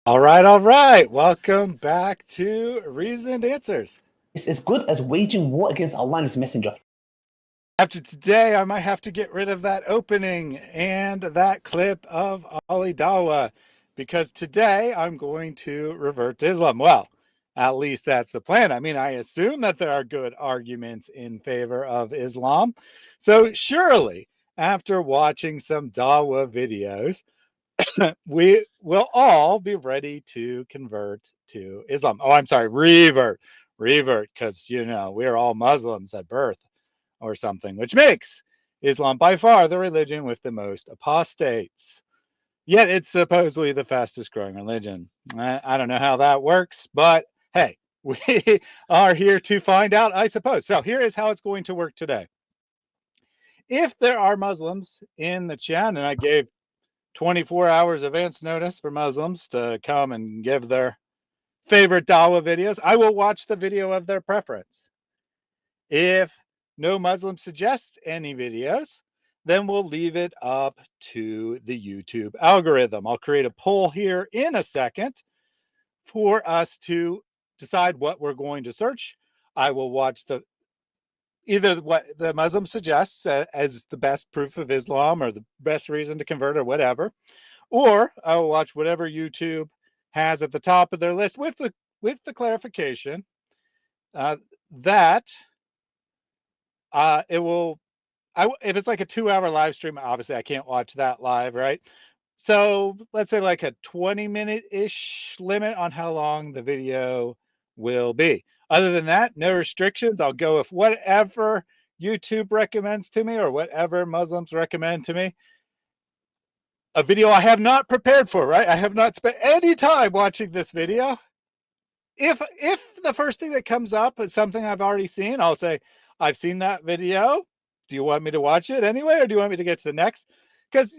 All right, all right. Welcome back to Reasoned Answers. It's as good as waging war against Allah and His Messenger. After today, I might have to get rid of that opening and that clip of Ali Dawa because today I'm going to revert to Islam. Well, at least that's the plan. I mean, I assume that there are good arguments in favor of Islam. So surely, after watching some Dawa videos, we will all be ready to convert to Islam. Oh, I'm sorry, revert, because, we're all Muslims at birth or something, which makes Islam by far the religion with the most apostates. Yet it's supposedly the fastest growing religion. I don't know how that works, but hey, we are here to find out, I suppose. So here is how it's going to work today. If there are Muslims in the chat, and I gave 24 hours advance notice for Muslims to come and give their favorite Dawa videos, I will watch the video of their preference. If no Muslim suggests any videos, then we'll leave it up to the YouTube algorithm. I'll create a poll here in a second for us to decide what we're going to search. I will watch either what the Muslim suggests as the best proof of Islam or the best reason to convert or whatever, or I will watch whatever YouTube has at the top of their list with the clarification that it will. If it's like a 2-hour live stream, obviously I can't watch that live, right? So let's say like a 20-minute-ish limit on how long the video will be. Other than that, no restrictions. I'll go with whatever YouTube recommends to me or whatever Muslims recommend to me. A video I have not prepared for, right? I have not spent any time watching this video. If the first thing that comes up is something I've already seen, I'll say, I've seen that video. Do you want me to watch it anyway, or do you want me to get to the next? Because,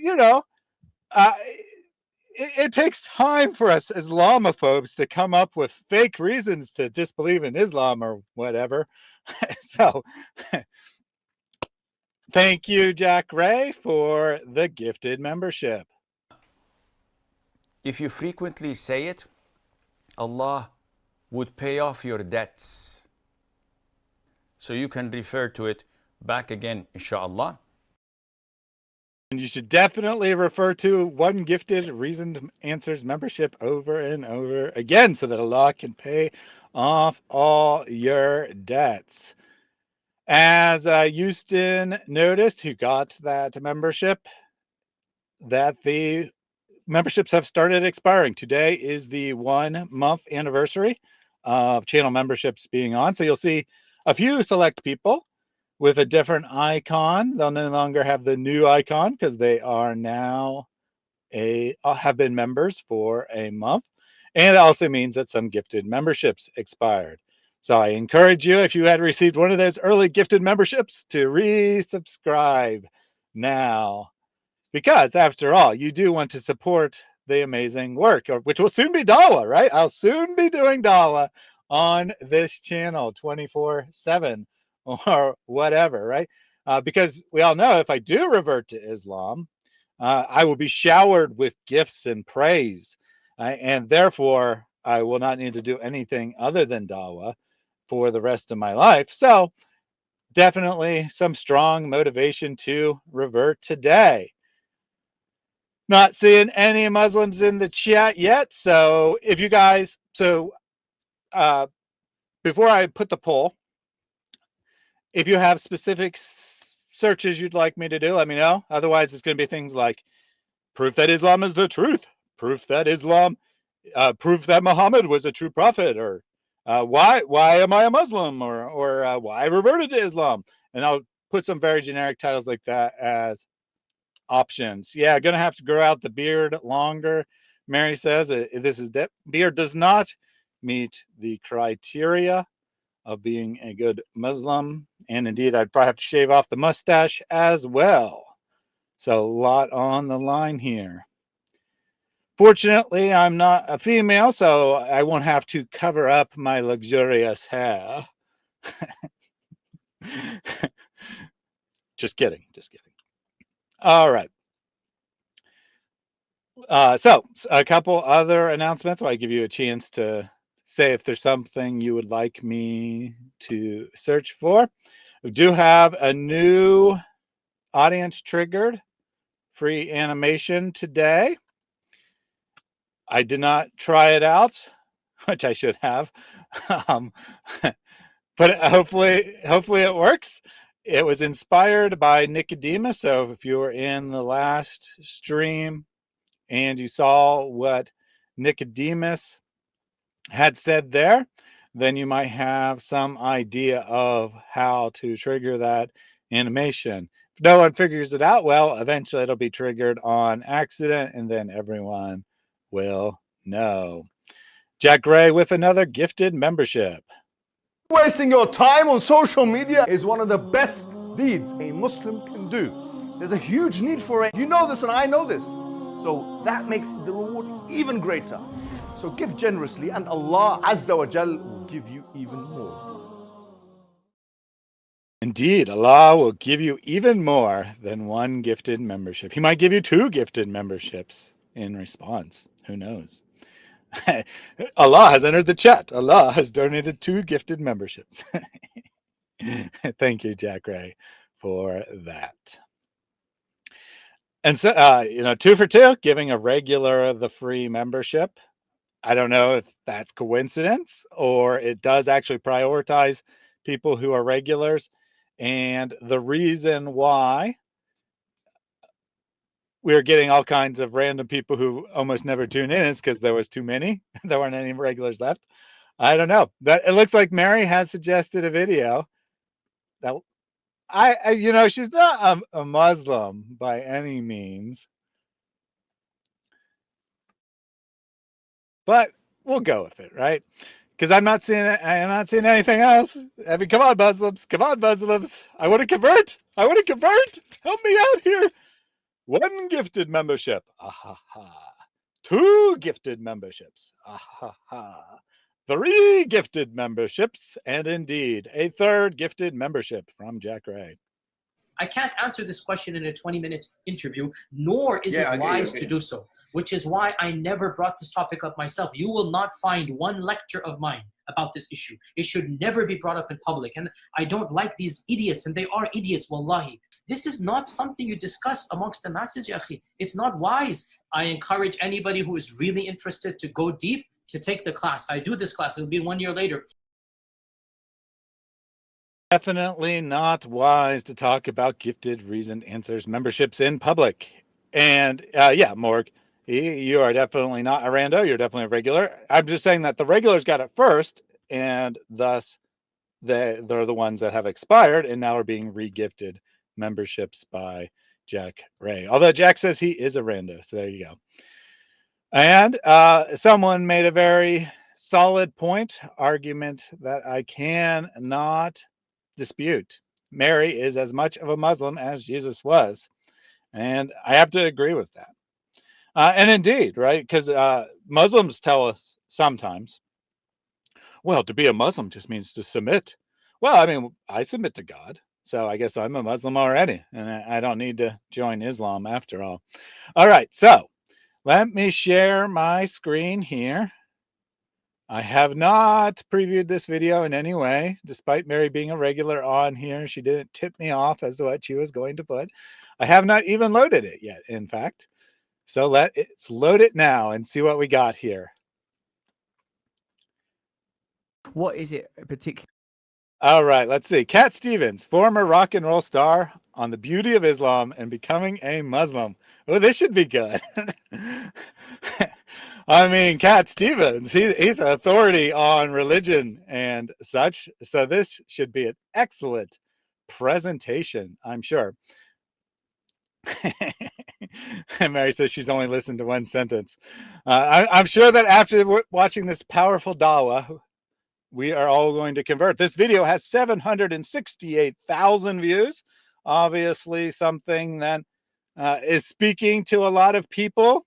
it takes time for us Islamophobes to come up with fake reasons to disbelieve in Islam or whatever. So thank you, Jack Ray, for the gifted membership. If you frequently say it, Allah would pay off your debts. So you can refer to it back again, inshallah. And you should definitely refer to One Gifted Reasoned Answers membership over and over again so that Allah can pay off all your debts. As Houston noticed, who got that membership, that the memberships have started expiring. Today is the 1-month anniversary of channel memberships being on. So you'll see a few select people with a different icon. They'll no longer have the new icon because they are now have been members for a month. And it also means that some gifted memberships expired. So I encourage you, if you had received one of those early gifted memberships, to resubscribe now. Because after all, you do want to support the amazing work, which will soon be Dawa, right? I'll soon be doing Dawa on this channel 24/7 or whatever, right? Because we all know if I do revert to Islam, I will be showered with gifts and praise, and therefore I will not need to do anything other than Dawa for the rest of my life. So definitely some strong motivation to revert today. Not seeing any Muslims in the chat yet. So if you guys, before I put the poll, if you have specific searches you'd like me to do, let me know. Otherwise, it's going to be things like proof that Islam is the truth, proof that proof that Muhammad was a true prophet, or why am I a Muslim, or why I reverted to Islam. And I'll put some very generic titles like that as options. Yeah, gonna have to grow out the beard longer. Mary says beard does not meet the criteria of being a good Muslim, and indeed I'd probably have to shave off the mustache as well. So a lot on the line here. Fortunately, I'm not a female, so I won't have to cover up my luxurious hair. Just kidding. All right. So a couple other announcements. I give you a chance to say if there's something you would like me to search for. We do have a new audience triggered free animation today. I did not try it out, which I should have, um, but hopefully it works. It was inspired by Nicodemus. So if you were in the last stream and you saw what Nicodemus had said there, then you might have some idea of how to trigger that animation. If no one figures it out, well, eventually it'll be triggered on accident and then everyone will know. Jack Gray with another gifted membership. Wasting your time on social media is one of the best deeds a Muslim can do. There's a huge need for it. You know this and I know this. So that makes the reward even greater. So give generously and Allah Azza wa Jal will give you even more. Indeed, Allah will give you even more than one gifted membership. He might give you 2 gifted memberships in response. Who knows? Allah has entered the chat. Allah has donated 2 gifted memberships. Thank you, Jack Ray, for that. And so, 2 for 2, giving a regular the free membership. I don't know if that's coincidence or it does actually prioritize people who are regulars. And the reason why we're getting all kinds of random people who almost never tune in is because there was too many. There weren't any regulars left. I don't know. But it looks like Mary has suggested a video that she's not a Muslim by any means, but we'll go with it, right? Because I'm not seeing anything else. I mean, come on, Muslims. Come on, Muslims. I want to convert. Help me out here. 1 gifted membership. Ah, ha. 2 gifted memberships. Ah, ha. 3 gifted memberships. And indeed, a 3rd gifted membership from Jack Ray. I can't answer this question in a 20-minute interview, nor is it wise to do so, which is why I never brought this topic up myself. You will not find one lecture of mine about this issue. It should never be brought up in public. And I don't like these idiots, and they are idiots, wallahi. This is not something you discuss amongst the masses, ya akhi. It's not wise. I encourage anybody who is really interested to go deep to take the class. I do this class. It'll be 1 year later. Definitely not wise to talk about gifted reasoned answers memberships in public. And yeah, Morg, you are definitely not a rando. You're definitely a regular. I'm just saying that the regulars got it first, and thus they're the ones that have expired and now are being re-gifted memberships by Jack Ray. Although Jack says he is a rando, so there you go. And someone made a very solid argument that I cannot dispute. Mary is as much of a Muslim as Jesus was. And I have to agree with that. And indeed, right? Because Muslims tell us sometimes, well, to be a Muslim just means to submit. Well, I mean, I submit to God. So I guess I'm a Muslim already. And I don't need to join Islam after all. All right. So let me share my screen here. I have not previewed this video in any way, despite Mary being a regular on here. She didn't tip me off as to what she was going to put. I have not even loaded it yet, in fact. So let's load it now and see what we got here. What is it particular? All right, let's see. Cat Stevens, former rock and roll star on the beauty of Islam and becoming a Muslim. Oh, this should be good. I mean, Cat Stevens, he's an authority on religion and such. So this should be an excellent presentation, I'm sure. And Mary says she's only listened to 1 sentence. I'm sure that after watching this powerful dawah, we are all going to convert. This video has 768,000 views. Obviously something that is speaking to a lot of people.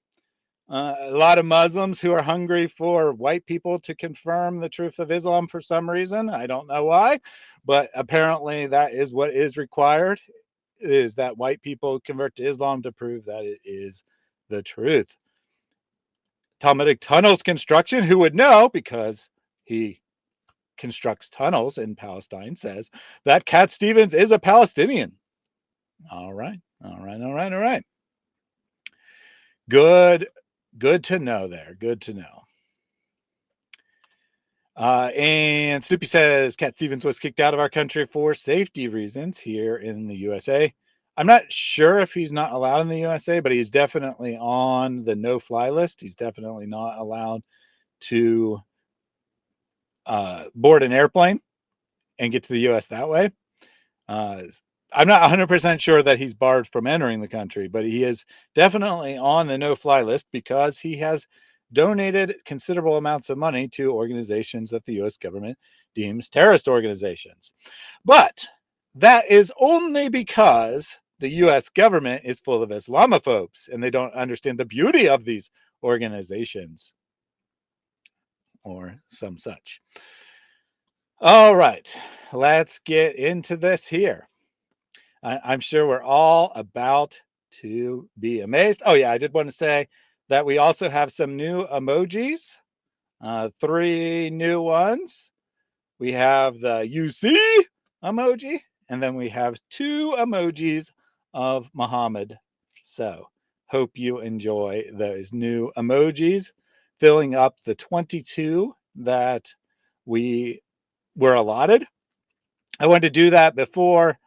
A lot of Muslims who are hungry for white people to confirm the truth of Islam for some reason. I don't know why, but apparently that is what is required, is that white people convert to Islam to prove that it is the truth. Talmudic tunnels construction, who would know because he constructs tunnels in Palestine, says that Cat Stevens is a Palestinian. All right. Good to know there. Good to know. And Snoopy says Cat Stevens was kicked out of our country for safety reasons here in the USA. I'm not sure if he's not allowed in the USA, but he's definitely on the no-fly list. He's definitely not allowed to board an airplane and get to the US that way. I'm not 100% sure that he's barred from entering the country, but he is definitely on the no-fly list because he has donated considerable amounts of money to organizations that the U.S. government deems terrorist organizations. But that is only because the U.S. government is full of Islamophobes and they don't understand the beauty of these organizations or some such. All right, let's get into this here. I'm sure we're all about to be amazed. Oh yeah, I did want to say that we also have some new emojis, 3 new ones. We have the UC emoji, and then we have 2 emojis of Muhammad. So hope you enjoy those new emojis, filling up the 22 that we were allotted. I wanted to do that before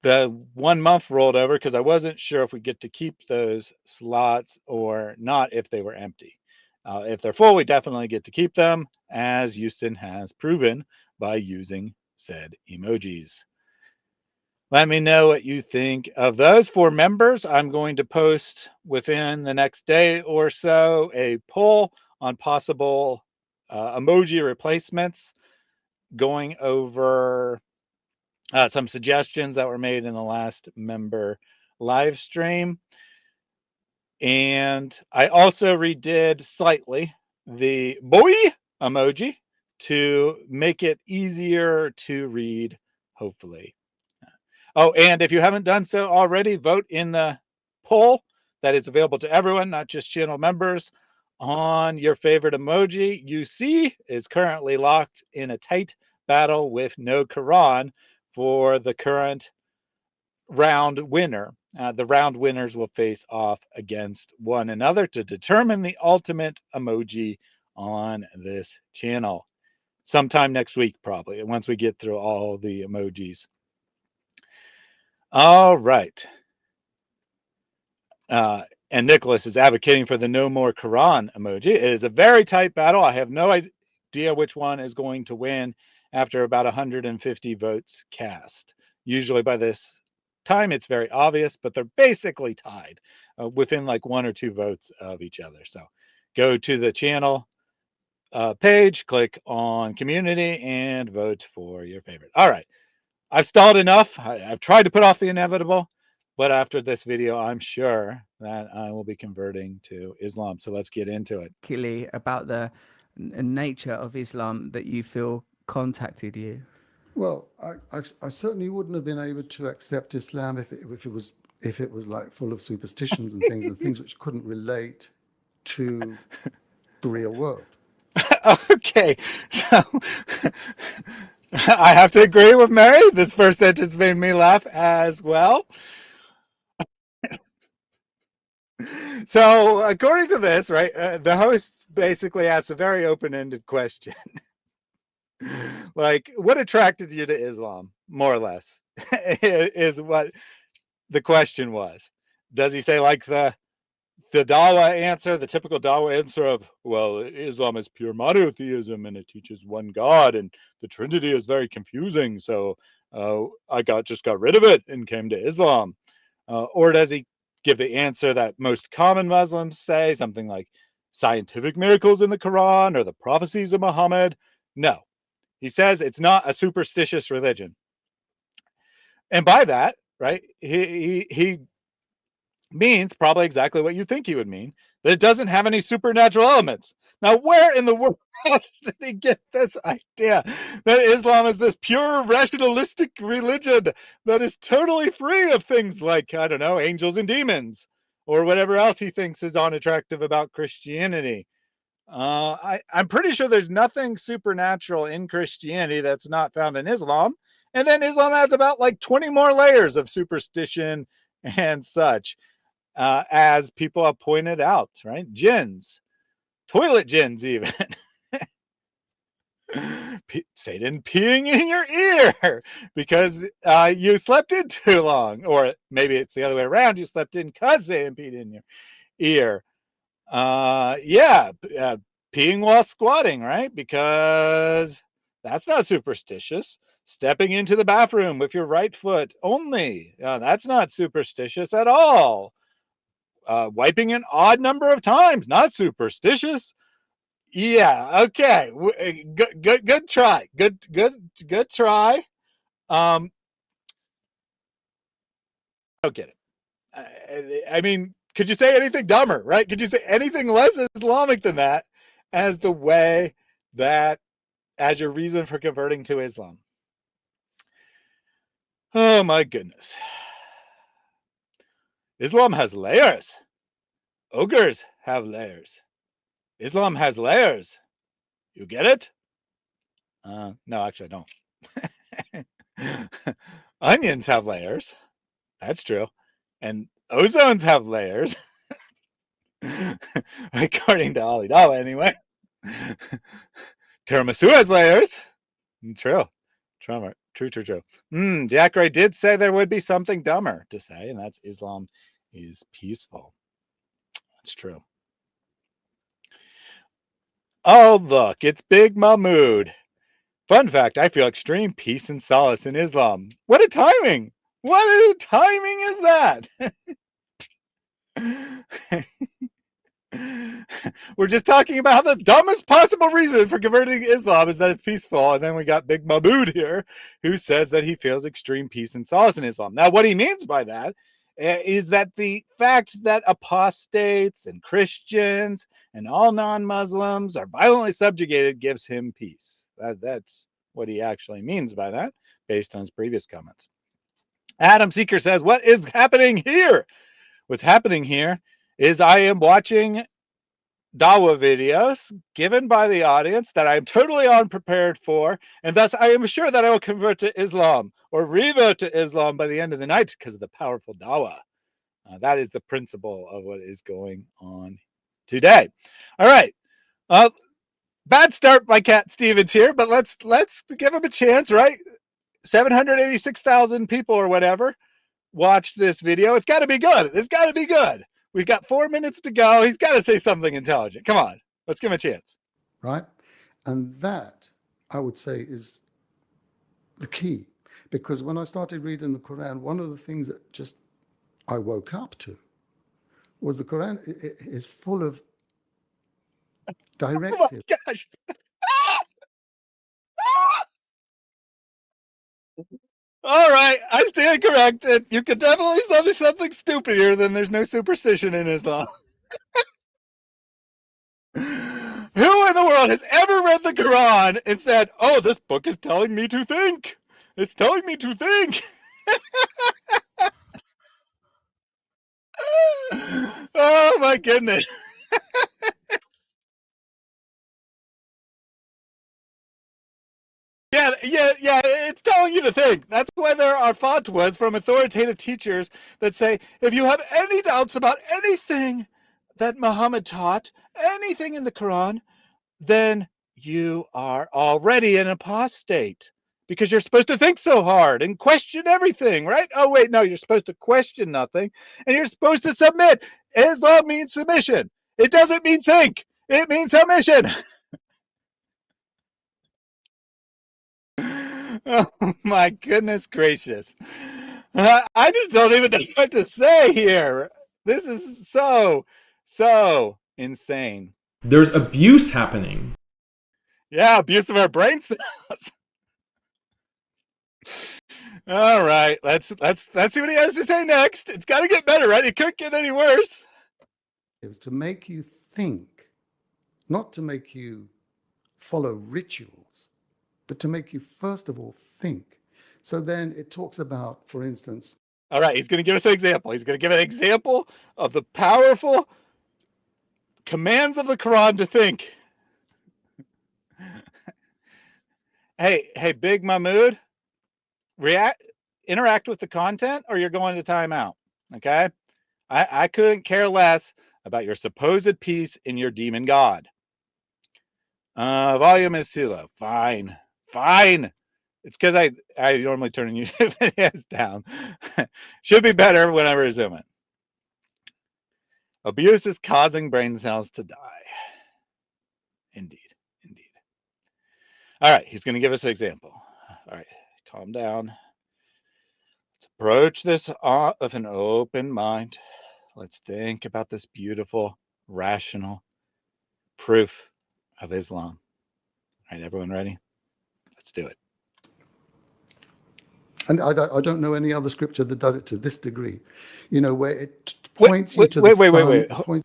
the 1 month rolled over because I wasn't sure if we get to keep those slots or not if they were empty. If they're full, we definitely get to keep them, as Houston has proven by using said emojis. Let me know what you think of those. For members, I'm going to post within the next day or so a poll on possible emoji replacements, going over some suggestions that were made in the last member live stream. And I also redid slightly the boy emoji to make it easier to read, hopefully. Oh, and if you haven't done so already, vote in the poll that is available to everyone, not just channel members, on your favorite emoji. UC is currently locked in a tight battle with no Quran for the current round winner. The round winners will face off against one another to determine the ultimate emoji on this channel sometime next week, probably, once we get through all the emojis. All right. And Nicholas is advocating for the no more Quran emoji. It is a very tight battle. I have no idea which one is going to win after about 150 votes cast. Usually by this time, it's very obvious, but they're basically tied within like 1 or 2 votes of each other. So go to the channel page, click on community, and vote for your favorite. All right. I've stalled enough. I've tried to put off the inevitable, but after this video, I'm sure that I will be converting to Islam. So let's get into it. Particularly about the nature of Islam that you feel contacted you? Well, I certainly wouldn't have been able to accept Islam if it was like full of superstitions and things which couldn't relate to the real world. Okay, so I have to agree with Mary. This first sentence made me laugh as well. So according to this, right, the host basically asks a very open-ended question. Like, what attracted you to Islam, more or less, is what the question was. Does he say like the dawah answer, the typical dawah answer of, well, Islam is pure monotheism and it teaches one God and the Trinity is very confusing, so I just got rid of it and came to Islam? Or does he give the answer that most common Muslims say, something like scientific miracles in the Quran or the prophecies of Muhammad? No. He says it's not a superstitious religion. And by that, right, he means probably exactly what you think he would mean, that it doesn't have any supernatural elements. Now, where in the world did he get this idea that Islam is this pure rationalistic religion that is totally free of things like, I don't know, angels and demons, or whatever else he thinks is unattractive about Christianity? I'm pretty sure there's nothing supernatural in Christianity that's not found in Islam. And then Islam adds about like 20 more layers of superstition and such, as people have pointed out, right? Jinns, toilet jinns even. Satan peeing in your ear because you slept in too long. Or maybe it's the other way around. You slept in because Satan peed in your ear. Peeing while squatting, right? Because that's not superstitious. Stepping into the bathroom with your right foot only, that's not superstitious at all. Wiping an odd number of times, not superstitious. Yeah, okay. Good try. Good try. Don't get it. I mean, could you say anything dumber, right? Could you say anything less Islamic than that as the way that, as your reason for converting to Islam? Oh my goodness. Islam has layers. Ogres have layers. Islam has layers. You get it? No, actually I don't. Onions have layers. That's true. And ozones have layers. According to Ali Dawah, anyway. Tiramisu has layers. True. True. Jack Ray did say there would be something dumber to say, and that's Islam is peaceful. That's true. Oh, look, it's Big Mahmood. Fun fact, I feel extreme peace and solace in Islam. What a timing! What a timing is that? We're just talking about the dumbest possible reason for converting to Islam is that it's peaceful. And then we got Big Mahmood here who says that he feels extreme peace and solace in Islam. Now, what he means by that is that the fact that apostates and Christians and all non-Muslims are violently subjugated gives him peace. That's what he actually means by that, based on his previous comments. Adam Seeker says, what is happening here? What's happening here is I am watching Dawah videos given by the audience that I am totally unprepared for, and thus I am sure that I will convert to Islam or revert to Islam by the end of the night because of the powerful Dawah. That is the principle of what is going on today. All right. Bad start by Cat Stevens here, but let's give him a chance, right? 786,000 people or whatever watched this video. It's got to be good. It's got to be good. We've got 4 minutes to go. He's got to say something intelligent. Come on. Let's give him a chance. Right? And that, I would say, is the key. Because when I started reading the Quran, one of the things that just I woke up to was the Quran is full of directives. Oh my gosh. All right, I stand corrected. You could definitely say something stupid here, then there's no superstition in Islam. Who in the world has ever read the Quran and said, oh, this book is telling me to think? It's telling me to think. Oh my goodness. Yeah, it's telling you to think. That's why there are fatwas from authoritative teachers that say, if you have any doubts about anything that Muhammad taught, anything in the Quran, then you are already an apostate because you're supposed to think so hard and question everything, right? Oh, wait, no, you're supposed to question nothing and you're supposed to submit. Islam means submission. It doesn't mean think. It means submission. Oh my goodness gracious. I just don't even know what to say here. This is so insane. There's abuse happening. Yeah, abuse of our brain cells. All right, let's see what he has to say next. It's got to get better, right? It couldn't get any worse. It was to make you think, not to make you follow rituals, but to make you, first of all, think. So then it talks about, for instance... All right, he's going to give us an example. He's going to give an example of the powerful commands of the Quran to think. Hey, Big Mahmood, interact with the content or you're going to timeout. Okay? I couldn't care less about your supposed peace in your demon god. Volume is too low. Fine. It's because I normally turn YouTube videos down. Should be better when I resume it. Abuse is causing brain cells to die. Indeed. All right, he's going to give us an example. All right, calm down. Let's approach this with an open mind. Let's think about this beautiful, rational proof of Islam. All right, everyone ready? Let's do it. And I don't know any other scripture that does it to this degree, where it points you to the sun. Wait.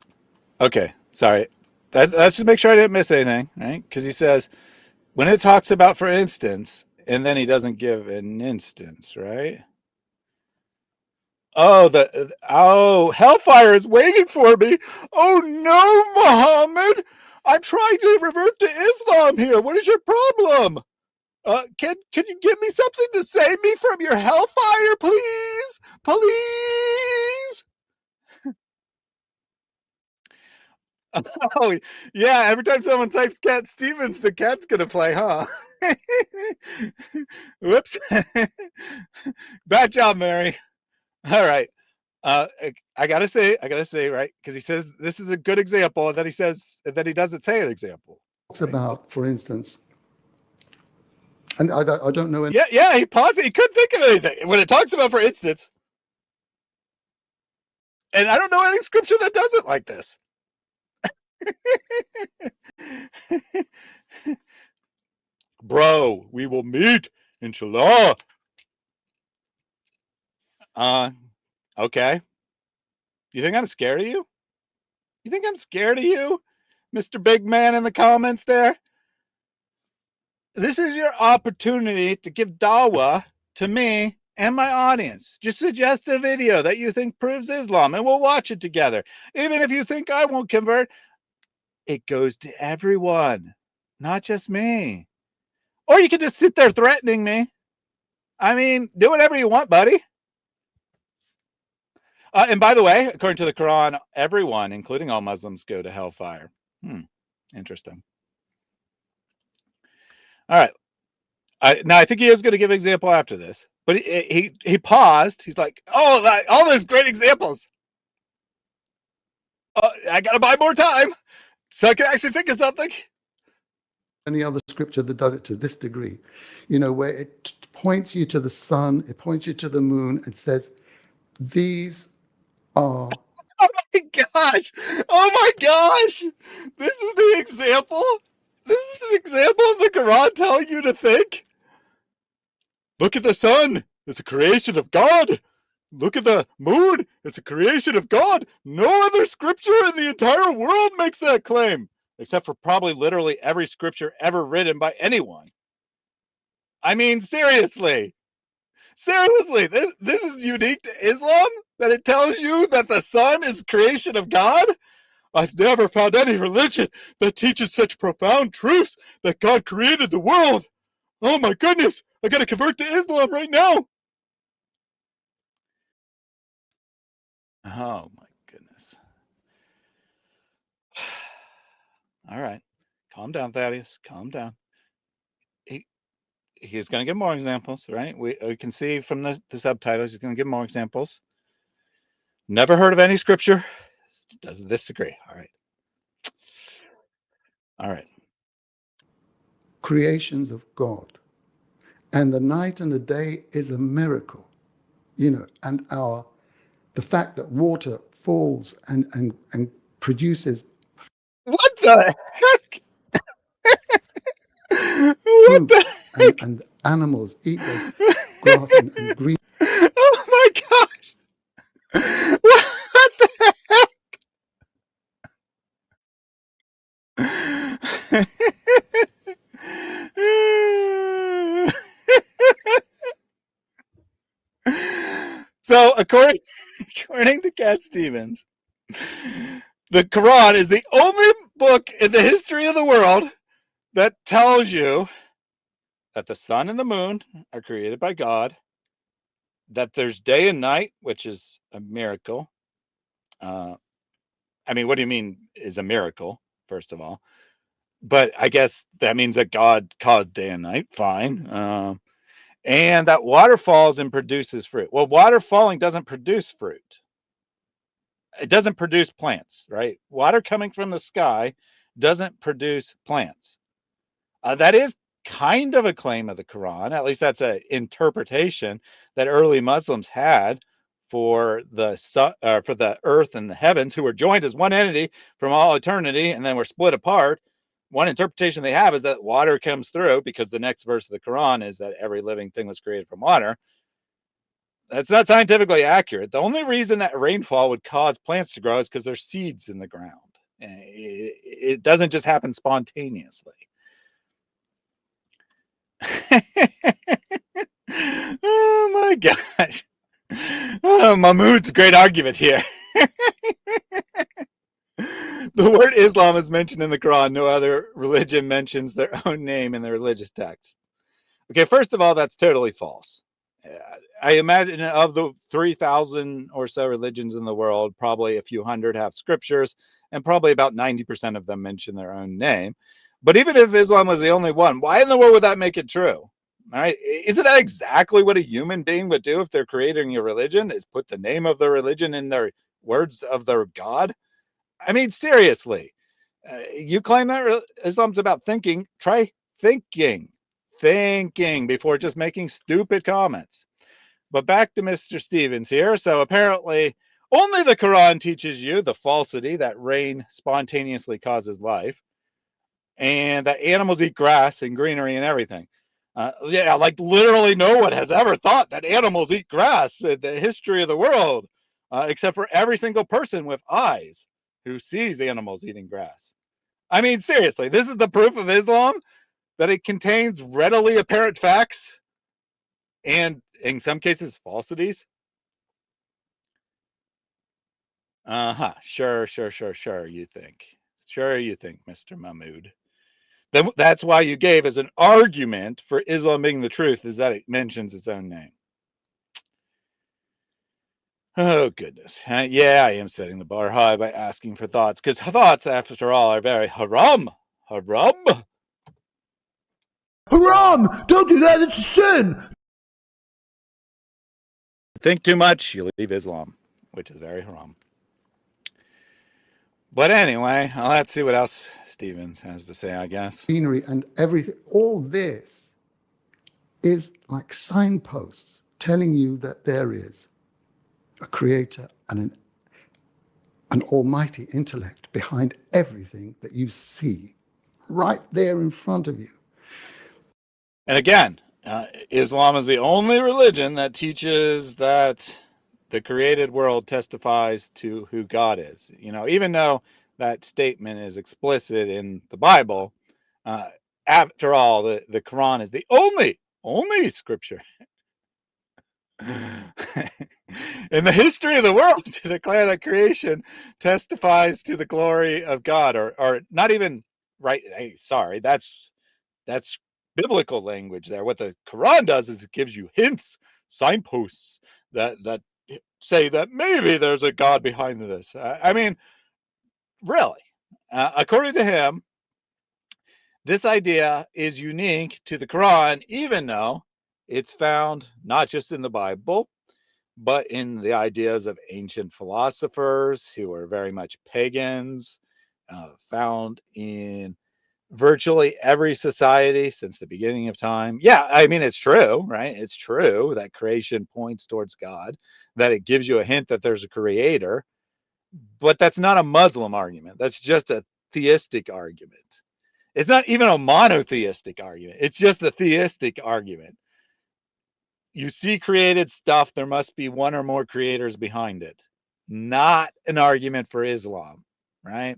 Okay, sorry. Let's just make sure I didn't miss anything, right? Because he says, when it talks about, for instance, and then he doesn't give an instance, right? Oh, hellfire is waiting for me. Oh no, Muhammad! I'm trying to revert to Islam here. What is your problem? Can you give me something to save me from your hellfire, please? Please? Oh, yeah, every time someone types Cat Stevens, the cat's gonna play, huh? Whoops. Bad job, Mary. All right. I gotta say, right? Because he says this is a good example, and then he says that he doesn't say an example. Talks about, for instance, and I don't know any. Yeah, he paused it. He couldn't think of anything when it talks about, for instance. And I don't know any scripture that does it like this. Bro, we will meet, inshallah. Okay. You think I'm scared of you? You think I'm scared of you, Mr. Big Man in the comments there? This is your opportunity to give dawah to me and my audience. Just suggest a video that you think proves Islam, and we'll watch it together. Even if you think I won't convert, it goes to everyone, not just me. Or you can just sit there threatening me. I mean, do whatever you want, buddy. And by the way, according to the Quran, everyone, including all Muslims, go to hellfire. Interesting. All right. Now, I think he is going to give an example after this. But he paused. He's like, oh, all those great examples. I got to buy more time so I can actually think of something. Any other scripture that does it to this degree, where it points you to the sun, it points you to the moon, and says, these are. Oh my gosh. This is the example. This is an example of the Quran telling you to think. Look at the sun. It's a creation of God. Look at the moon. It's a creation of God. No other scripture in the entire world makes that claim, except for probably literally every scripture ever written by anyone. I mean, seriously, this is unique to Islam, that it tells you that the sun is creation of God. I've never found any religion that teaches such profound truths that God created the world. Oh my goodness, I gotta convert to Islam right now. Oh my goodness. All right, calm down, Thaddeus, calm down. He's going to give more examples, right? We can see from the subtitles, he's going to give more examples. Never heard of any scripture. Doesn't disagree. All right. Creations of God. And the night and the day is a miracle, and the fact that water falls and produces. What the heck? What the heck? And animals eat those grass and green. Oh my gosh! What the heck? So, according to Cat Stevens, the Quran is the only book in the history of the world that tells you that the sun and the moon are created by God, that there's day and night, which is a miracle. I mean, what do you mean is a miracle, first of all? But I guess that means that God caused day and night, fine. And that water falls and produces fruit. Well, water falling doesn't produce fruit. It doesn't produce plants, right? Water coming from the sky doesn't produce plants. That is kind of a claim of the Quran. At least that's an interpretation that early Muslims had for the sun, for the earth and the heavens, who were joined as one entity from all eternity, and then were split apart. One interpretation they have is that water comes through, because the next verse of the Quran is that every living thing was created from water. That's not scientifically accurate. The only reason that rainfall would cause plants to grow is because there's seeds in the ground. It doesn't just happen spontaneously. Oh my gosh. Oh, Mahmoud's great argument here. The word Islam is mentioned in the Quran. No other religion mentions their own name in the religious text. Okay, first of all, that's totally false. I imagine of the 3,000 or so religions in the world, probably a few hundred have scriptures, and probably about 90% of them mention their own name. But even if Islam was the only one, why in the world would that make it true? All right, isn't that exactly what a human being would do if they're creating a religion? Is put the name of the religion in their words of their God? I mean, seriously, you claim that Islam's about thinking. Try thinking before just making stupid comments. But back to Mr. Stevens here. So apparently only the Quran teaches you the falsity that rain spontaneously causes life, and that animals eat grass and greenery and everything. Yeah, like literally no one has ever thought that animals eat grass in the history of the world, except for every single person with eyes who sees animals eating grass. I mean, seriously, this is the proof of Islam, that it contains readily apparent facts and in some cases falsities. Sure, you think. Sure, you think, Mr. Mahmoud. Then that's why you gave as an argument for Islam being the truth is that it mentions its own name. Oh, goodness. Yeah, I am setting the bar high by asking for thoughts, because thoughts, after all, are very haram. Haram? Haram! Don't do that, it's a sin! Think too much, you leave Islam, which is very haram. But anyway, let's see what else Stevens has to say, I guess. Scenery and everything, all this is like signposts telling you that there is a creator and an almighty intellect behind everything that you see right there in front of you. And again, Islam is the only religion that teaches that the created world testifies to who God is. You know, even though that statement is explicit in the Bible, after all, the Quran is the only scripture in the history of the world to declare that creation testifies to the glory of God, or not even right. Hey, sorry, that's biblical language there. What the Quran does is it gives you hints, signposts that say that maybe there's a God behind this. I mean, really, according to him, this idea is unique to the Quran, even though it's found not just in the Bible, but in the ideas of ancient philosophers who are very much pagans, found in virtually every society since the beginning of time. Yeah, I mean, it's true, right? It's true that creation points towards God, that it gives you a hint that there's a creator, but that's not a Muslim argument. That's just a theistic argument. It's not even a monotheistic argument. It's just a theistic argument. You see created stuff, there must be one or more creators behind it. Not an argument for Islam, right?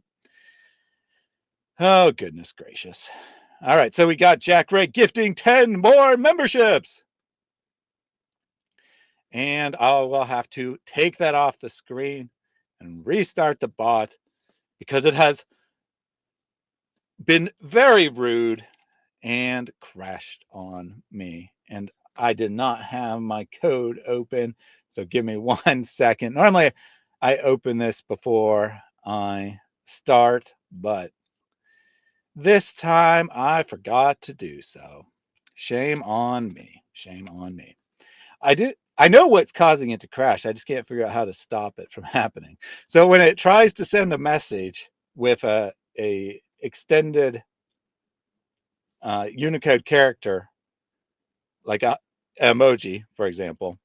Oh, goodness gracious. All right, so we got Jack Ray gifting 10 more memberships. And I will have to take that off the screen and restart the bot because it has been very rude and crashed on me. And I did not have my code open, so give me 1 second. Normally, I open this before I start, but this time I forgot to do so. Shame on me. Shame on me. I know what's causing it to crash. I just can't figure out how to stop it from happening. So when it tries to send a message with a extended Unicode character, like a emoji, for example,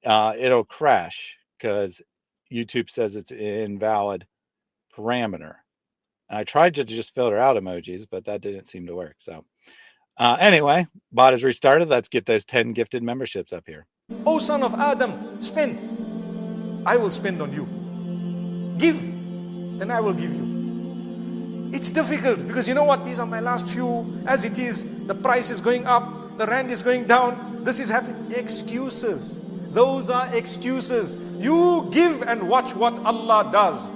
it'll crash because YouTube says it's an invalid parameter. And I tried to just filter out emojis, but that didn't seem to work. So anyway, bot is restarted. Let's get those 10 gifted memberships up here. O son of Adam, spend. I will spend on you. Give, then I will give you. It's difficult because you know what? These are my last few. As it is, the price is going up, the rand is going down, this is happening. Excuses. Those are excuses. You give and watch what Allah does.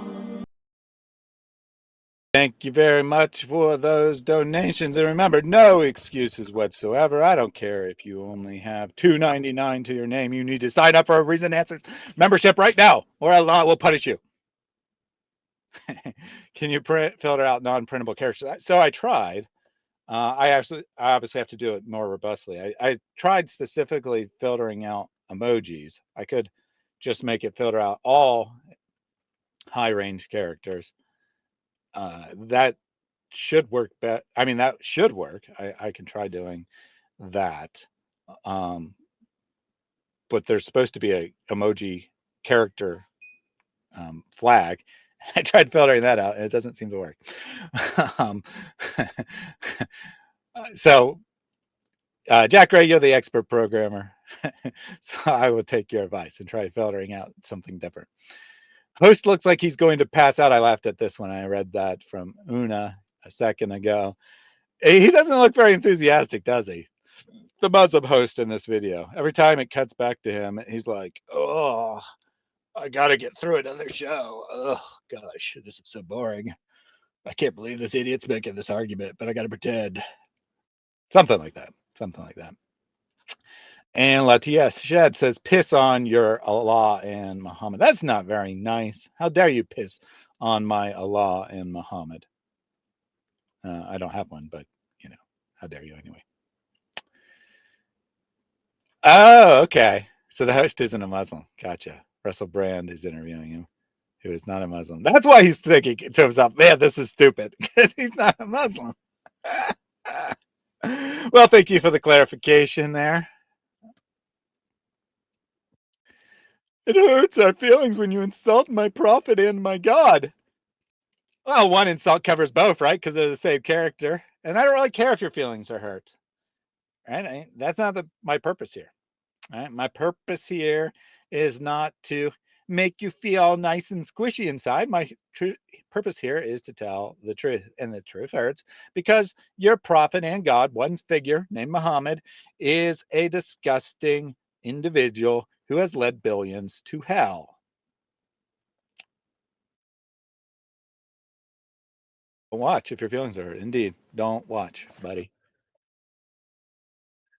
Thank you very much for those donations. And remember, no excuses whatsoever. I don't care if you only have $2.99 to your name. You need to sign up for a Reason Answers membership right now, or Allah will punish you. Can you filter out non-printable characters? So I tried. I obviously have to do it more robustly. I tried specifically filtering out emojis. I could just make it filter out all high-range characters. That should work better. I mean, that should work. I can try doing that. But there's supposed to be a emoji character flag. I tried filtering that out and it doesn't seem to work. So Jack Ray, you're the expert programmer. So I will take your advice and try filtering out something different. Host looks like he's going to pass out. I laughed at this when I read that from Una a second ago. He doesn't look very enthusiastic, does he? The Muslim host in this video. Every time it cuts back to him, he's like, oh, I got to get through another show. Oh, gosh, this is so boring. I can't believe this idiot's making this argument, but I got to pretend. Something like that. Something like that. And Latias Shed says, piss on your Allah and Muhammad. That's not very nice. How dare you piss on my Allah and Muhammad? I don't have one, but, you know, how dare you anyway? Oh, okay. So the host isn't a Muslim. Gotcha. Russell Brand is interviewing him, who is not a Muslim. That's why he's thinking to himself, man, this is stupid, because he's not a Muslim. Well, thank you for the clarification there. It hurts our feelings when you insult my prophet and my God. Well, one insult covers both, right? Because they're the same character. And I don't really care if your feelings are hurt. Right? That's not my purpose here. Right? My purpose here is not to make you feel nice and squishy inside. My purpose here is to tell the truth, and the truth hurts because your prophet and God, one figure named Muhammad, is a disgusting individual who has led billions to hell. Don't watch if your feelings are hurt. Indeed, don't watch, buddy.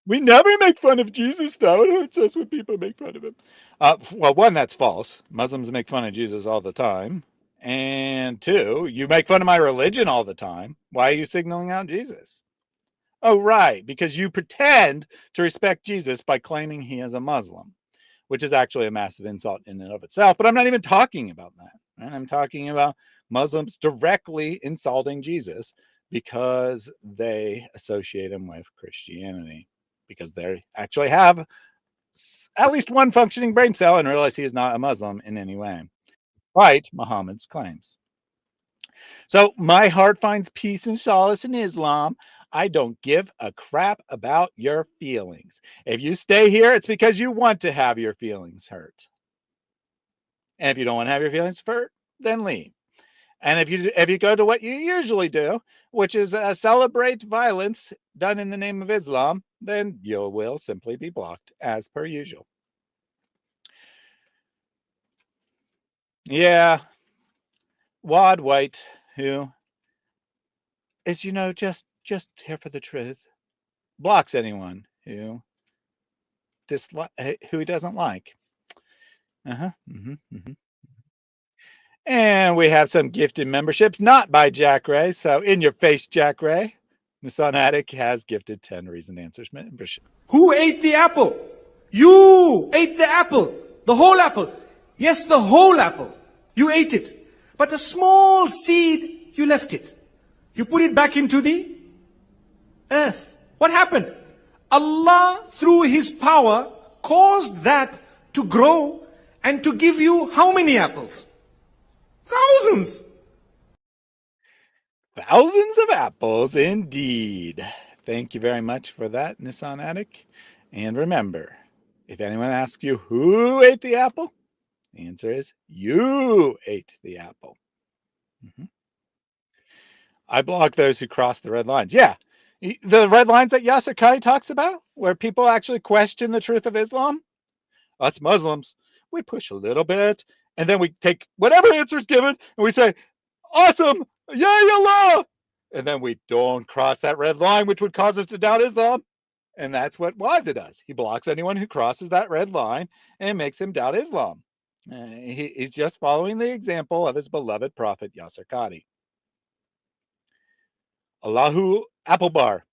We never make fun of Jesus, though. It hurts us when people make fun of him. Well, one, that's false. Muslims make fun of Jesus all the time. And two, you make fun of my religion all the time. Why are you signaling out Jesus? Oh, right, because you pretend to respect Jesus by claiming he is a Muslim, which is actually a massive insult in and of itself. But I'm not even talking about that. Right? I'm talking about Muslims directly insulting Jesus because they associate him with Christianity, because they actually have at least one functioning brain cell and realize he is not a Muslim in any way, despite Muhammad's claims. So my heart finds peace and solace in Islam. I don't give a crap about your feelings. If you stay here, it's because you want to have your feelings hurt. And if you don't want to have your feelings hurt, then leave. And if you go to what you usually do, which is celebrate violence done in the name of Islam, then you will simply be blocked as per usual. Yeah, Wad White, who is, just here for the truth. blocks anyone who he doesn't like. And we have some gifted memberships, not by Jack Ray. So in your face, Jack Ray. Nissan Attic has gifted 10 Reasoned Answers membership. Who ate the apple? You ate the apple. The whole apple. Yes, the whole apple. You ate it. But a small seed, you left it. You put it back into the earth. What happened? Allah, through His power, caused that to grow and to give you how many apples? Thousands. Thousands of apples, indeed. Thank you very much for that, Nissan Attic. And remember, if anyone asks you who ate the apple, the answer is you ate the apple. I block those who cross the red lines. Yeah, the red lines that Yasser Qadi talks about, where people actually question the truth of Islam. Us Muslims, we push a little bit, and then we take whatever answer is given, and we say, awesome, yay Allah! And then we don't cross that red line, which would cause us to doubt Islam. And that's what Wajda does. He blocks anyone who crosses that red line and makes him doubt Islam. He's just following the example of his beloved prophet, Yasser Qadi. Allahu Apple Bar.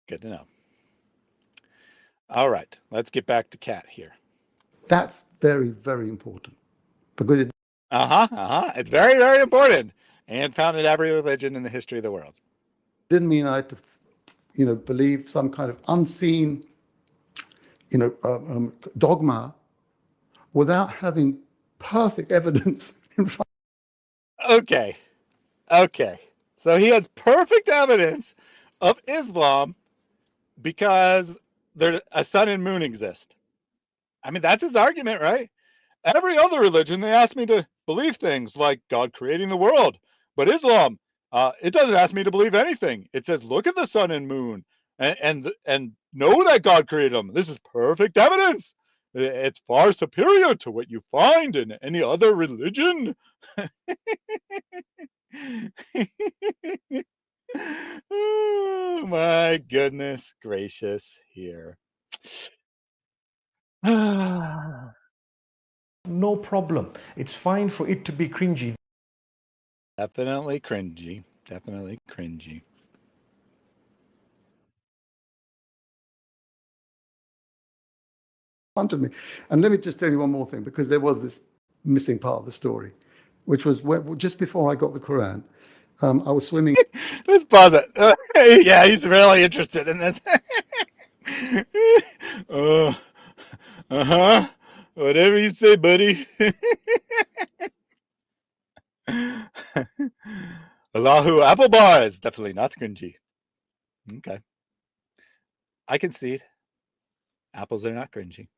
Good to know. All right, let's get back to Kat here. That's very, very important. Because it It's very, very important, and found in every religion in the history of the world. Didn't mean I had to, believe some kind of unseen, dogma without having perfect evidence in front. Okay. So he has perfect evidence of Islam because a sun and moon exist. I mean, that's his argument, right? Every other religion, they ask me to believe things like God creating the world. But Islam, it doesn't ask me to believe anything. It says, look at the sun and moon and know that God created them. This is perfect evidence. It's far superior to what you find in any other religion. Oh, my goodness gracious here. No problem. It's fine for it to be cringy. Definitely cringy. Front of me. And let me just tell you one more thing, because there was this missing part of the story, which was just before I got the Quran, I was swimming. Let's pause it. Yeah, he's really interested in this. Whatever you say, buddy. Allahu Apple Bar is definitely not cringy. Okay. I concede. Apples are not cringy.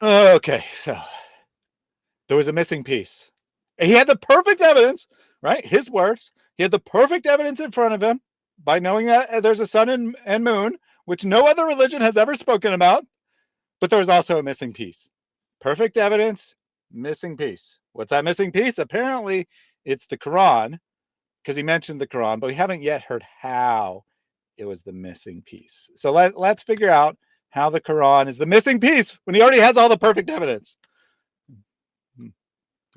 Okay, so there was a missing piece. He had the perfect evidence, right? His words. He had the perfect evidence in front of him by knowing that there's a sun and moon, which no other religion has ever spoken about. But there was also a missing piece. Perfect evidence, missing piece. What's that missing piece? Apparently, it's the Quran, because he mentioned the Quran, but we haven't yet heard how it was the missing piece. So let's figure out how the Quran is the missing piece when he already has all the perfect evidence.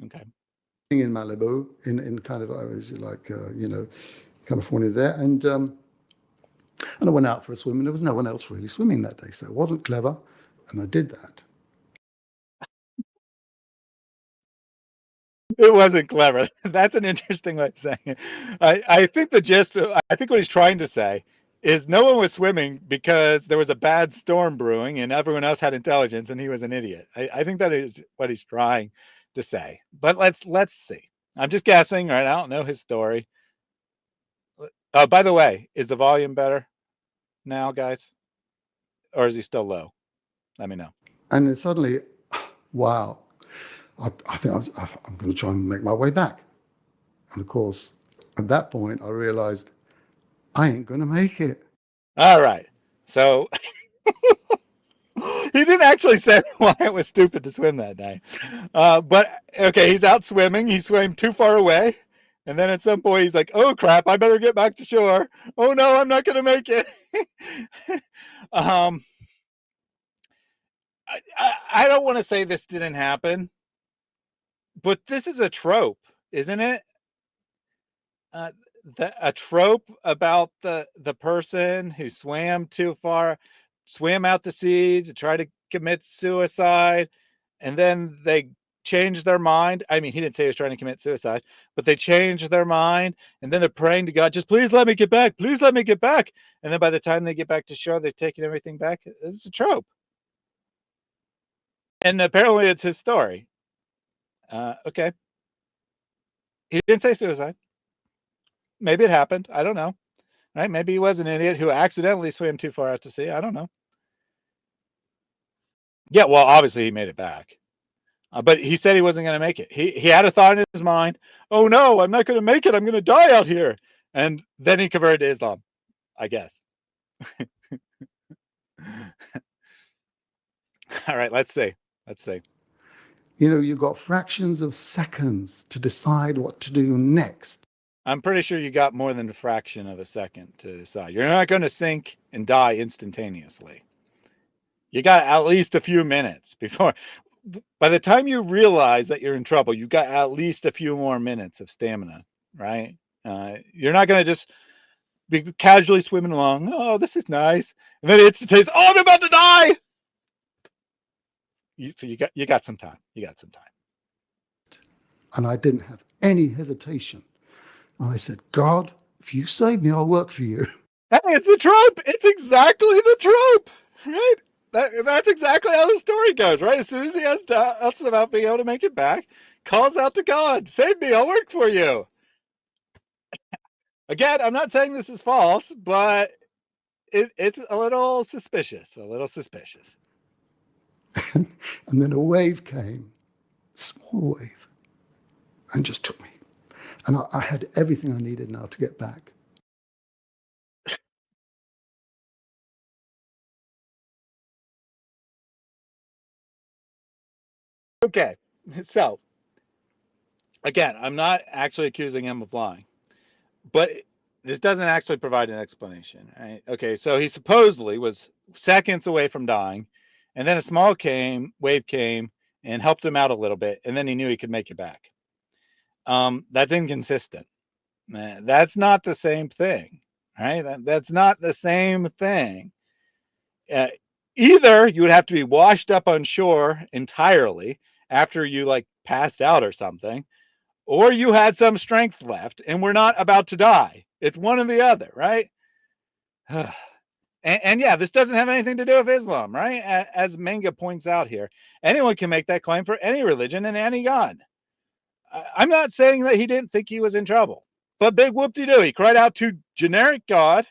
Okay. In Malibu, in kind of, I was like, California there, and I went out for a swim, and there was no one else really swimming that day, so it wasn't clever, and I did that. It wasn't clever. That's an interesting way of saying it. I think the gist, I think what he's trying to say is no one was swimming because there was a bad storm brewing and everyone else had intelligence and he was an idiot. I think that is what he's trying to say. But let's see. I'm just guessing, right? I don't know his story. Oh, by the way, is the volume better now, guys? Or is he still low? Let me know. And then suddenly, wow, I think I'm going to try and make my way back. And of course, at that point, I realized I ain't going to make it. All right. So He didn't actually say why it was stupid to swim that day. But okay, he's out swimming. He swam too far away. And then at some point he's like, oh crap, I better get back to shore. Oh no, I'm not going to make it. I don't want to say this didn't happen, but this is a trope, isn't it? A trope about the person who swam too far, swam out to sea to try to commit suicide, and then they changed their mind. I mean, he didn't say he was trying to commit suicide, but they changed their mind, and then they're praying to God, just please let me get back, please let me get back. And then by the time they get back to shore, they've taken everything back. It's a trope. And apparently it's his story. Okay. He didn't say suicide. Maybe it happened. I don't know. Right? Maybe he was an idiot who accidentally swam too far out to sea. I don't know. Yeah, well, obviously he made it back. But he said he wasn't going to make it. He had a thought in his mind, oh no, I'm not going to make it. I'm going to die out here. And then he converted to Islam, I guess. All right, let's see. Let's see. You know, you've got fractions of seconds to decide what to do next. I'm pretty sure you got more than a fraction of a second to decide. You're not going to sink and die instantaneously. You got at least a few minutes before. By the time you realize that you're in trouble, you got at least a few more minutes of stamina, right? You're not going to just be casually swimming along. Oh, this is nice. And then it's the taste. Oh, I'm about to die. So you got some time. You got some time. And I didn't have any hesitation. And I said, God, if you save me, I'll work for you. Hey, it's the trope. It's exactly the trope, right? That's exactly how the story goes, right? As soon as he has doubts about being able to make it back, calls out to God, save me, I'll work for you. Again, I'm not saying this is false, but it's a little suspicious, And then a wave came, a small wave, and just took me. And I had everything I needed now to get back. Okay, so again, I'm not actually accusing him of lying, but this doesn't actually provide an explanation, right? Okay, so he supposedly was seconds away from dying, and then a small wave came and helped him out a little bit, and then he knew he could make it back. That's inconsistent. That's not the same thing, right? That's not the same thing. Either you would have to be washed up on shore entirely after you like passed out or something, or you had some strength left and we're not about to die. It's one or the other, right? And yeah, this doesn't have anything to do with Islam, right? As Manga points out here, anyone can make that claim for any religion and any God. I'm not saying that he didn't think he was in trouble, but big whoop-de-doo, he cried out to generic God,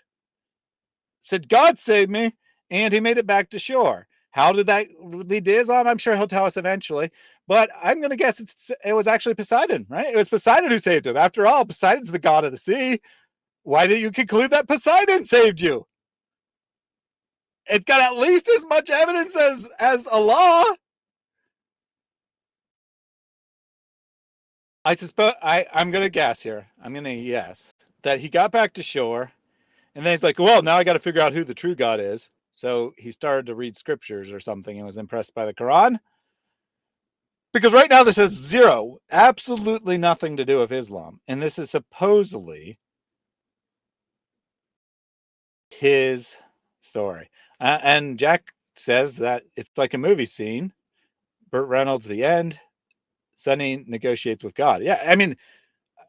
said, God save me, and he made it back to shore. How did that lead to Islam? I'm sure he'll tell us eventually, but I'm going to guess it was actually Poseidon, right? It was Poseidon who saved him. After all, Poseidon's the god of the sea. Why did you conclude that Poseidon saved you? It's got at least as much evidence as Allah. I suspect, I'm going to guess here. I'm going to guess that he got back to shore, and then he's like, well, now I got to figure out who the true God is. So he started to read scriptures or something and was impressed by the Quran. Because right now this has zero, absolutely nothing to do with Islam. And this is supposedly his story. And Jack says that it's like a movie scene. Burt Reynolds, the end. Sonny negotiates with God. Yeah, I mean,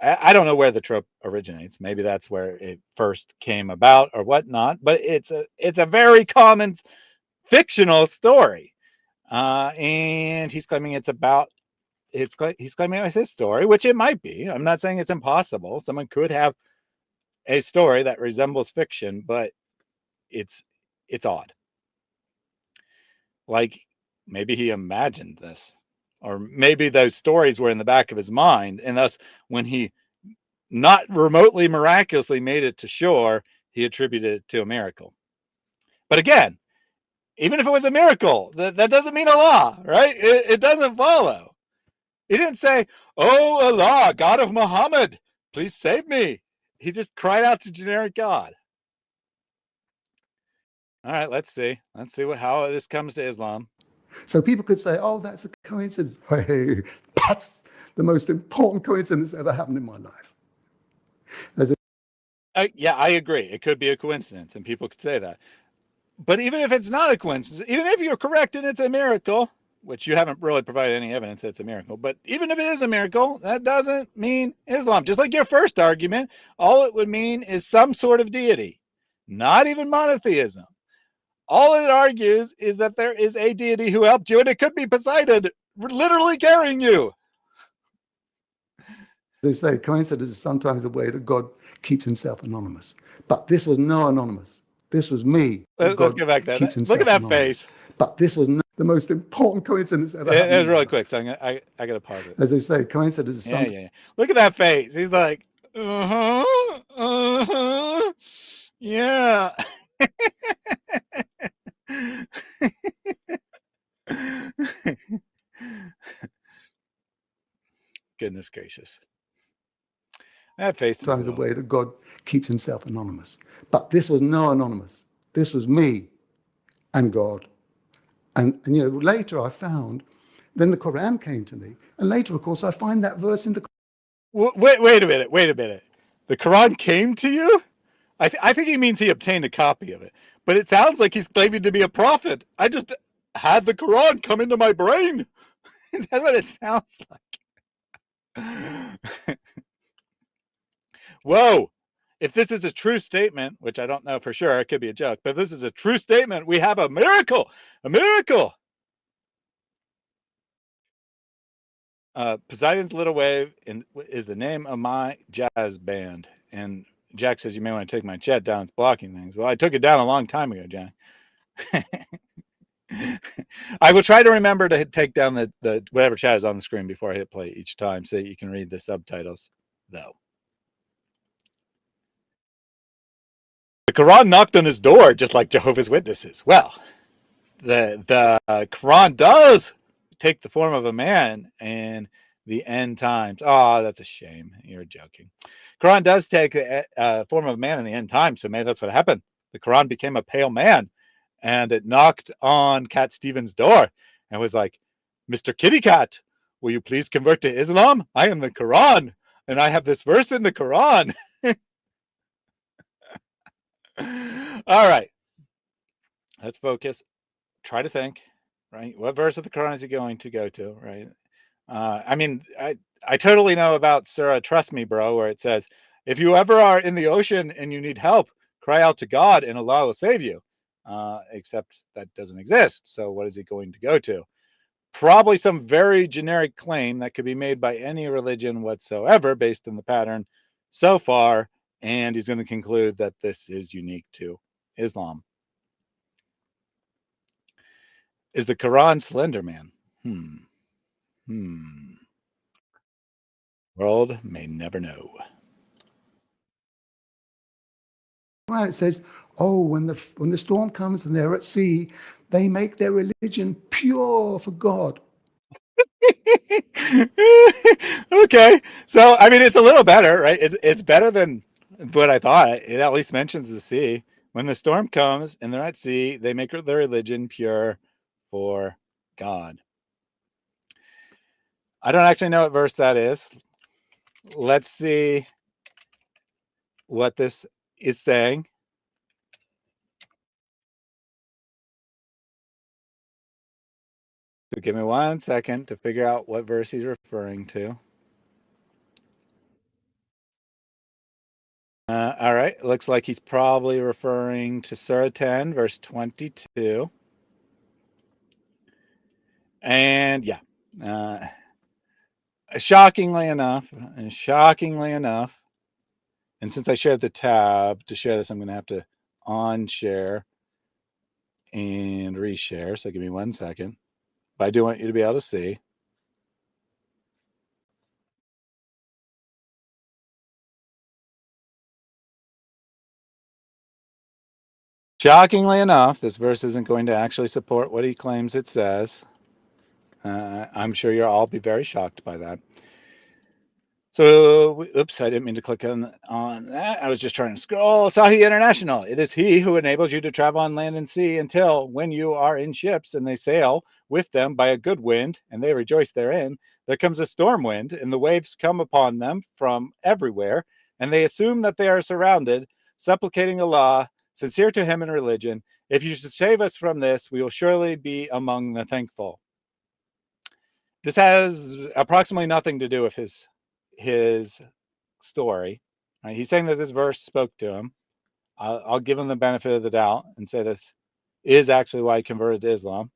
I don't know where the trope originates. Maybe that's where it first came about or whatnot. But it's a very common fictional story, and he's claiming he's claiming it was his story, which it might be. I'm not saying it's impossible. Someone could have a story that resembles fiction, but it's odd. Like maybe he imagined this. Or maybe those stories were in the back of his mind, and thus when he not remotely miraculously made it to shore, he attributed it to a miracle. But again, Even if it was a miracle, that doesn't mean Allah, right? It doesn't follow. He didn't say, "Oh Allah, God of Muhammad, please save me." He just cried out to generic God. All right, let's see. Let's see how this comes to Islam. So people could say, "Oh, that's a coincidence." Hey, that's the most important coincidence that ever happened in my life. Yeah, I agree. It could be a coincidence, and people could say that. But even if it's not a coincidence, even if you're correct and it's a miracle, which you haven't really provided any evidence that it's a miracle, but even if it is a miracle, that doesn't mean Islam. Just like your first argument, all it would mean is some sort of deity, not even monotheism. All it argues is that there is a deity who helped you, and it could be Poseidon literally carrying you. They say coincidence is sometimes the way that God keeps himself anonymous. But this was no anonymous. This was me. Let's go back to that. Look at that face. But this was the most important coincidence ever happened. It was really quick, so I got to pause it. As they say, coincidence is something. Yeah. Look at that face. He's like, yeah. Goodness gracious. That face is sometimes the way that God keeps himself anonymous. But this was no anonymous. This was me and God. And later I found, then the Quran came to me. And later, of course, I find that verse in the Wait a minute. The Quran came to you? I think he means he obtained a copy of it. But it sounds like he's claiming to be a prophet. I just had the Quran come into my brain. That's what it sounds like. Whoa. If this is a true statement, which I don't know for sure, it could be a joke, but if this is a true statement, we have a miracle. A miracle. Poseidon's Little Wave is the name of my jazz band. And Jack says you may want to take my chat down. It's blocking things. Well, I took it down a long time ago, Jack. I will try to remember to take down the whatever chat is on the screen before I hit play each time so that you can read the subtitles, though. The Quran knocked on his door just like Jehovah's Witnesses. Well, the Quran does take the form of a man in the end times. Oh, that's a shame. You're joking. Quran does take the form of a man in the end times, so maybe that's what happened. The Quran became a pale man, and it knocked on Cat Stevens' door and was like, "Mr. Kitty Cat, will you please convert to Islam? I am the Quran, and I have this verse in the Quran." All right. Let's focus. Try to think, right? What verse of the Quran is he going to go to, right? I mean, I totally know about Surah Trust Me, Bro, where it says, if you ever are in the ocean and you need help, cry out to God and Allah will save you. Except that doesn't exist. So what is he going to go to? Probably some very generic claim that could be made by any religion whatsoever based on the pattern so far. And he's going to conclude that this is unique to Islam. Is the Quran Slender Man? World may never know. Right, it says, "Oh, when the storm comes and they're at sea, they make their religion pure for God." Okay, so I mean, it's a little better, right? It's better than what I thought. It at least mentions the sea. When the storm comes and they're at sea, they make their religion pure for God. I don't actually know what verse that is. Let's see what this is saying. So give me 1 second to figure out what verse he's referring to. All right, looks like he's probably referring to Surah 10, verse 22. And yeah, shockingly enough, and since I shared the tab to share this, I'm going to have to on-share and reshare. So give me 1 second. But I do want you to be able to see. Shockingly enough, this verse isn't going to actually support what he claims it says. I'm sure you'll all be very shocked by that. So, oops, I didn't mean to click on that. I was just trying to scroll. Sahih International. It is he who enables you to travel on land and sea until when you are in ships and they sail with them by a good wind and they rejoice therein, there comes a storm wind and the waves come upon them from everywhere and they assume that they are surrounded, supplicating Allah, sincere to him in religion. If you should save us from this, we will surely be among the thankful. This has approximately nothing to do with his story. Right? He's saying that this verse spoke to him. I'll give him the benefit of the doubt and say this is actually why he converted to Islam,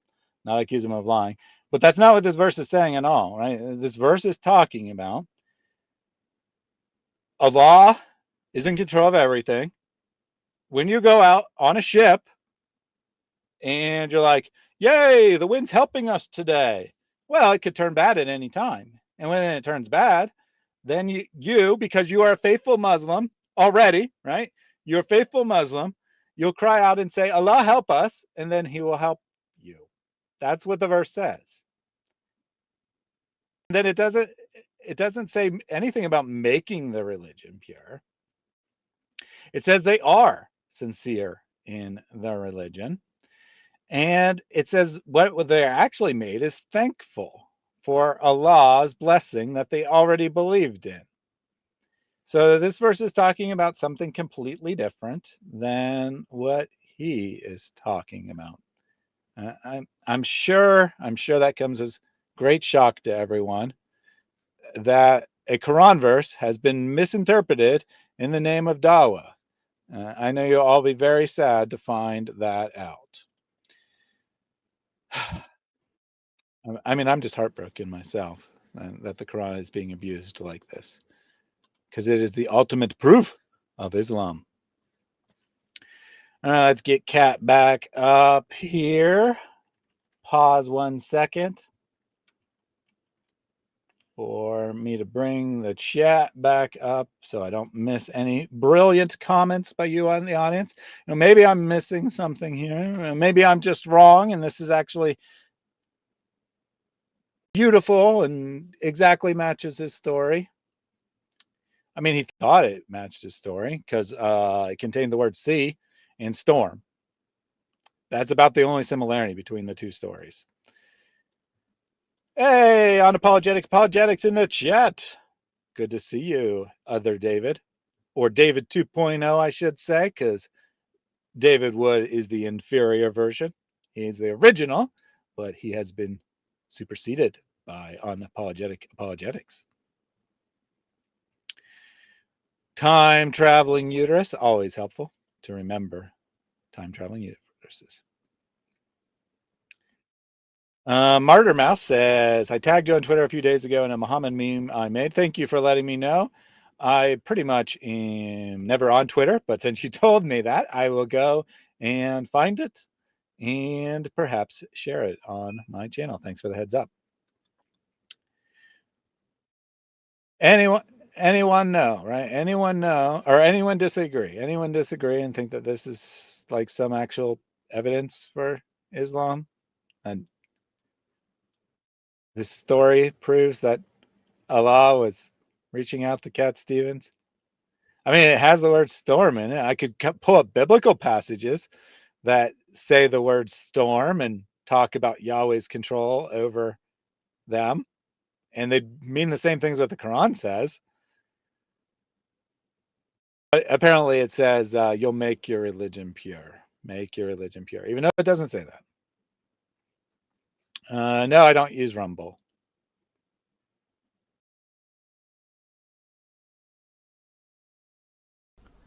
not accuse him of lying. But that's not what this verse is saying at all, right? This verse is talking about Allah is in control of everything. When you go out on a ship and you're like, yay, the wind's helping us today. Well, it could turn bad at any time. And when it turns bad, then you, because you are a faithful Muslim already, right? You're a faithful Muslim, you'll cry out and say, Allah help us, and then he will help you. That's what the verse says. Then it doesn't say anything about making the religion pure. It says they are sincere in their religion. And it says what they're actually made is thankful for Allah's blessing that they already believed in. So this verse is talking about something completely different than what he is talking about. I'm sure that comes as great shock to everyone that a Quran verse has been misinterpreted in the name of dawah. I know you'll all be very sad to find that out. I mean, I'm just heartbroken myself that the Quran is being abused like this, because it is the ultimate proof of Islam. All right, let's get Kat back up here. Pause 1 second for me to bring the chat back up so I don't miss any brilliant comments by you on the audience. Maybe I'm missing something here. Maybe I'm just wrong and this is actually beautiful and exactly matches his story. I mean, he thought it matched his story because it contained the word sea and storm. That's about the only similarity between the two stories. Hey, Unapologetic Apologetics in the chat. Good to see you, other David. Or David 2.0, I should say, because David Wood is the inferior version. He's the original, but he has been superseded by Unapologetic Apologetics. Time traveling uterus, always helpful to remember time traveling uteruses. Martyr Mouse says, I tagged you on Twitter a few days ago in a Muhammad meme I made. Thank you for letting me know. I pretty much am never on Twitter, but since you told me that, I will go and find it and perhaps share it on my channel. Thanks for the heads up. Anyone know, right? Anyone know, or anyone disagree? Anyone disagree and think that this is like some actual evidence for Islam? And this story proves that Allah was reaching out to Cat Stevens. I mean, it has the word storm in it. I could pull up biblical passages that say the word storm and talk about Yahweh's control over them. And they mean the same things that the Quran says. But apparently it says you'll make your religion pure. Make your religion pure, even though it doesn't say that. No, I don't use Rumble.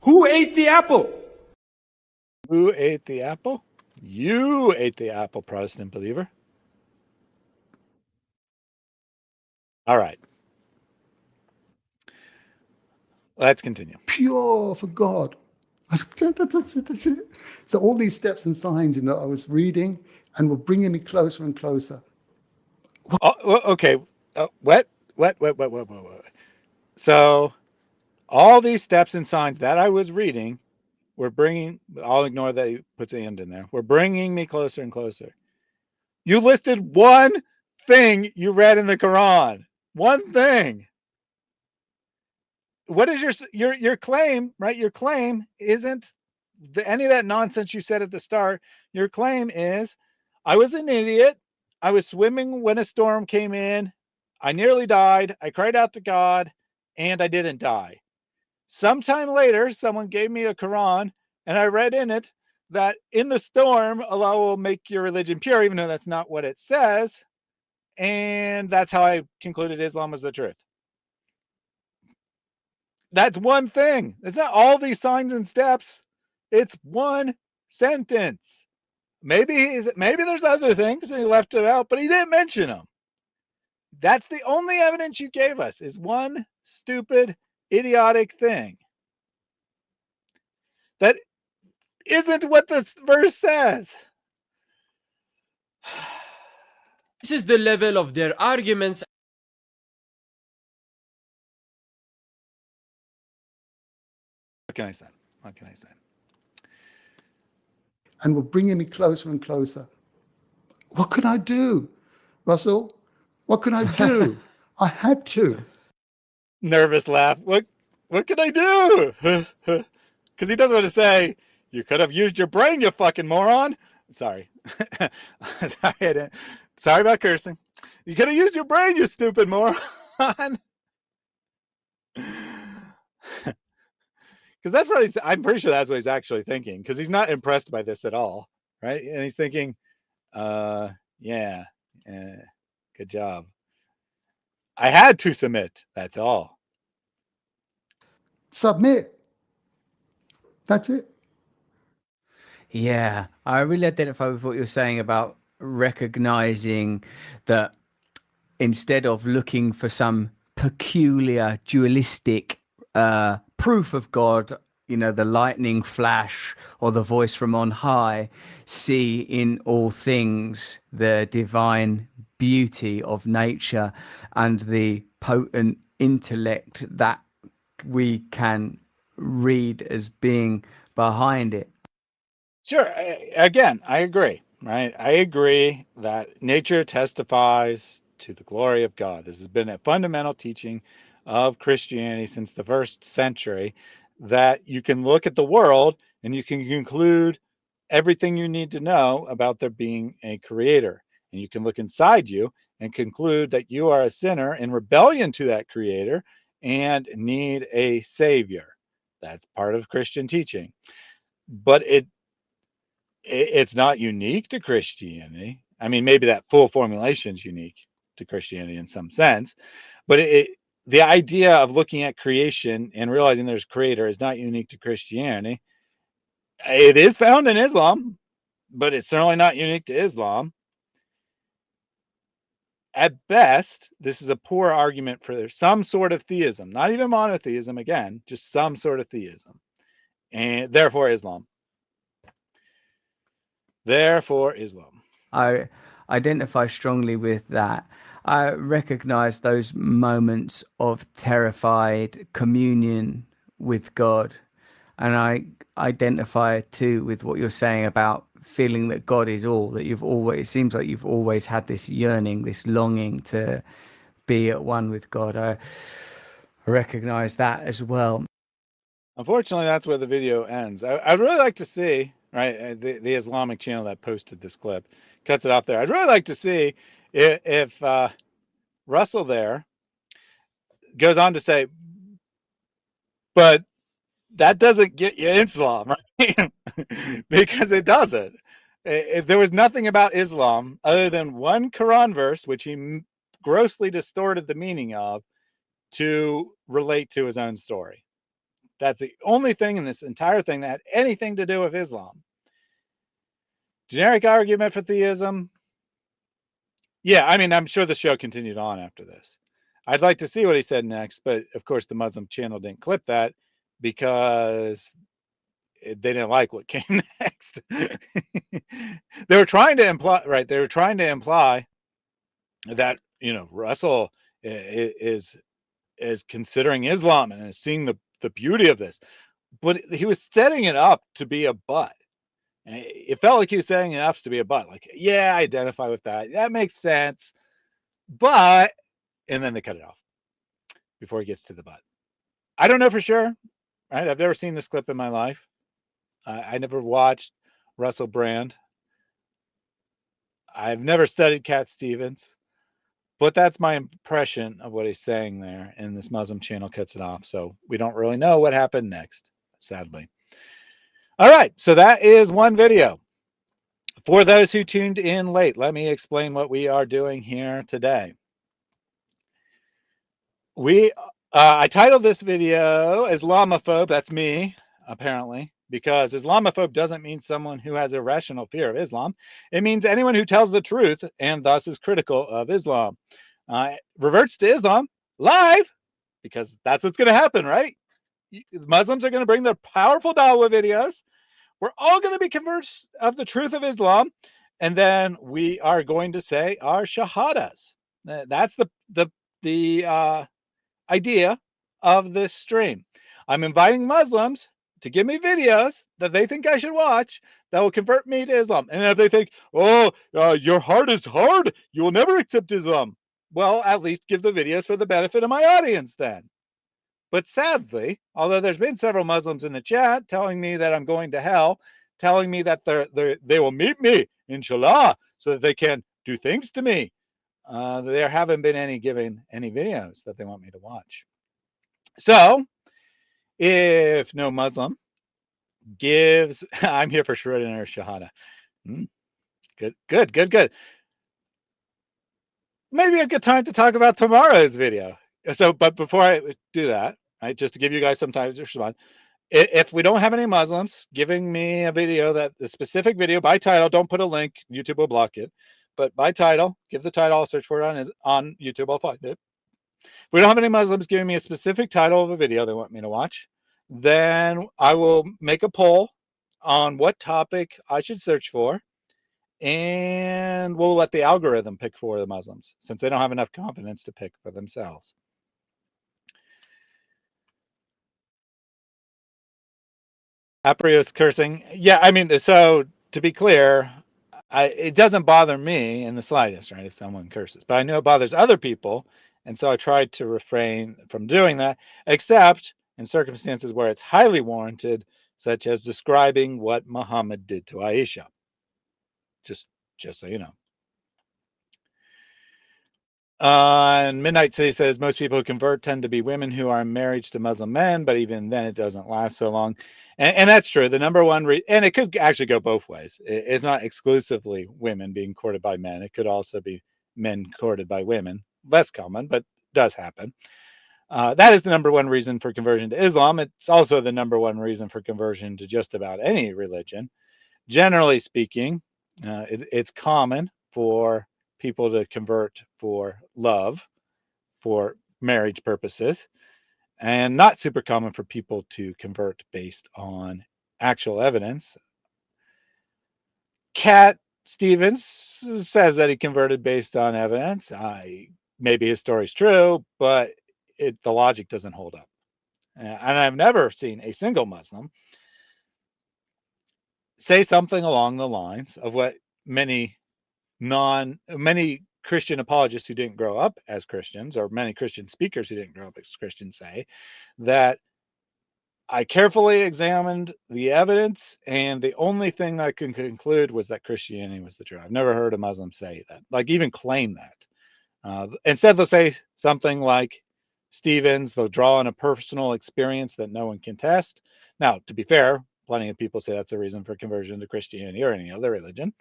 Who ate the apple? Who ate the apple? You ate the apple, Protestant believer. All right. Let's continue. Pure for God. That's it. So all these steps and signs, I was reading and were bringing me closer and closer. Oh, okay. What? So all these steps and signs that I was reading I'll ignore that he puts the end in there. We're bringing me closer and closer. You listed one thing you read in the Quran. One thing. What is your claim, right? Your claim isn't any of that nonsense you said at the start. Your claim is, I was an idiot. I was swimming when a storm came in. I nearly died. I cried out to God, and I didn't die. Sometime later, someone gave me a Quran, and I read in it that in the storm, Allah will make your religion pure, even though that's not what it says. And that's how I concluded Islam was the truth. That's one thing. It's not all these signs and steps. It's one sentence. Maybe there's other things and he left it out, but he didn't mention them. That's the only evidence you gave us, is one stupid, idiotic thing. That isn't what the verse says. This is the level of their arguments. What can I say? What can I say? And were bringing me closer and closer. What could I do, Russell? What could I do? I had to. Nervous laugh. What can I do? Because he doesn't want to say, you could have used your brain, you fucking moron. Sorry. Sorry about cursing. You could have used your brain, you stupid moron. Because that's what I'm pretty sure that's what he's actually thinking, because he's not impressed by this at all, right? And he's thinking, yeah, good job. I had to submit, that's all. Submit. That's it. Yeah, I really identify with what you're saying about recognizing that instead of looking for some peculiar dualistic proof of God, the lightning flash or the voice from on high, see in all things the divine beauty of nature and the potent intellect that we can read as being behind it. Sure. Again, I agree, right? I agree that nature testifies to the glory of God. This has been a fundamental teaching of Christianity since the first century, that you can look at the world and you can conclude everything you need to know about there being a creator. And you can look inside you and conclude that you are a sinner in rebellion to that creator and need a savior. That's part of Christian teaching. But it's not unique to Christianity. I mean, maybe that full formulation is unique to Christianity in some sense, but the idea of looking at creation and realizing there's a creator is not unique to Christianity. It is found in Islam, but it's certainly not unique to Islam. At best, this is a poor argument for some sort of theism, not even monotheism, again, just some sort of theism, and therefore Islam. Therefore Islam. I identify strongly with that. I recognize those moments of terrified communion with God. And I identify too with what you're saying about feeling that God is all, that it seems like you've always had this yearning, this longing to be at one with God. I recognize that as well. Unfortunately, that's where the video ends. I'd really like to see, right, the Islamic channel that posted this clip cuts it off there. I'd really like to see if Russell there goes on to say, but that doesn't get you Islam, right? Because it doesn't. There was nothing about Islam other than one Quran verse, which he grossly distorted the meaning of to relate to his own story. That's the only thing in this entire thing that had anything to do with Islam. Generic argument for theism. Yeah, I mean, I'm sure the show continued on after this. I'd like to see what he said next, but of course the Muslim channel didn't clip that because they didn't like what came next. They were trying to imply, right? They were trying to imply that, Russell is considering Islam and is seeing the beauty of this. but he was setting it up to be a but. It felt like he was setting it up to be a but. Like, yeah, I identify with that. That makes sense. But, and then they cut it off before he gets to the but. I don't know for sure. Right? I've never seen this clip in my life. I never watched Russell Brand. I've never studied Cat Stevens. But that's my impression of what he's saying there, and this Muslim channel cuts it off. So we don't really know what happened next, sadly. All right, so that is one video. For those who tuned in late, let me explain what we are doing here today. I titled this video Islamophobe. That's me, apparently, because Islamophobe doesn't mean someone who has irrational fear of Islam. It means anyone who tells the truth and thus is critical of Islam. Reverts to Islam live, because that's what's going to happen, right? Muslims are going to bring their powerful dawah videos. We're all going to be convinced of the truth of Islam, and then we are going to say our shahadas. That's the idea of this stream. I'm inviting Muslims to give me videos that they think I should watch that will convert me to Islam. And if they think, oh, your heart is hard, you will never accept Islam, well, at least give the videos for the benefit of my audience then. But sadly, although there's been several Muslims in the chat telling me that I'm going to hell, telling me that they will meet me, inshallah, so that they can do things to me, there haven't been any given any videos that they want me to watch. So if no Muslim gives, I'm here for Shredder Shahada. Good. Maybe a good time to talk about tomorrow's video. So, but before I do that, right, just to give you guys some time to respond, if we don't have any Muslims giving me a video, that the specific video by title, don't put a link, YouTube will block it, but by title, give the title, I'll search for it on YouTube, I'll find it. If we don't have any Muslims giving me a specific title of a video they want me to watch, then I will make a poll on what topic I should search for, and we'll let the algorithm pick for the Muslims, since they don't have enough confidence to pick for themselves. Aprios cursing. Yeah, I mean, so to be clear, it doesn't bother me in the slightest, right, if someone curses. But I know it bothers other people, and so I tried to refrain from doing that, except in circumstances where it's highly warranted, such as describing what Muhammad did to Aisha. Just so you know. And Midnight City says most people who convert tend to be women who are in marriage to Muslim men, but even then it doesn't last so long. And that's true. The number one and it could actually go both ways. It's not exclusively women being courted by men. It could also be men courted by women. Less common, but does happen. That is the number one reason for conversion to Islam. It's also the number one reason for conversion to just about any religion. Generally speaking, it's common for people to convert for love, for marriage purposes, and not super common for people to convert based on actual evidence. Cat Stevens says that he converted based on evidence. Maybe his story's true, but the logic doesn't hold up. And I've never seen a single Muslim say something along the lines of what many Christian apologists who didn't grow up as Christians, or many Christian speakers who didn't grow up as Christians, say, that I carefully examined the evidence, and the only thing that I could conclude was that Christianity was the truth. I've never heard a Muslim say that, like even claim that. Instead, they'll say something like Stevens, they'll draw on a personal experience that no one can test. Now, to be fair, plenty of people say that's a reason for conversion to Christianity or any other religion.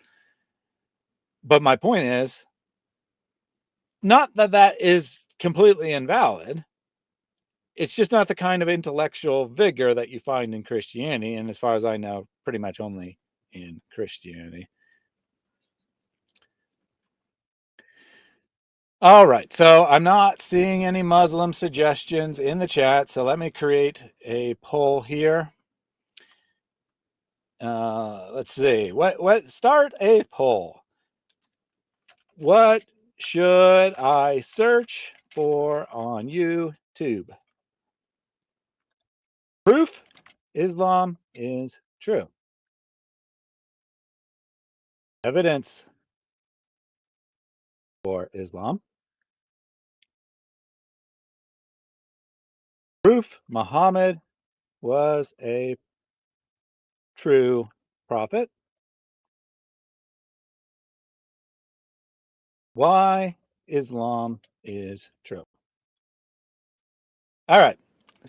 But my point is, not that that is completely invalid. It's just not the kind of intellectual vigor that you find in Christianity, and as far as I know, pretty much only in Christianity. All right, so I'm not seeing any Muslim suggestions in the chat, so let me create a poll here. Let's see. Start a poll. What should I search for on YouTube? Proof Islam is true. Evidence for Islam. Proof Muhammad was a true prophet. Why Islam is true. All right,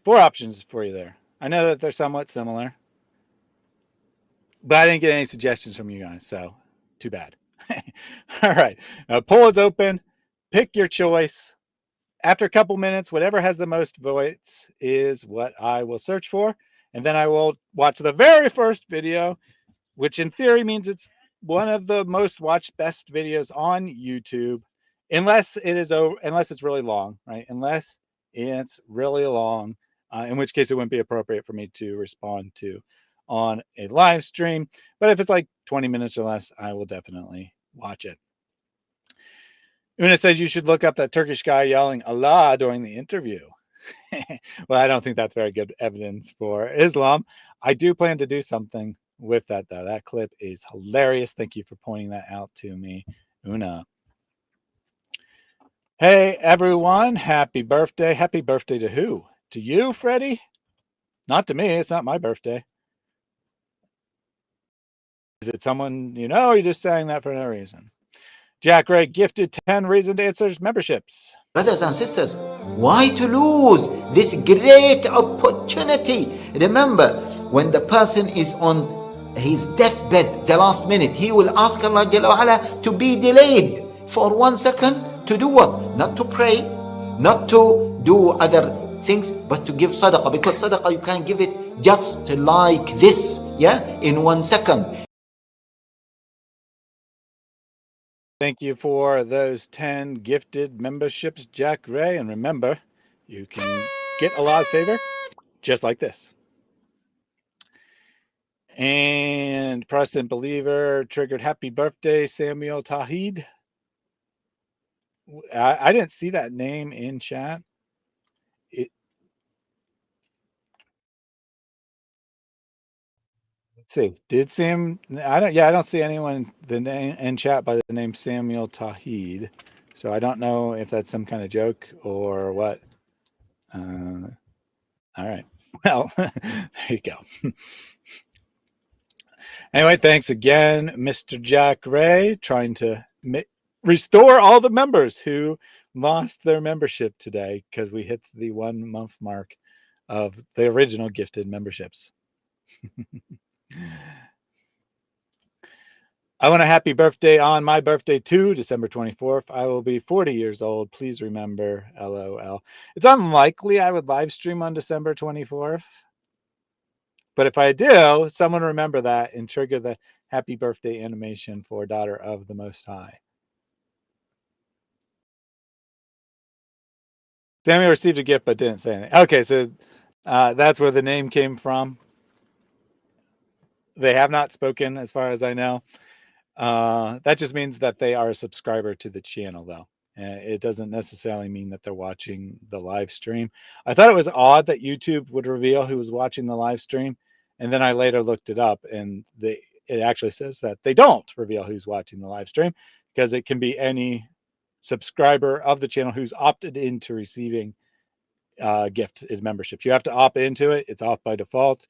4 options for you there. I know that they're somewhat similar, but I didn't get any suggestions from you guys, so too bad. All right, poll is open. Pick your choice. After a couple minutes, whatever has the most votes is what I will search for, and then I will watch the very first video, which in theory means it's one of the most watched best videos on YouTube, unless it's really long, right? Unless it's really long, in which case it wouldn't be appropriate for me to respond to on a live stream. But if it's like 20 minutes or less, I will definitely watch it. Una says you should look up that Turkish guy yelling Allah during the interview. Well, I don't think that's very good evidence for Islam. I do plan to do something with that, though. That clip is hilarious. Thank you for pointing that out to me, Una. Hey, everyone. Happy birthday. Happy birthday to who? To you, Freddie? Not to me. It's not my birthday. Is it someone you know, or are you just saying that for no reason? Jack Ray gifted 10 reasoned answers memberships. Brothers and sisters, why to lose this great opportunity? Remember, when the person is on his deathbed, the last minute, he will ask Allah Jalla wa'ala to be delayed for 1 second to do what? Not to pray, not to do other things, but to give sadaqah. Because sadaqah, you can give it just like this, yeah, in 1 second. Thank you for those 10 gifted memberships, Jack Ray. And remember, you can get Allah's favor just like this. And Protestant Believer triggered happy birthday, Samuel Tawheed. I didn't see that name in chat. Let's see. Did Sam? I don't see anyone in chat by the name Samuel Tawheed. So I don't know if that's some kind of joke or what. All right. Well, there you go. Anyway, thanks again, Mr. Jack Ray, trying to restore all the members who lost their membership today because we hit the 1 month mark of the original gifted memberships. I want a happy birthday on my birthday too, December 24th. I will be 40 years old. Please remember, LOL. It's unlikely I would live stream on December 24th. But if I do, someone remember that and trigger the happy birthday animation for Daughter of the Most High. Samuel received a gift but didn't say anything. Okay, so that's where the name came from. They have not spoken as far as I know. That just means that they are a subscriber to the channel, though. It doesn't necessarily mean that they're watching the live stream. I thought it was odd that YouTube would reveal who was watching the live stream, and then I later looked it up, and it actually says that they don't reveal who's watching the live stream because it can be any subscriber of the channel who's opted into receiving gifted memberships. You have to opt into it. It's off by default.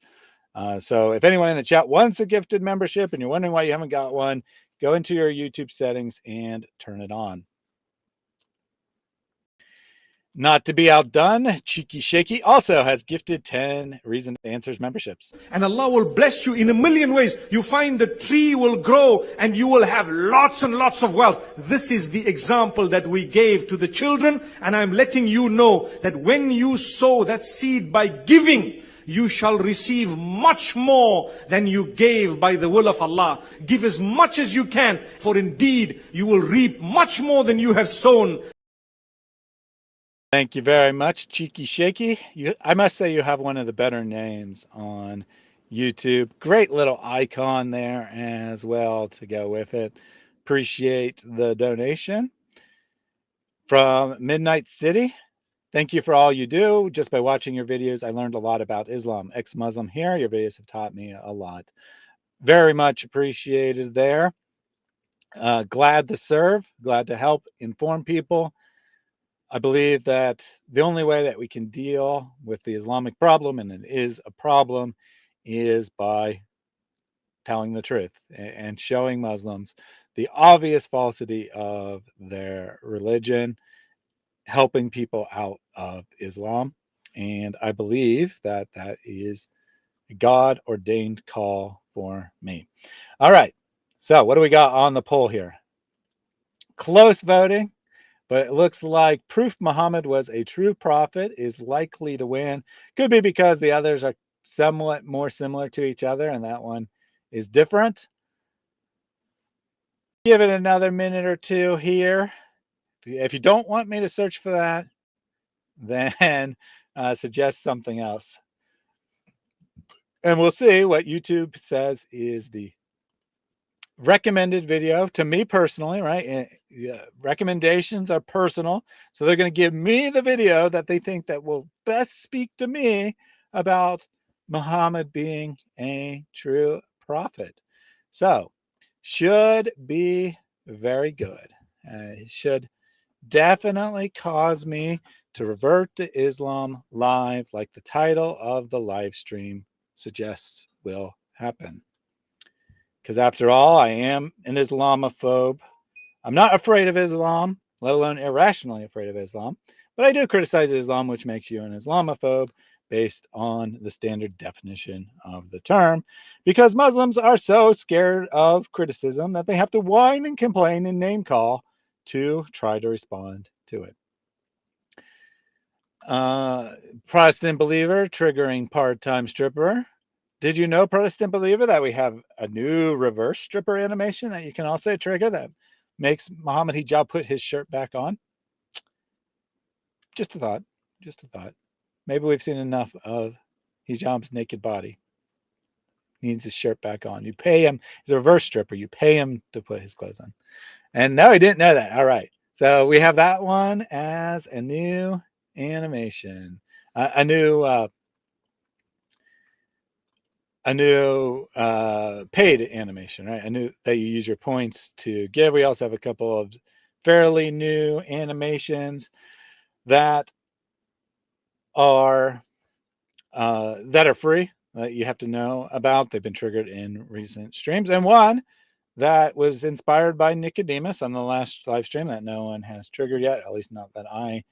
So if anyone in the chat wants a gifted membership and you're wondering why you haven't got one, go into your YouTube settings and turn it on. Not to be outdone, Cheeky Shaky also has gifted 10 Reasoned Answers memberships. And Allah will bless you in a million ways. You find the tree will grow and you will have lots and lots of wealth. This is the example that we gave to the children. And I'm letting you know that when you sow that seed by giving, you shall receive much more than you gave by the will of Allah. Give as much as you can, for indeed you will reap much more than you have sown. Thank you very much, Cheeky Shaky. I must say you have one of the better names on YouTube. Great little icon there as well to go with it. Appreciate the donation. From Midnight City, Thank you for all you do. Just by watching your videos, I learned a lot about Islam. Ex-Muslim here. Your videos have taught me a lot. Very much appreciated there. Glad to serve, glad to help inform people. I believe that the only way that we can deal with the Islamic problem, and it is a problem, is by telling the truth and showing Muslims the obvious falsity of their religion, helping people out of Islam. And I believe that that is a God ordained call for me. All right. So what do we got on the poll here? Close voting, but it looks like proof Muhammad was a true prophet is likely to win. Could be because the others are somewhat more similar to each other and that one is different. Give it another minute or two here. If you don't want me to search for that, then suggest something else. And we'll see what YouTube says is the recommended video to me personally, right? Recommendations are personal. So they're going to give me the video that they think that will best speak to me about Muhammad being a true prophet. So should be very good. It should definitely cause me to revert to Islam live, like the title of the live stream suggests will happen. Because after all, I am an Islamophobe. I'm not afraid of Islam, let alone irrationally afraid of Islam, but I do criticize Islam, which makes you an Islamophobe based on the standard definition of the term, because Muslims are so scared of criticism that they have to whine and complain and name call to try to respond to it. Protestant believer triggering part-time stripper. Did you know, Protestant believer, that we have a new reverse stripper animation that you can also trigger that makes Muhammad Hijab put his shirt back on? Just a thought. Just a thought. Maybe we've seen enough of Hijab's naked body. He needs his shirt back on. You pay him. He's a reverse stripper. You pay him to put his clothes on. And no, he didn't know that. All right. So we have that one as a new animation, a new paid animation, right? A new that you use your points to give. We also have a couple of fairly new animations that are free that you have to know about. They've been triggered in recent streams, and one that was inspired by Nicodemus on the last live stream that no one has triggered yet, at least not that I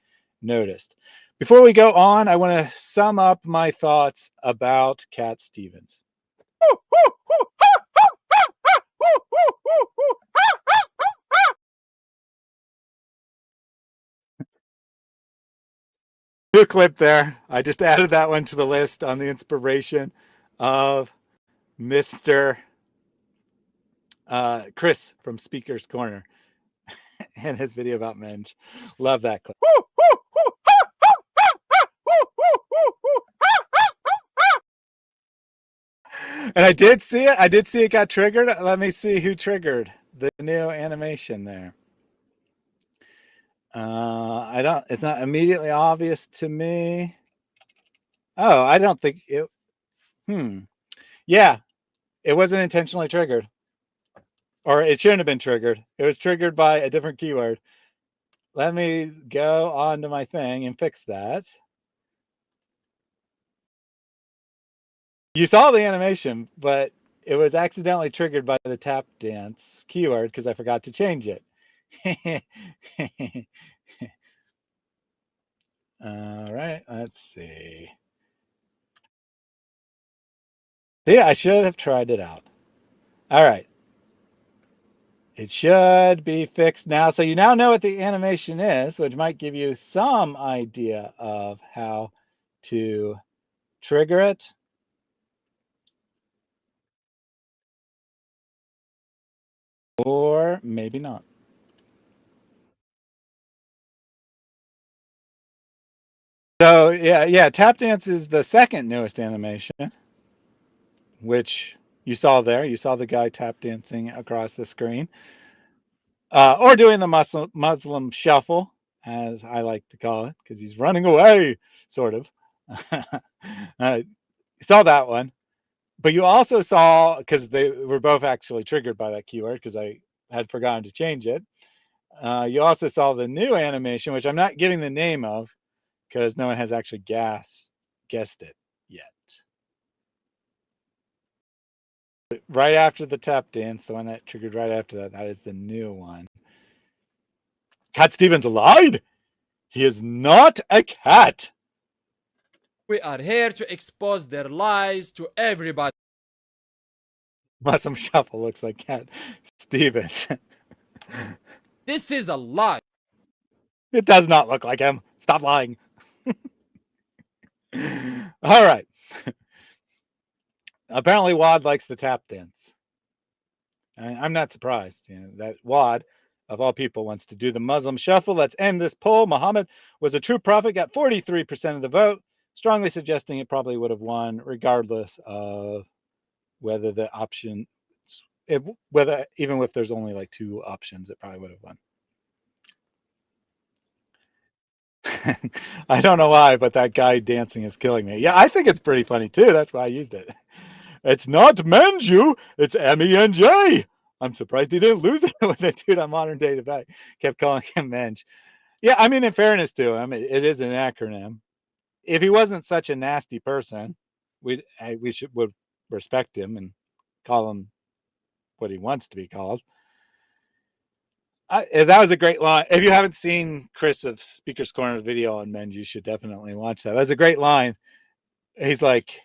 noticed. Before we go on, I want to sum up my thoughts about Cat Stevens. New clip there. I just added that one to the list on the inspiration of Mr. Chris from Speaker's Corner and his video about Menge. Love that clip. And I did see it. I did see it got triggered. Let me see who triggered the new animation there. It's not immediately obvious to me. Oh, I don't think it. Yeah, it wasn't intentionally triggered. Or it shouldn't have been triggered. It was triggered by a different keyword. Let me go on to my thing and fix that. You saw the animation, but it was accidentally triggered by the tap dance keyword because I forgot to change it. All right, let's see. Yeah, I should have tried it out. All right. It should be fixed now. So you now know what the animation is, which might give you some idea of how to trigger it. Or maybe not. So yeah, tap dance is the second newest animation, which you saw there. You saw the guy tap dancing across the screen, or doing the Muslim shuffle, as I like to call it, because he's running away, sort of. You saw that one. But you also saw, because they were both actually triggered by that keyword, because I had forgotten to change it. You also saw the new animation, which I'm not giving the name of, because no one has actually guessed it yet. Right after the tap dance, the one that triggered right after that, that is the new one. Cat Stevens lied. He is not a cat. We are here to expose their lies to everybody. Muslim Shuffle looks like Cat Stevens. This is a lie. It does not look like him. Stop lying. All right. Apparently Wad likes the tap dance. I'm not surprised, that Wad, of all people, wants to do the Muslim Shuffle. Let's end this poll. Muhammad was a true prophet, got 43% of the vote, strongly suggesting it probably would have won regardless of whether the option, whether even if there's only like 2 options, it probably would have won. I don't know why, but that guy dancing is killing me. Yeah, I think it's pretty funny too. That's why I used it. It's not Menju, it's M-E-N-J. I'm surprised he didn't lose it with the dude on Modern Day Debate. Kept calling him Menj. Yeah, I mean, in fairness to him, it is an acronym. If he wasn't such a nasty person, we would respect him and call him what he wants to be called. That was a great line. If you haven't seen Chris of Speaker's Corner video on Menj, you should definitely watch that. That's a great line. He's like,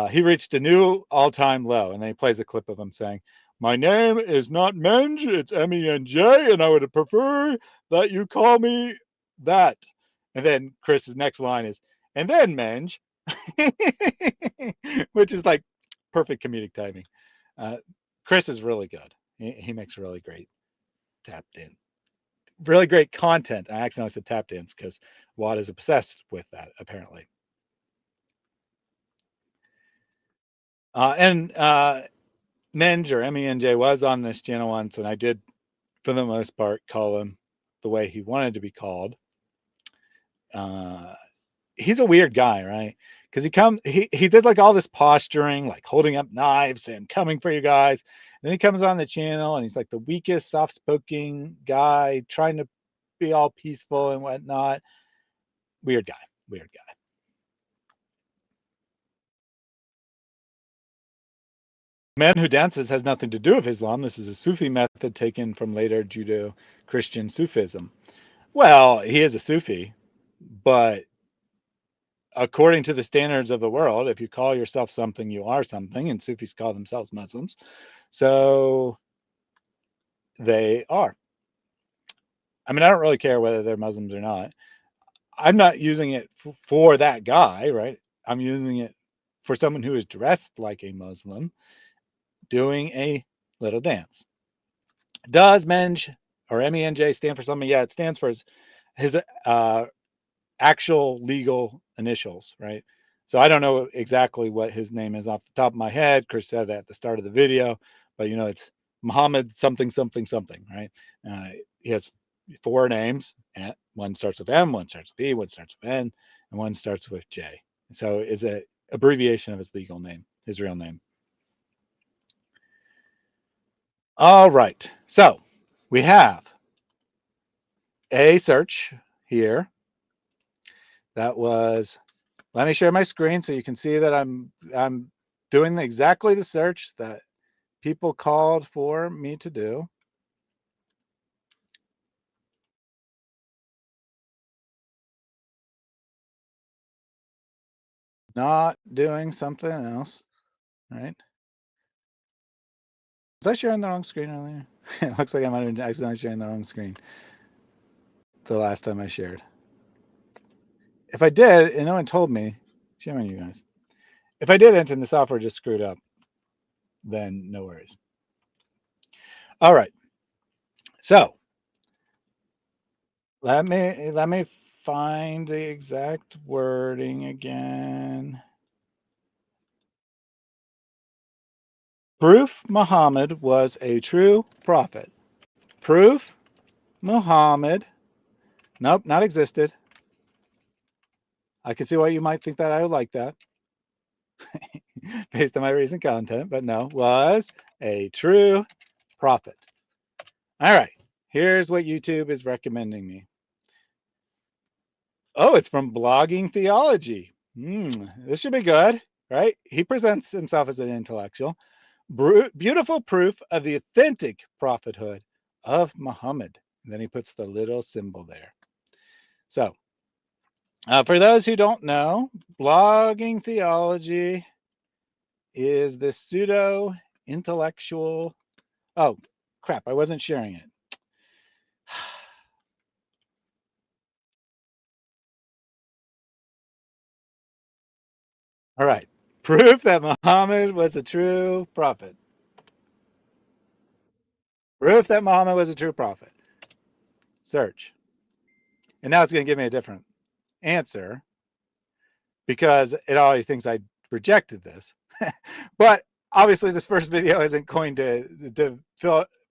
he reached a new all-time low, and then he plays a clip of him saying, "My name is not Menj, it's M-E-N-J, and I would prefer that you call me that." And then Chris's next line is, "And then Menj," which is like perfect comedic timing. Chris is really good. He makes really great tap dance. Really great content. I accidentally said tap dance because Watt is obsessed with that, apparently. Menj, or M-E-N-J, was on this channel once, and I did, for the most part, call him the way he wanted to be called. He's a weird guy, right? Because he did like all this posturing, like holding up knives and coming for you guys. And then he comes on the channel and he's like the weakest, soft-spoken guy, trying to be all peaceful and whatnot. Weird guy. Man who dances has nothing to do with Islam. This is a Sufi method taken from later Judeo-Christian Sufism. Well, he is a Sufi, but according to the standards of the world, if you call yourself something, you are something, and Sufis call themselves Muslims. So they are. I mean, I don't really care whether they're Muslims or not. I'm not using it for that guy, right? I'm using it for someone who is dressed like a Muslim doing a little dance. Does Menj or M-E-N-J stand for something? Yeah, it stands for his actual legal initials, right? So I don't know exactly what his name is off the top of my head. Chris said it at the start of the video, but it's Muhammad something something something, right? He has 4 names. One starts with M, one starts with E, one starts with N, and one starts with J. So it's an abbreviation of his legal name, his real name. All right, so we have a search here. That was, let me share my screen so you can see that I'm doing exactly the search that people called for me to do. Not doing something else, right? Was I sharing the wrong screen earlier? It looks like I might have been accidentally sharing the wrong screen the last time I shared. If I did, and no one told me, shame on you guys. If I didn't and the software just screwed up, then no worries. All right. So let me find the exact wording again. Proof Muhammad was a true prophet. Proof Muhammad Nope, not existed. I can see why you might think that I would like that based on my recent content, but no, was a true prophet. All right, here's what YouTube is recommending me. Oh, it's from Blogging Theology. This should be good, right? He presents himself as an intellectual. Beautiful proof of the authentic prophethood of Muhammad. And then he puts the little symbol there. So, for those who don't know, Blogging Theology is this pseudo-intellectual... Oh, crap, I wasn't sharing it. All right, proof that Muhammad was a true prophet. Proof that Muhammad was a true prophet. Search. And now it's going to give me a different answer because it already thinks I rejected this. But obviously this first video isn't going to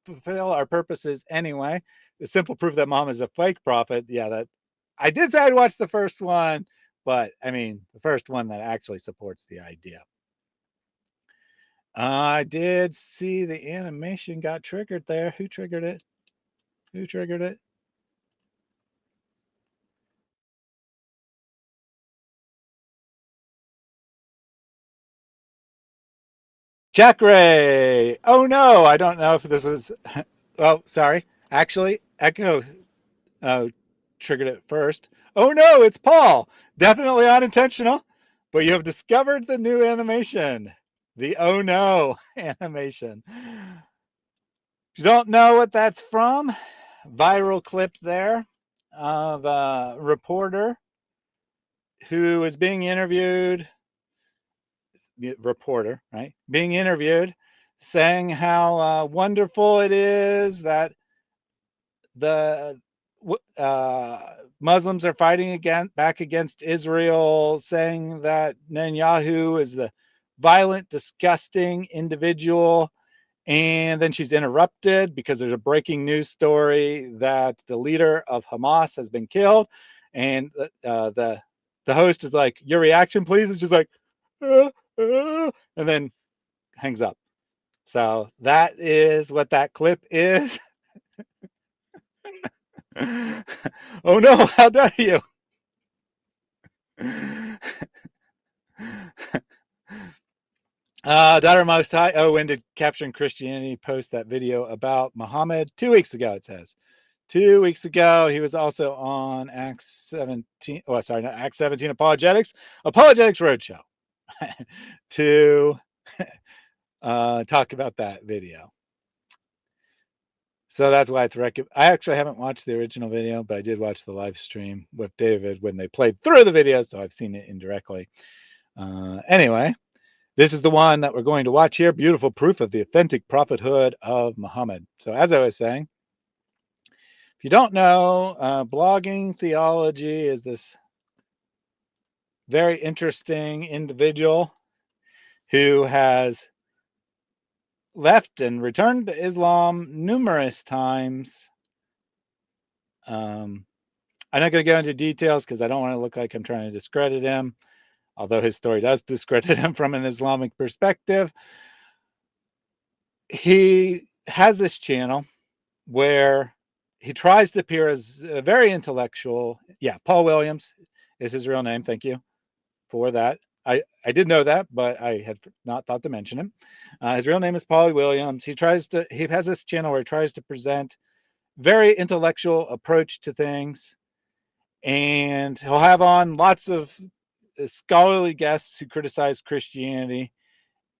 fulfill our purposes anyway. The simple proof that Muhammad is a fake prophet, yeah, that I did say I'd watch the first one, but I mean the first one that actually supports the idea. I did see the animation got triggered there. Who triggered it? Who triggered it? Jack Ray. Oh no, I don't know if this is. Oh, sorry. Actually, Echo triggered it first. Oh no, it's Paul. Definitely unintentional, but you have discovered the new animation, the oh no animation. If you don't know what that's from, viral clip there of a reporter who is being interviewed. Reporter, right? Being interviewed, saying how wonderful it is that the Muslims are fighting back against Israel, saying that Netanyahu is the violent, disgusting individual. And then she's interrupted because there's a breaking news story that the leader of Hamas has been killed. And the host is like, your reaction, please. It's just like, and then hangs up. So that is what that clip is. Oh no, how dare you? Daughter Most High. Oh, when did Capturing Christianity post that video about Muhammad? 2 weeks ago, it says. 2 weeks ago, he was also on Acts 17. Oh, sorry, not Acts 17 Apologetics Roadshow to talk about that video. So that's why it's I actually haven't watched the original video, but I did watch the live stream with David when they played through the video, so I've seen it indirectly. Anyway, this is the one that we're going to watch here. Beautiful proof of the authentic prophethood of Muhammad. So as I was saying, if you don't know, Blogging Theology is this very interesting individual who has left and returned to Islam numerous times. I'm not going to go into details because I don't want to look like I'm trying to discredit him, although his story does discredit him from an Islamic perspective. He has this channel where he tries to appear as a very intellectual. Yeah, Paul Williams is his real name. Thank you for that. I did know that, but I had not thought to mention him. His real name is Paul Williams. He has this channel where he tries to present very intellectual approach to things, and he'll have on lots of scholarly guests who criticize Christianity,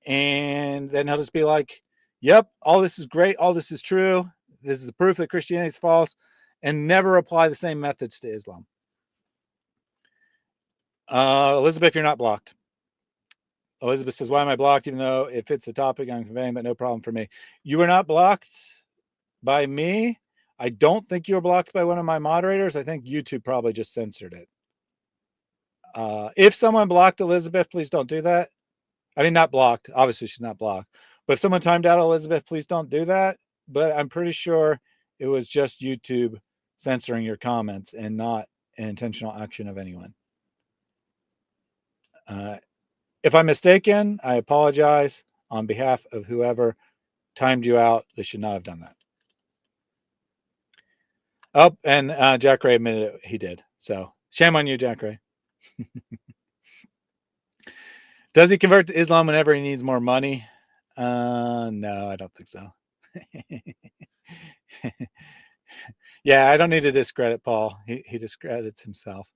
and then he'll just be like, yep, all this is great, all this is true, this is the proof that Christianity is false, and never apply the same methods to Islam. Elizabeth, you're not blocked. Elizabeth says, why am I blocked, even though it fits the topic I'm conveying, but no problem for me? You were not blocked by me. I don't think you were blocked by one of my moderators. I think YouTube probably just censored it. If someone blocked Elizabeth, please don't do that. I mean, not blocked. Obviously, she's not blocked. But if someone timed out Elizabeth, please don't do that. But I'm pretty sure it was just YouTube censoring your comments and not an intentional action of anyone. If I'm mistaken, I apologize on behalf of whoever timed you out. They should not have done that. Oh, and Jack Ray admitted he did. So shame on you, Jack Ray. Does he convert to Islam whenever he needs more money? No, I don't think so. Yeah, I don't need to discredit Paul. He discredits himself.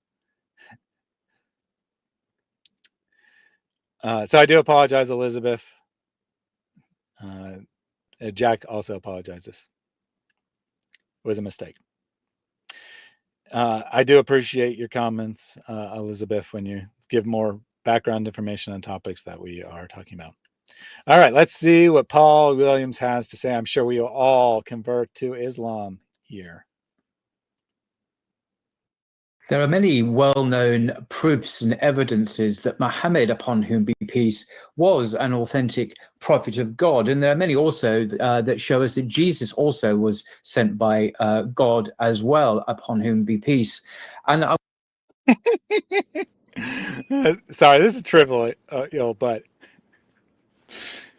So I do apologize, Elizabeth. Jack also apologizes. It was a mistake. I do appreciate your comments, Elizabeth, when you give more background information on topics that we are talking about. All right, let's see what Paul Williams has to say. I'm sure we will all convert to Islam here. There are many well-known proofs and evidences that Muhammad, upon whom be peace, was an authentic prophet of God. And there are many also that show us that Jesus also was sent by God as well, upon whom be peace. And sorry, this is trivial, but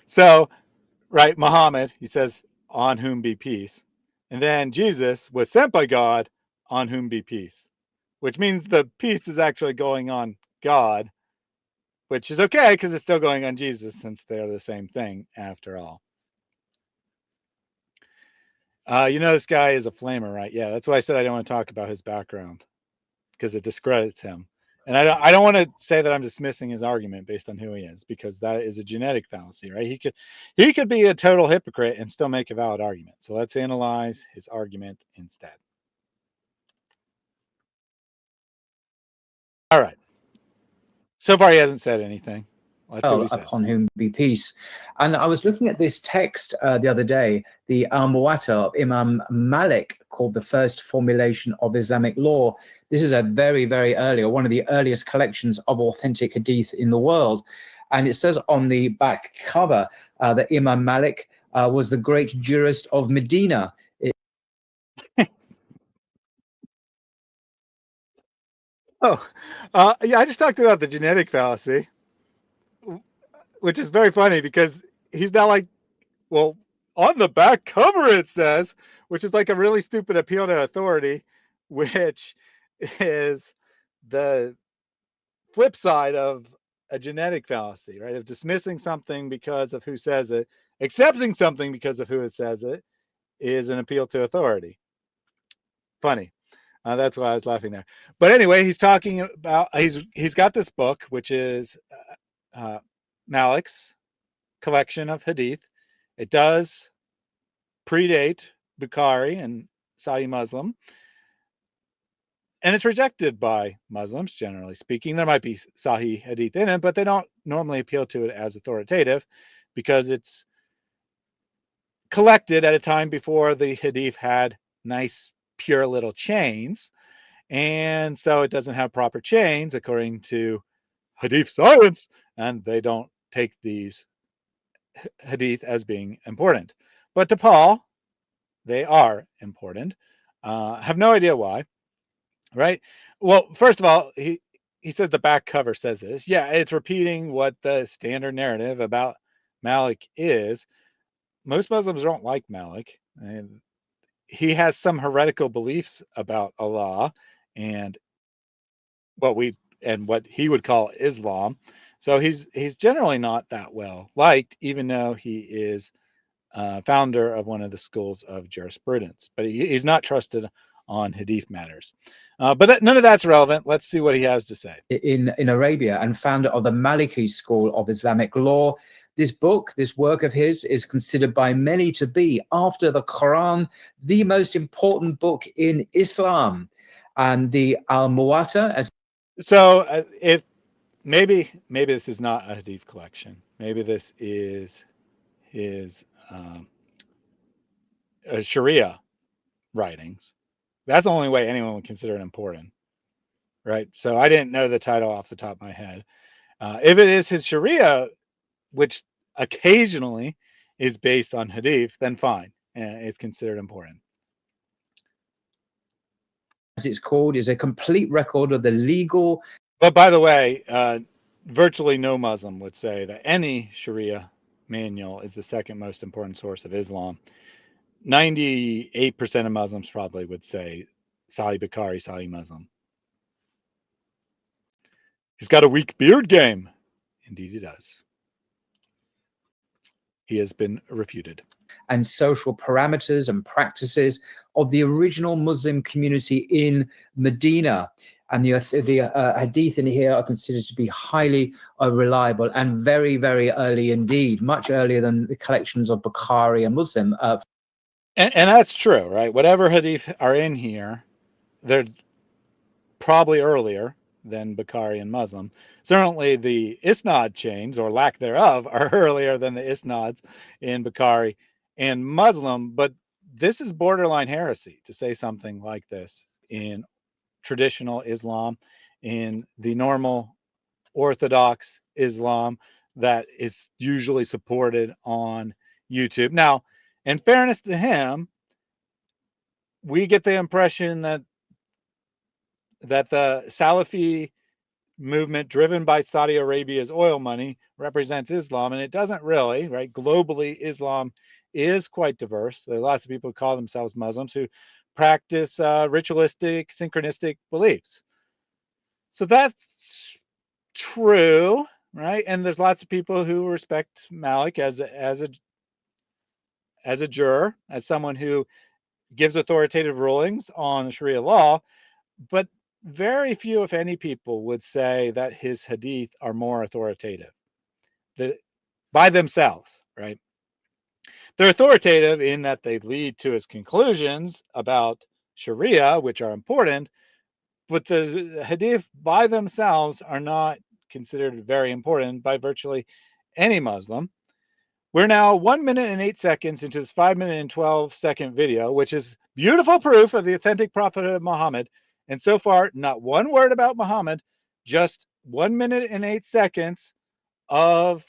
so, right, Muhammad, he says, on whom be peace. And then Jesus was sent by God, on whom be peace, which means the peace is actually going on God, which is okay because it's still going on Jesus since they're the same thing after all. You know, this guy is a flamer, right? Yeah, that's why I said I don't want to talk about his background because it discredits him. And I don't want to say that I'm dismissing his argument based on who he is, because that is a genetic fallacy, right? He could be a total hypocrite and still make a valid argument. So let's analyze his argument instead. All right. So far, he hasn't said anything. Let's see what he says. Upon whom be peace. And I was looking at this text the other day, the Al-Muwatta of Imam Malik, called the first formulation of Islamic law. This is a very, very early, or one of the earliest collections of authentic hadith in the world. And it says on the back cover that Imam Malik was the great jurist of Medina. Yeah, I just talked about the genetic fallacy, which is very funny because he's now like, well, on the back cover it says, which is like a really stupid appeal to authority, which is the flip side of a genetic fallacy, right? Of dismissing something because of who says it, accepting something because of who it says it, is an appeal to authority. Funny. That's why I was laughing there. But anyway, he's talking about, he's got this book, which is Malik's collection of hadith. It does predate Bukhari and Sahih Muslim. And it's rejected by Muslims, generally speaking. There might be Sahih hadith in it, but they don't normally appeal to it as authoritative because it's collected at a time before the hadith had nice, pure little chains. And so it doesn't have proper chains according to hadith science, and they don't take these hadith as being important. But to Paul, they are important. Have no idea why, right? Well, first of all, he says the back cover says this. Yeah, it's repeating what the standard narrative about Malik is. Most Muslims don't like Malik. And he has some heretical beliefs about Allah and what he would call Islam. So he's generally not that well liked, even though he is founder of one of the schools of jurisprudence. But he's not trusted on hadith matters. But none of that's relevant. Let's see what he has to say. In Arabia, and founder of the Maliki school of Islamic law. This book, this work of his, is considered by many to be, after the Quran, the most important book in Islam. And the Al-Muwatta, as so if maybe this is not a hadith collection. Maybe this is his Sharia writings. That's the only way anyone would consider it important, right? So I didn't know the title off the top of my head. If it is his Sharia, which occasionally is based on hadith, then fine, it's considered important. as it's called, is a complete record of the legal. But by the way, virtually no Muslim would say that any Sharia manual is the second most important source of Islam. 98% of Muslims probably would say Sahih Bukhari, Sahih Muslim. He's got a weak beard game. Indeed he does. He has been refuted. And social parameters and practices of the original Muslim community in Medina. And the hadith in here are considered to be highly reliable and very, very early indeed, much earlier than the collections of Bukhari and Muslim. And that's true, right? Whatever hadith are in here, they're probably earlier than Bukhari and Muslim. Certainly the isnad chains, or lack thereof, are earlier than the isnads in Bukhari and Muslim, but this is borderline heresy to say something like this in traditional Islam, in the normal Orthodox Islam that is usually supported on YouTube. Now, in fairness to him, we get the impression that the Salafi movement driven by Saudi Arabia's oil money represents Islam, and it doesn't really, right? Globally, Islam is quite diverse. There are lots of people who call themselves Muslims who practice ritualistic, synchronistic beliefs. So that's true, right? And there's lots of people who respect Malik as a juror, as someone who gives authoritative rulings on Sharia law, but very few, if any, people would say that his hadith are more authoritative by themselves, right? They're authoritative in that they lead to his conclusions about Sharia, which are important, but the hadith by themselves are not considered very important by virtually any Muslim. We're now 1 minute and 8 seconds into this 5 minute and 12-second video, which is beautiful proof of the authentic prophethood of Muhammad. And so far, not one word about Muhammad, just 1 minute and 8 seconds of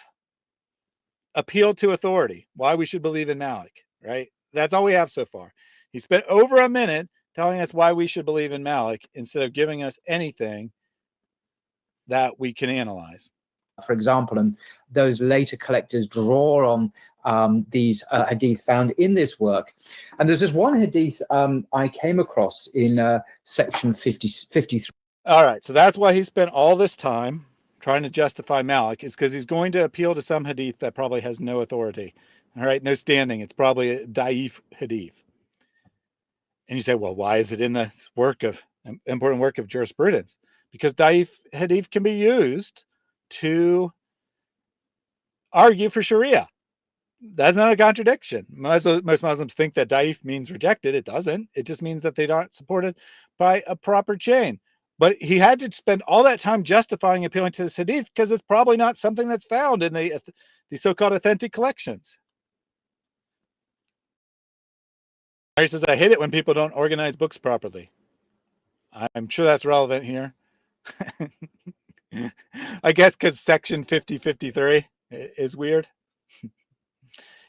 appeal to authority, why we should believe in Malik, right? That's all we have so far. He spent over a minute telling us why we should believe in Malik instead of giving us anything that we can analyze. For example, and those later collectors draw on these hadith found in this work. And there's this one hadith I came across in section 53. All right, so that's why he spent all this time trying to justify Malik, is because he's going to appeal to some hadith that probably has no authority, all right, no standing. It's probably a da'if hadith. And you say, well, why is it in the important work of jurisprudence? Because da'if hadith can be used to argue for Sharia. That's not a contradiction. Most Muslims think that da'if means rejected. It doesn't. It just means that they aren't supported by a proper chain. But he had to spend all that time justifying appealing to this hadith because it's probably not something that's found in the so-called authentic collections. He says, I hate it when people don't organize books properly. I'm sure that's relevant here. I guess because section 5053 is weird.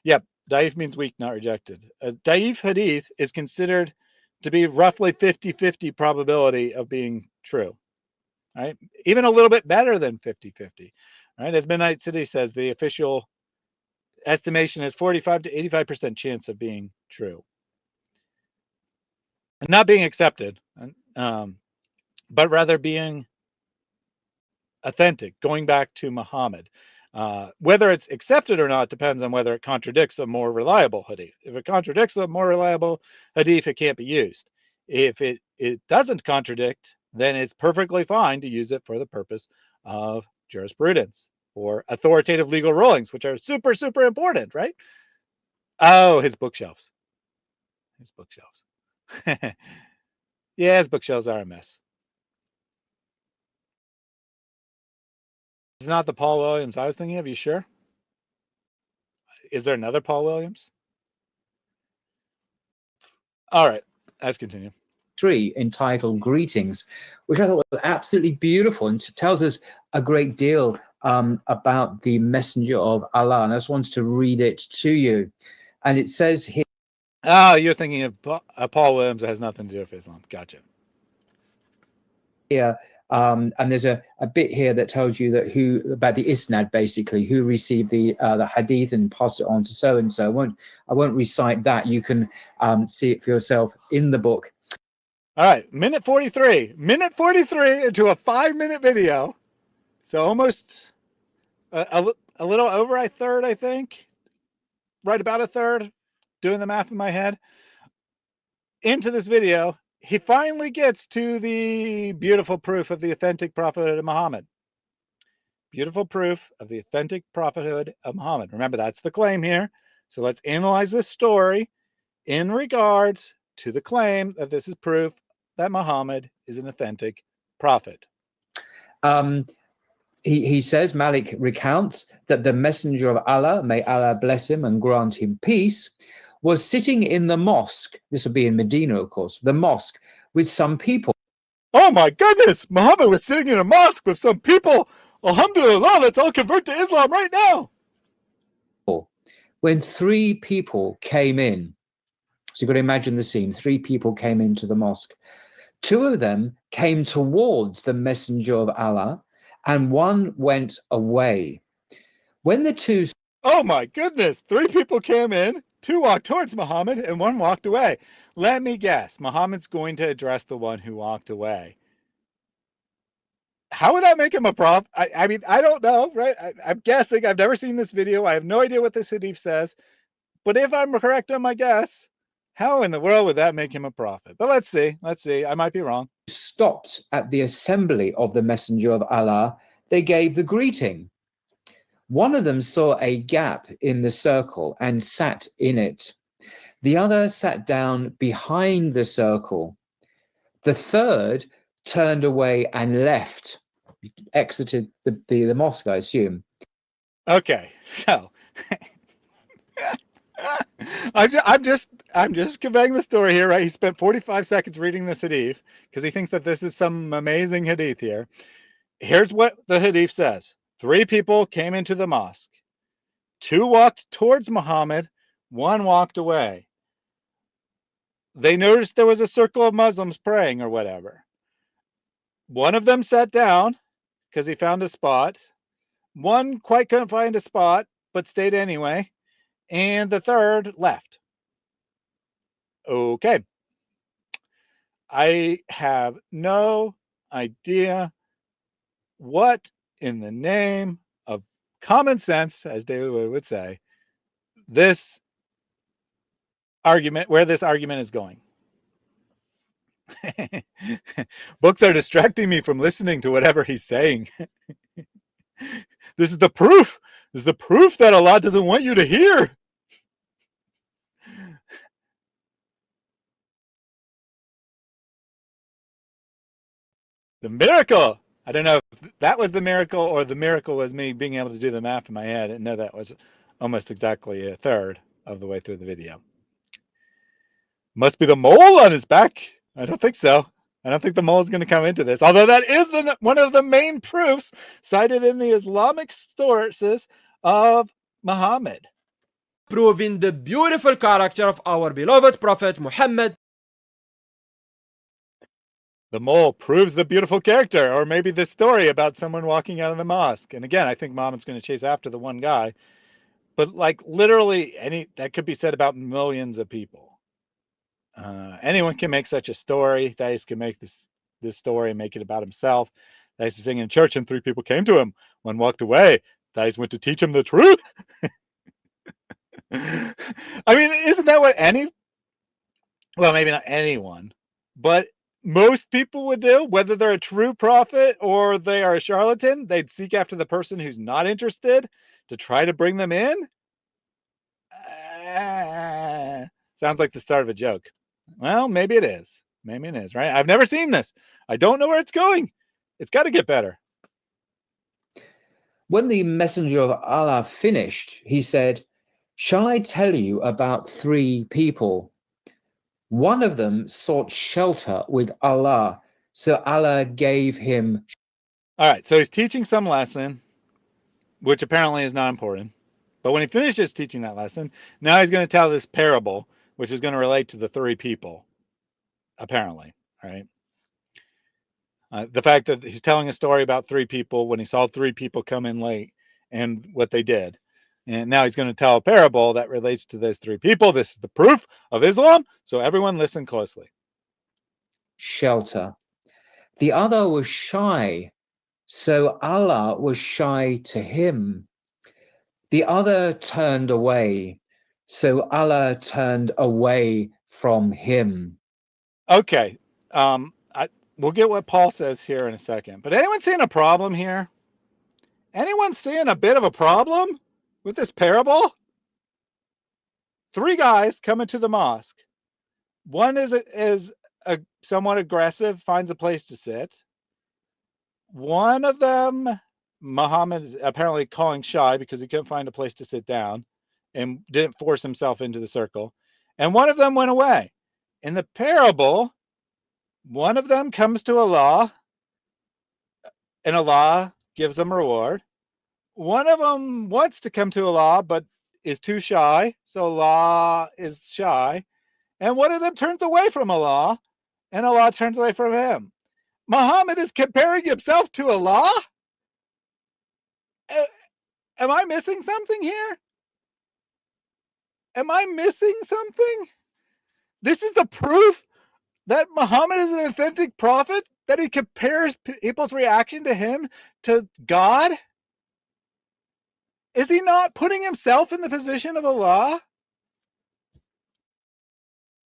Yep, da'if means weak, not rejected. A da'if hadith is considered to be roughly 50-50 probability of being true, right? Even a little bit better than 50-50, right? As Midnight City says, the official estimation is 45 to 85% chance of being true. And not being accepted, but rather being authentic, going back to Muhammad. Whether it's accepted or not depends on whether it contradicts a more reliable hadith. If it contradicts a more reliable hadith, it can't be used. If it doesn't contradict, then it's perfectly fine to use it for the purpose of jurisprudence or authoritative legal rulings, which are super, super important, right? Oh, his bookshelves. His bookshelves. Yeah, his bookshelves are a mess. It's not the Paul Williams I was thinking of. You sure? Is there another Paul Williams? All right, let's continue. 3 entitled Greetings, which I thought was absolutely beautiful and tells us a great deal about the Messenger of Allah. And I just wanted to read it to you. And it says here. Oh, you're thinking of Paul Williams that has nothing to do with Islam. Gotcha. here, and there's a bit here that tells you that about the isnad, basically, who received the hadith and passed it on to so and so. I won't recite that. You can see it for yourself in the book. All right, minute 43 into a 5-minute video, so almost a little over a third, I think, right about a third, doing the math in my head, into this video. He finally gets to the beautiful proof of the authentic prophethood of Muhammad. Beautiful proof of the authentic prophethood of Muhammad. Remember, that's the claim here. So let's analyze this story in regards to the claim that this is proof that Muhammad is an authentic prophet. He says, Malik recounts that the messenger of Allah, may Allah bless him and grant him peace, was sitting in the mosque. This would be in Medina, of course, the mosque, with some people. Oh my goodness, Muhammad was sitting in a mosque with some people. Alhamdulillah, let's all convert to Islam right now. When 3 people came in, so you've got to imagine the scene, 3 people came into the mosque. 2 of them came towards the messenger of Allah, and 1 went away. When the 2... Oh my goodness, 3 people came in, 2 walked towards Muhammad, and 1 walked away. Let me guess, Muhammad's going to address the one who walked away. How would that make him a prophet? I mean, I don't know, right? I'm guessing. I've never seen this video. I have no idea what this hadith says. But if I'm correct on my guess, how in the world would that make him a prophet? But let's see. Let's see. I might be wrong. Stopped at the assembly of the messenger of Allah. They gave the greeting. One of them saw a gap in the circle and sat in it. The other sat down behind the circle. The third turned away and left, exited the mosque, I assume. Okay, so I'm just conveying the story here, right? He spent 45 seconds reading this hadith because he thinks that this is some amazing hadith here. Here's what the hadith says. 3 people came into the mosque. 2 walked towards Muhammad, 1 walked away. They noticed there was a circle of Muslims praying or whatever. 1 of them sat down because he found a spot. 1 quite couldn't find a spot, but stayed anyway. And the third left. Okay. I have no idea what in the name of common sense, as David would say, where this argument is going. Books are distracting me from listening to whatever he's saying. This is the proof. This is the proof that Allah doesn't want you to hear. The miracle. I don't know if that was the miracle or the miracle was me being able to do the math in my head and know that was almost exactly a third of the way through the video. Must be the mole on his back. I don't think so. I don't think the mole is going to come into this, although that is one of the main proofs cited in the Islamic sources of Muhammad. Proving the beautiful character of our beloved Prophet Muhammad. The mole proves the beautiful character, or maybe the story about someone walking out of the mosque. And again, I think Muhammad's going to chase after the one guy, but like literally that could be said about millions of people. Anyone can make such a story. Thais can make this story and make it about himself. Thais is singing in church and 3 people came to him. 1 walked away. Thais went to teach him the truth. I mean, isn't that what well, maybe not anyone, but most people would do, whether they're a true prophet or they are a charlatan? They'd seek after the person who's not interested to try to bring them in. Sounds like the start of a joke. Well, maybe it is. Maybe it is, right? I've never seen this. I don't know where it's going. It's got to get better. When the messenger of Allah finished, he said, "Shall I tell you about 3 people? One of them sought shelter with Allah, so Allah gave him..." All right, so he's teaching some lesson, which apparently is not important. But when he finishes teaching that lesson, now he's going to tell this parable, which is going to relate to the 3 people, apparently, right? The fact that he's telling a story about 3 people when he saw 3 people come in late and what they did. And now he's going to tell a parable that relates to those 3 people. This is the proof of Islam. So everyone listen closely. Shelter. The other was shy, so Allah was shy to him. The other turned away, so Allah turned away from him. Okay. We'll get what Paul says here in a second. But anyone seeing a problem here? Anyone seeing a bit of a problem with this parable? 3 guys come into the mosque. One is somewhat aggressive, finds a place to sit. One of them, Muhammad is apparently calling shy because he couldn't find a place to sit down and didn't force himself into the circle. And one of them went away. In the parable, one of them comes to Allah, and Allah gives them a reward. One of them wants to come to Allah, but is too shy, so Allah is shy. And one of them turns away from Allah, and Allah turns away from him. Muhammad is comparing himself to Allah? Am I missing something here? Am I missing something? This is the proof that Muhammad is an authentic prophet, that he compares people's reaction to him to God? Is he not putting himself in the position of Allah?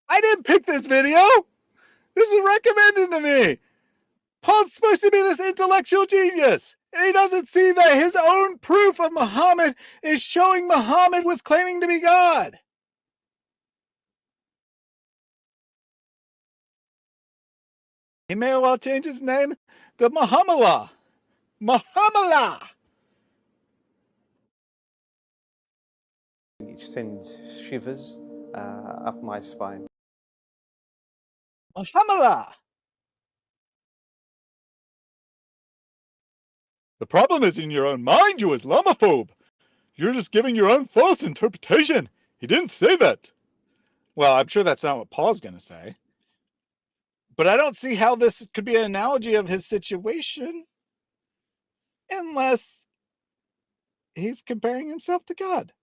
I didn't pick this video. This is recommended to me. Paul's supposed to be this intellectual genius, and he doesn't see that his own proof of Muhammad is showing Muhammad was claiming to be God. He may well change his name to Muhammallah. Muhammallah. It sends shivers up my spine. Muhammallah. The problem is in your own mind, you Islamophobe. You're just giving your own false interpretation. He didn't say that. Well, I'm sure that's not what Paul's going to say. But I don't see how this could be an analogy of his situation unless he's comparing himself to God.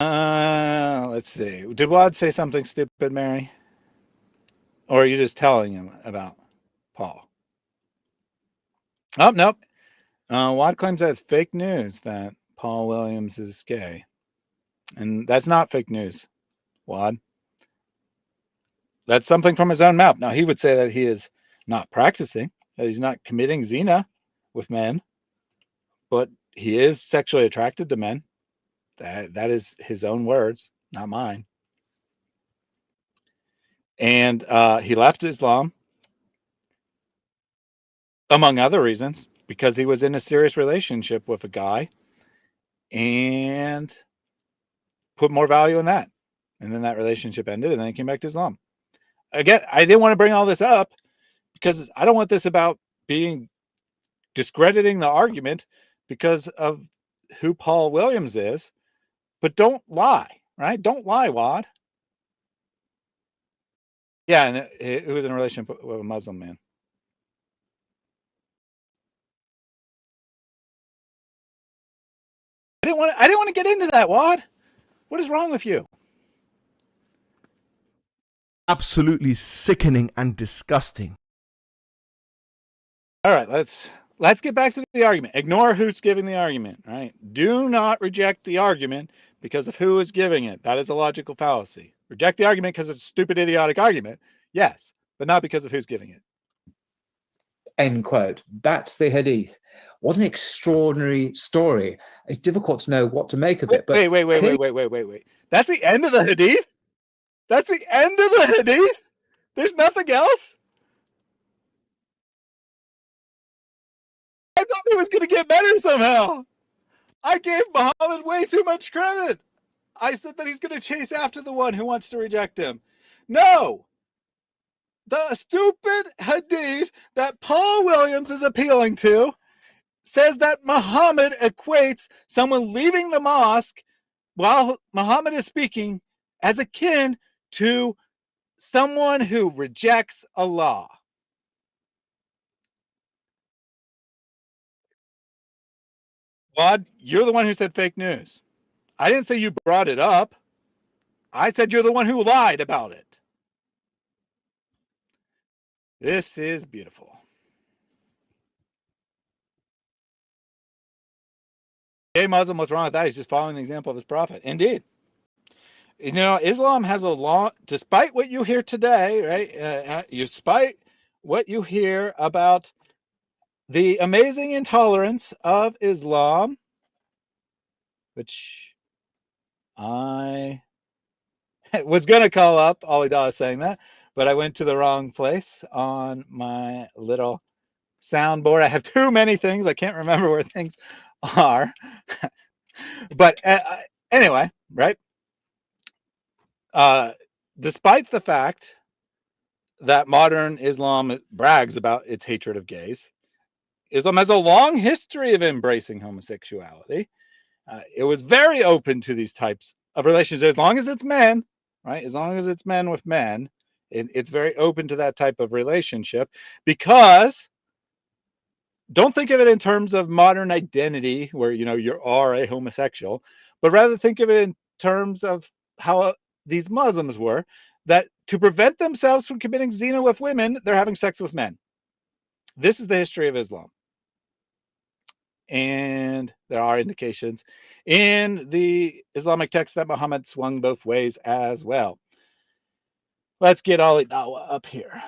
Let's see. Did Wad say something stupid, Mary? Or are you just telling him about Paul? Oh, nope. Wad claims that it's fake news that Paul Williams is gay. And that's not fake news, Wad. That's something from his own mouth. Now, he would say that he is not practicing, that he's not committing zina with men, but he is sexually attracted to men. That is his own words, not mine. And he left Islam, among other reasons, because he was in a serious relationship with a guy and put more value in that. And then that relationship ended, and then he came back to Islam. Again, I didn't want to bring all this up because I don't want this about being discrediting the argument because of who Paul Williams is. But don't lie, right? Don't lie, Wad. Yeah, and it was in a relationship with a Muslim man. I didn't want to get into that, Wad. What is wrong with you? Absolutely sickening and disgusting. All right, let's get back to the argument. Ignore who's giving the argument, right? Do not reject the argument because of who is giving it. That is a logical fallacy. Reject the argument because it's a stupid, idiotic argument. Yes, but not because of who's giving it. End quote. That's the Hadith. What an extraordinary story. It's difficult to know what to make of it. But wait. That's the end of the Hadith? That's the end of the Hadith? There's nothing else? I thought it was going to get better somehow. I gave Muhammad way too much credit. I said that he's going to chase after the one who wants to reject him. No! The stupid Hadith that Paul Williams is appealing to says that Muhammad equates someone leaving the mosque while Muhammad is speaking as akin to someone who rejects Allah. Wad, you're the one who said fake news. I didn't say you brought it up. I said you're the one who lied about it. This is beautiful. Gay Muslim, what's wrong with that? He's just following the example of his prophet. Indeed. You know, Islam has a long, despite what you hear today, right? Despite what you hear about the amazing intolerance of Islam, which I was going to call up Alida saying that, but I went to the wrong place on my little soundboard. I have too many things. I can't remember where things are. But anyway, right? Despite the fact that modern Islam brags about its hatred of gays, Islam has a long history of embracing homosexuality. It was very open to these types of relations, as long as it's men, right? As long as it's men with men, it's very open to that type of relationship, because don't think of it in terms of modern identity where, you know, you are a homosexual, but rather think of it in terms of how these Muslims were, that to prevent themselves from committing zina with women, they're having sex with men. This is the history of Islam. And there are indications in the Islamic text that Muhammad swung both ways as well. Let's get Ali Dawah up here.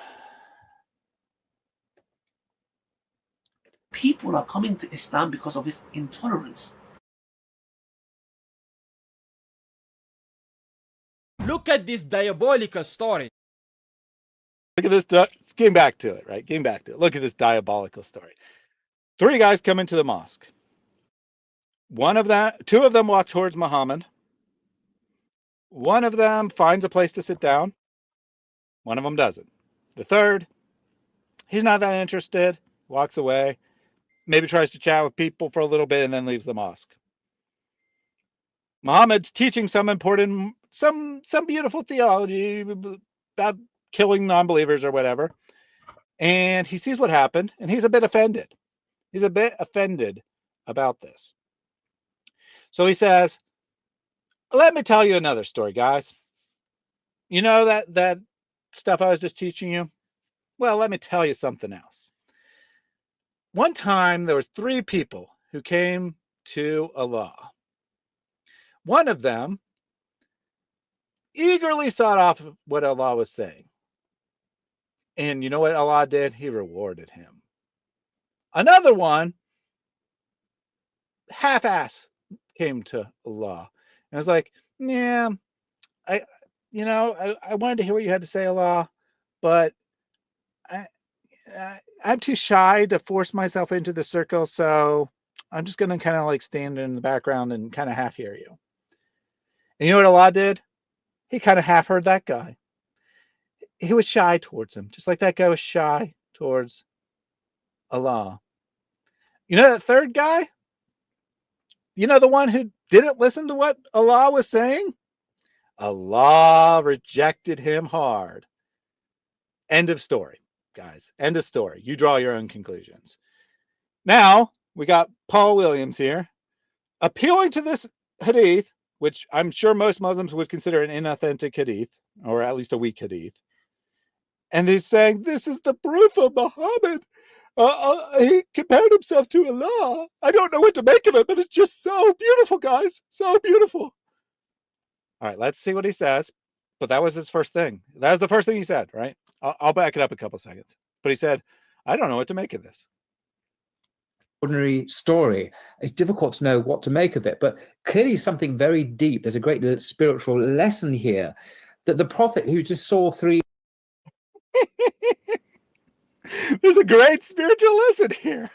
People are coming to Islam because of its intolerance. Look at this diabolical story. Look at this. Getting back to it, right? Getting back to it. Look at this diabolical story. 3 guys come into the mosque. Two of them walk towards Muhammad. One of them finds a place to sit down. One of them doesn't. The third, he's not that interested, walks away, maybe tries to chat with people for a little bit, and then leaves the mosque. Muhammad's teaching some important, some beautiful theology about killing non-believers or whatever. And he sees what happened, and he's a bit offended. He's a bit offended about this. So he says, let me tell you another story, guys. You know that stuff I was just teaching you? Well, let me tell you something else. One time there was 3 people who came to Allah. One of them eagerly sought off what Allah was saying. And you know what Allah did? He rewarded him. Another one, half-ass, came to Allah. And I was like, yeah, I wanted to hear what you had to say, Allah, but I'm too shy to force myself into the circle, so I'm just going to kind of like stand in the background and kind of half hear you. And you know what Allah did? He kind of half heard that guy. He was shy towards him, just like that guy was shy towards Allah. You know that third guy? You know the one who didn't listen to what Allah was saying? Allah rejected him hard. End of story, guys. End of story. You draw your own conclusions. Now, we got Paul Williams here, appealing to this hadith, which I'm sure most Muslims would consider an inauthentic hadith, or at least a weak hadith. And he's saying, this is the proof of Muhammad. He compared himself to Allah. I don't know what to make of it, but it's just so beautiful, guys. So beautiful. All right, let's see what he says. But that was his first thing. That was the first thing he said, right? I'll back it up a couple seconds. But he said, I don't know what to make of this. Ordinary story. It's difficult to know what to make of it, but clearly something very deep. There's a great spiritual lesson here that the prophet who just saw 3. There's a great spiritual lesson here.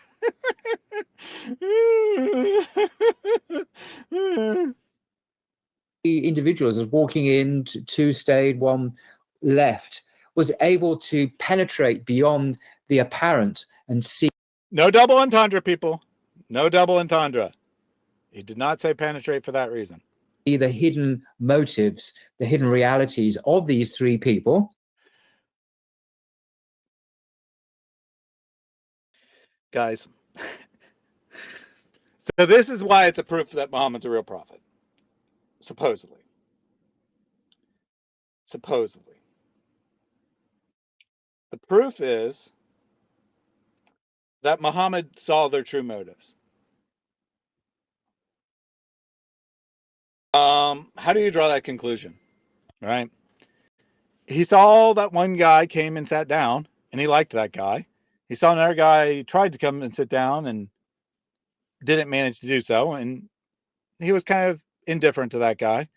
The individuals as walking in, 2 stayed, 1 left, was able to penetrate beyond the apparent and see. No double entendre, people. No double entendre. He did not say penetrate for that reason. The hidden motives, the hidden realities of these 3 people. guys. So this is why it's a proof that Muhammad's a real prophet. Supposedly. Supposedly. The proof is that Muhammad saw their true motives. How do you draw that conclusion? Right? He saw that one guy came and sat down, and he liked that guy. He saw another guy tried to come and sit down and didn't manage to do so, and he was kind of indifferent to that guy.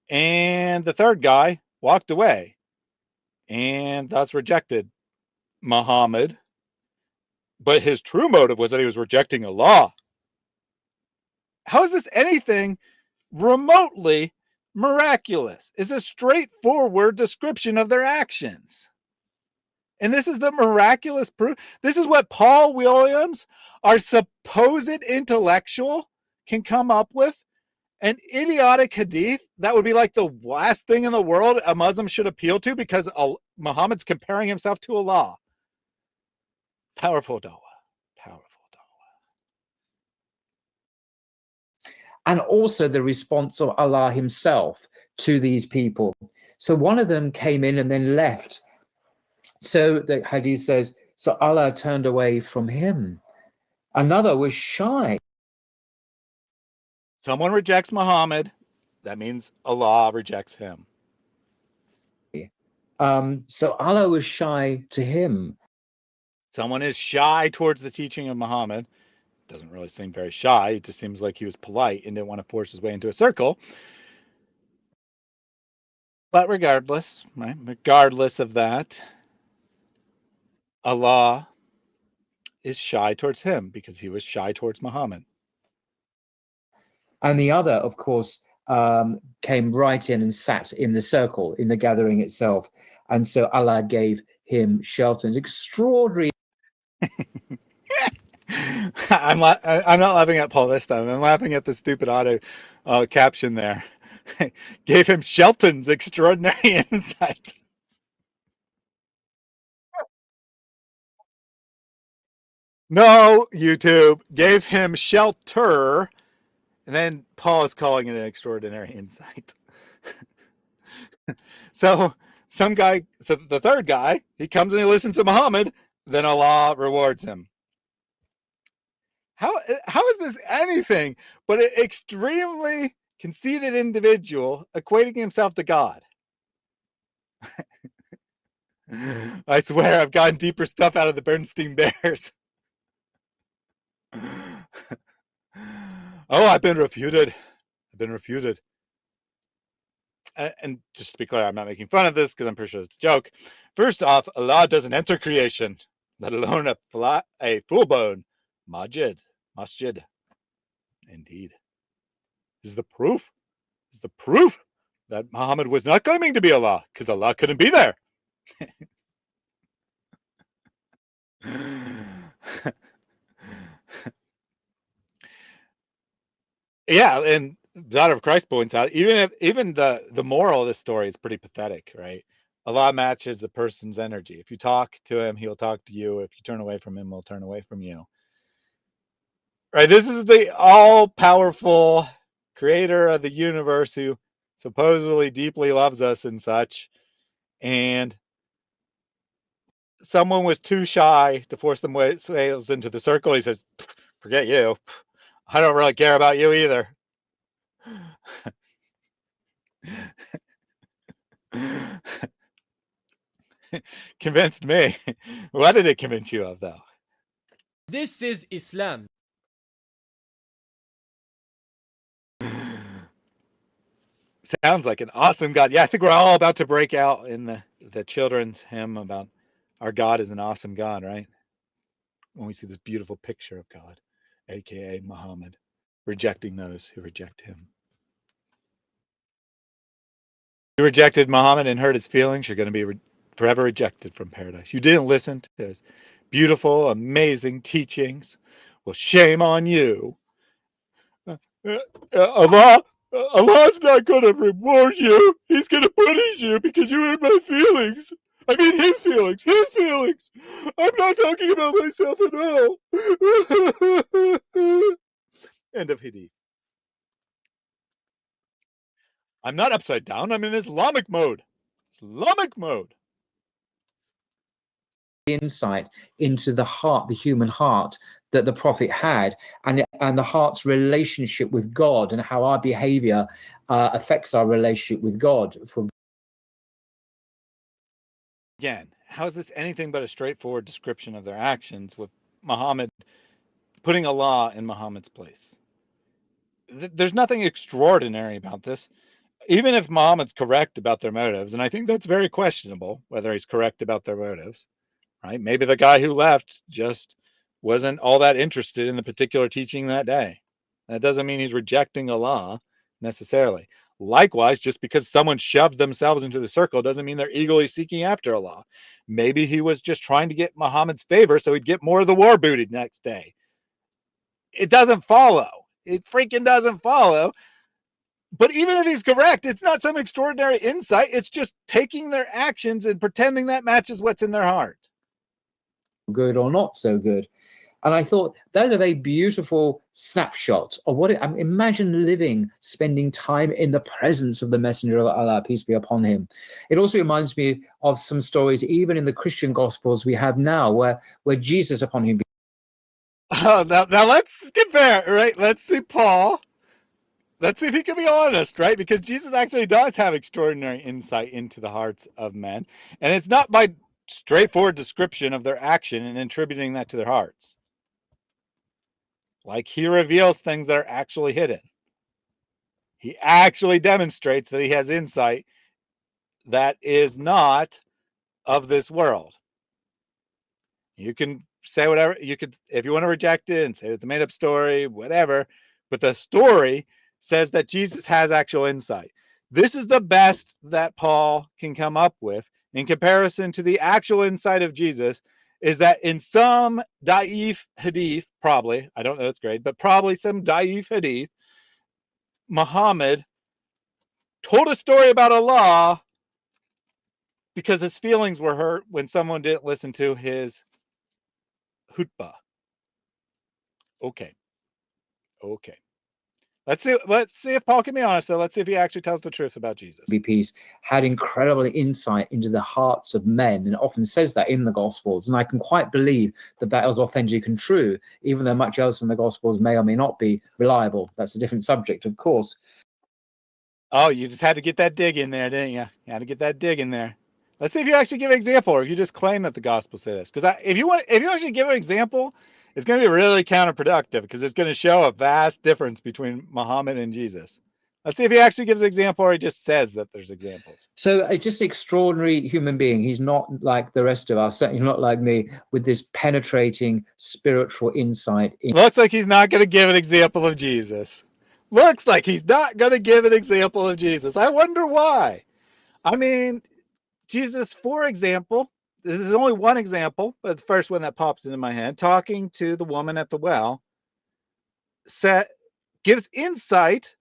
And the third guy walked away and thus rejected Muhammad. But his true motive was that he was rejecting Allah. How is this anything remotely miraculous? It's a straightforward description of their actions. And this is the miraculous proof. This is what Paul Williams, our supposed intellectual, can come up with. An idiotic hadith that would be like the last thing in the world a Muslim should appeal to because Muhammad's comparing himself to Allah. Powerful dawah. Powerful dawah. And also the response of Allah himself to these people. So one of them came in and then left. So the hadith says, so Allah turned away from him. Another was shy. Someone rejects Muhammad, that means Allah rejects him. So Allah was shy to him. Someone is shy towards the teaching of Muhammad. Doesn't really seem very shy. It just seems like he was polite and didn't want to force his way into a circle. But regardless, right? Regardless of that, Allah is shy towards him because he was shy towards Muhammad. And the other, of course, came right in and sat in the circle, in the gathering itself. And so Allah gave him shelter. It's extraordinary. I'm not laughing at Paul this time. I'm laughing at the stupid auto caption there. Gave him Shelton's extraordinary insight. No, YouTube. Gave him shelter. And then Paul is calling it an extraordinary insight. So the third guy, he comes and he listens to Muhammad, then Allah rewards him. How is this anything but an extremely conceited individual equating himself to God? I swear I've gotten deeper stuff out of the Bernstein Bears. Oh, I've been refuted. And just to be clear, I'm not making fun of this because I'm pretty sure it's a joke. First off, Allah doesn't enter creation, let alone a full-blown Masjid. Indeed. This is the proof. That Muhammad was not claiming to be Allah because Allah couldn't be there. Yeah, and Daughter of Christ points out, even the moral of this story is pretty pathetic, right? Allah matches the person's energy. If you talk to him, he'll talk to you. If you turn away from him, he'll turn away from you. Right? This is the all-powerful creator of the universe who supposedly deeply loves us and such. And someone was too shy to force themselves into the circle. He says, forget you. I don't really care about you either. Convinced me. What did it convince you of, though? This is Islam. Sounds like an awesome God. Yeah, I think we're all about to break out in the children's hymn about our God is an awesome God, right? When we see this beautiful picture of God, aka Muhammad, rejecting those who reject him. You rejected Muhammad and hurt his feelings, you're going to be forever rejected from paradise. You didn't listen to his beautiful, amazing teachings. Well, shame on you. Allah's not going to reward you. He's going to punish you because you hurt my feelings. I mean his feelings, his feelings. I'm not talking about myself at all. End of Hadith. I'm not upside down, I'm in Islamic mode. Islamic mode. Insight into the heart, the human heart that the Prophet had, and the heart's relationship with God, and how our behavior affects our relationship with God. Again, how is this anything but a straightforward description of their actions, with Muhammad putting Allah in Muhammad's place? There's nothing extraordinary about this. Even if Muhammad's correct about their motives, and I think that's very questionable whether he's correct about their motives, right? Maybe the guy who left just wasn't all that interested in the particular teaching that day. That doesn't mean he's rejecting Allah necessarily. Likewise, just because someone shoved themselves into the circle doesn't mean they're eagerly seeking after Allah. Maybe he was just trying to get Muhammad's favor so he'd get more of the war booty next day. It doesn't follow. It freaking doesn't follow. But even if he's correct, it's not some extraordinary insight. It's just taking their actions and pretending that matches what's in their heart. Good or not so good. And I thought that's a very beautiful snapshot of what imagine spending time in the presence of the Messenger of Allah, peace be upon him. It also reminds me of some stories, even in the Christian Gospels we have now, where Jesus, upon him. Oh, now let's skip there, right? Let's see Paul. Let's see if he can be honest, right? Because Jesus actually does have extraordinary insight into the hearts of men. And it's not by straightforward description of their action and attributing that to their hearts. Like he reveals things that are actually hidden. He actually demonstrates that he has insight that is not of this world. You can say whatever, you could, if you want to reject it and say it's a made up story, whatever, but the story says that Jesus has actual insight. This is the best that Paul can come up with in comparison to the actual insight of Jesus, is that in some da'if hadith, probably, I don't know its grade, but probably some da'if hadith, Muhammad told a story about Allah because his feelings were hurt when someone didn't listen to his khutbah. Okay. Let's see if Paul can be honest, though. Let's see if he actually tells the truth about Jesus. Peace had incredible insight into the hearts of men, and often says that in the Gospels. And I can quite believe that that is authentic and true, even though much else in the Gospels may or may not be reliable. That's a different subject, of course. Oh, you just had to get that dig in there, didn't you? You had to get that dig in there. Let's see if you actually give an example, or if you just claim that the Gospel says this. Because if you actually give an example, it's going to be really counterproductive, because it's going to show a vast difference between Muhammad and Jesus. Let's see if he actually gives an example, or he just says that there's examples. So just an extraordinary human being. He's not like the rest of us, certainly not like me, with this penetrating spiritual insight. Looks like he's not going to give an example of Jesus. Looks like he's not going to give an example of Jesus. I wonder why. I mean, Jesus, for example, this is only one example, but the first one that pops into my head, talking to the woman at the well, gives insight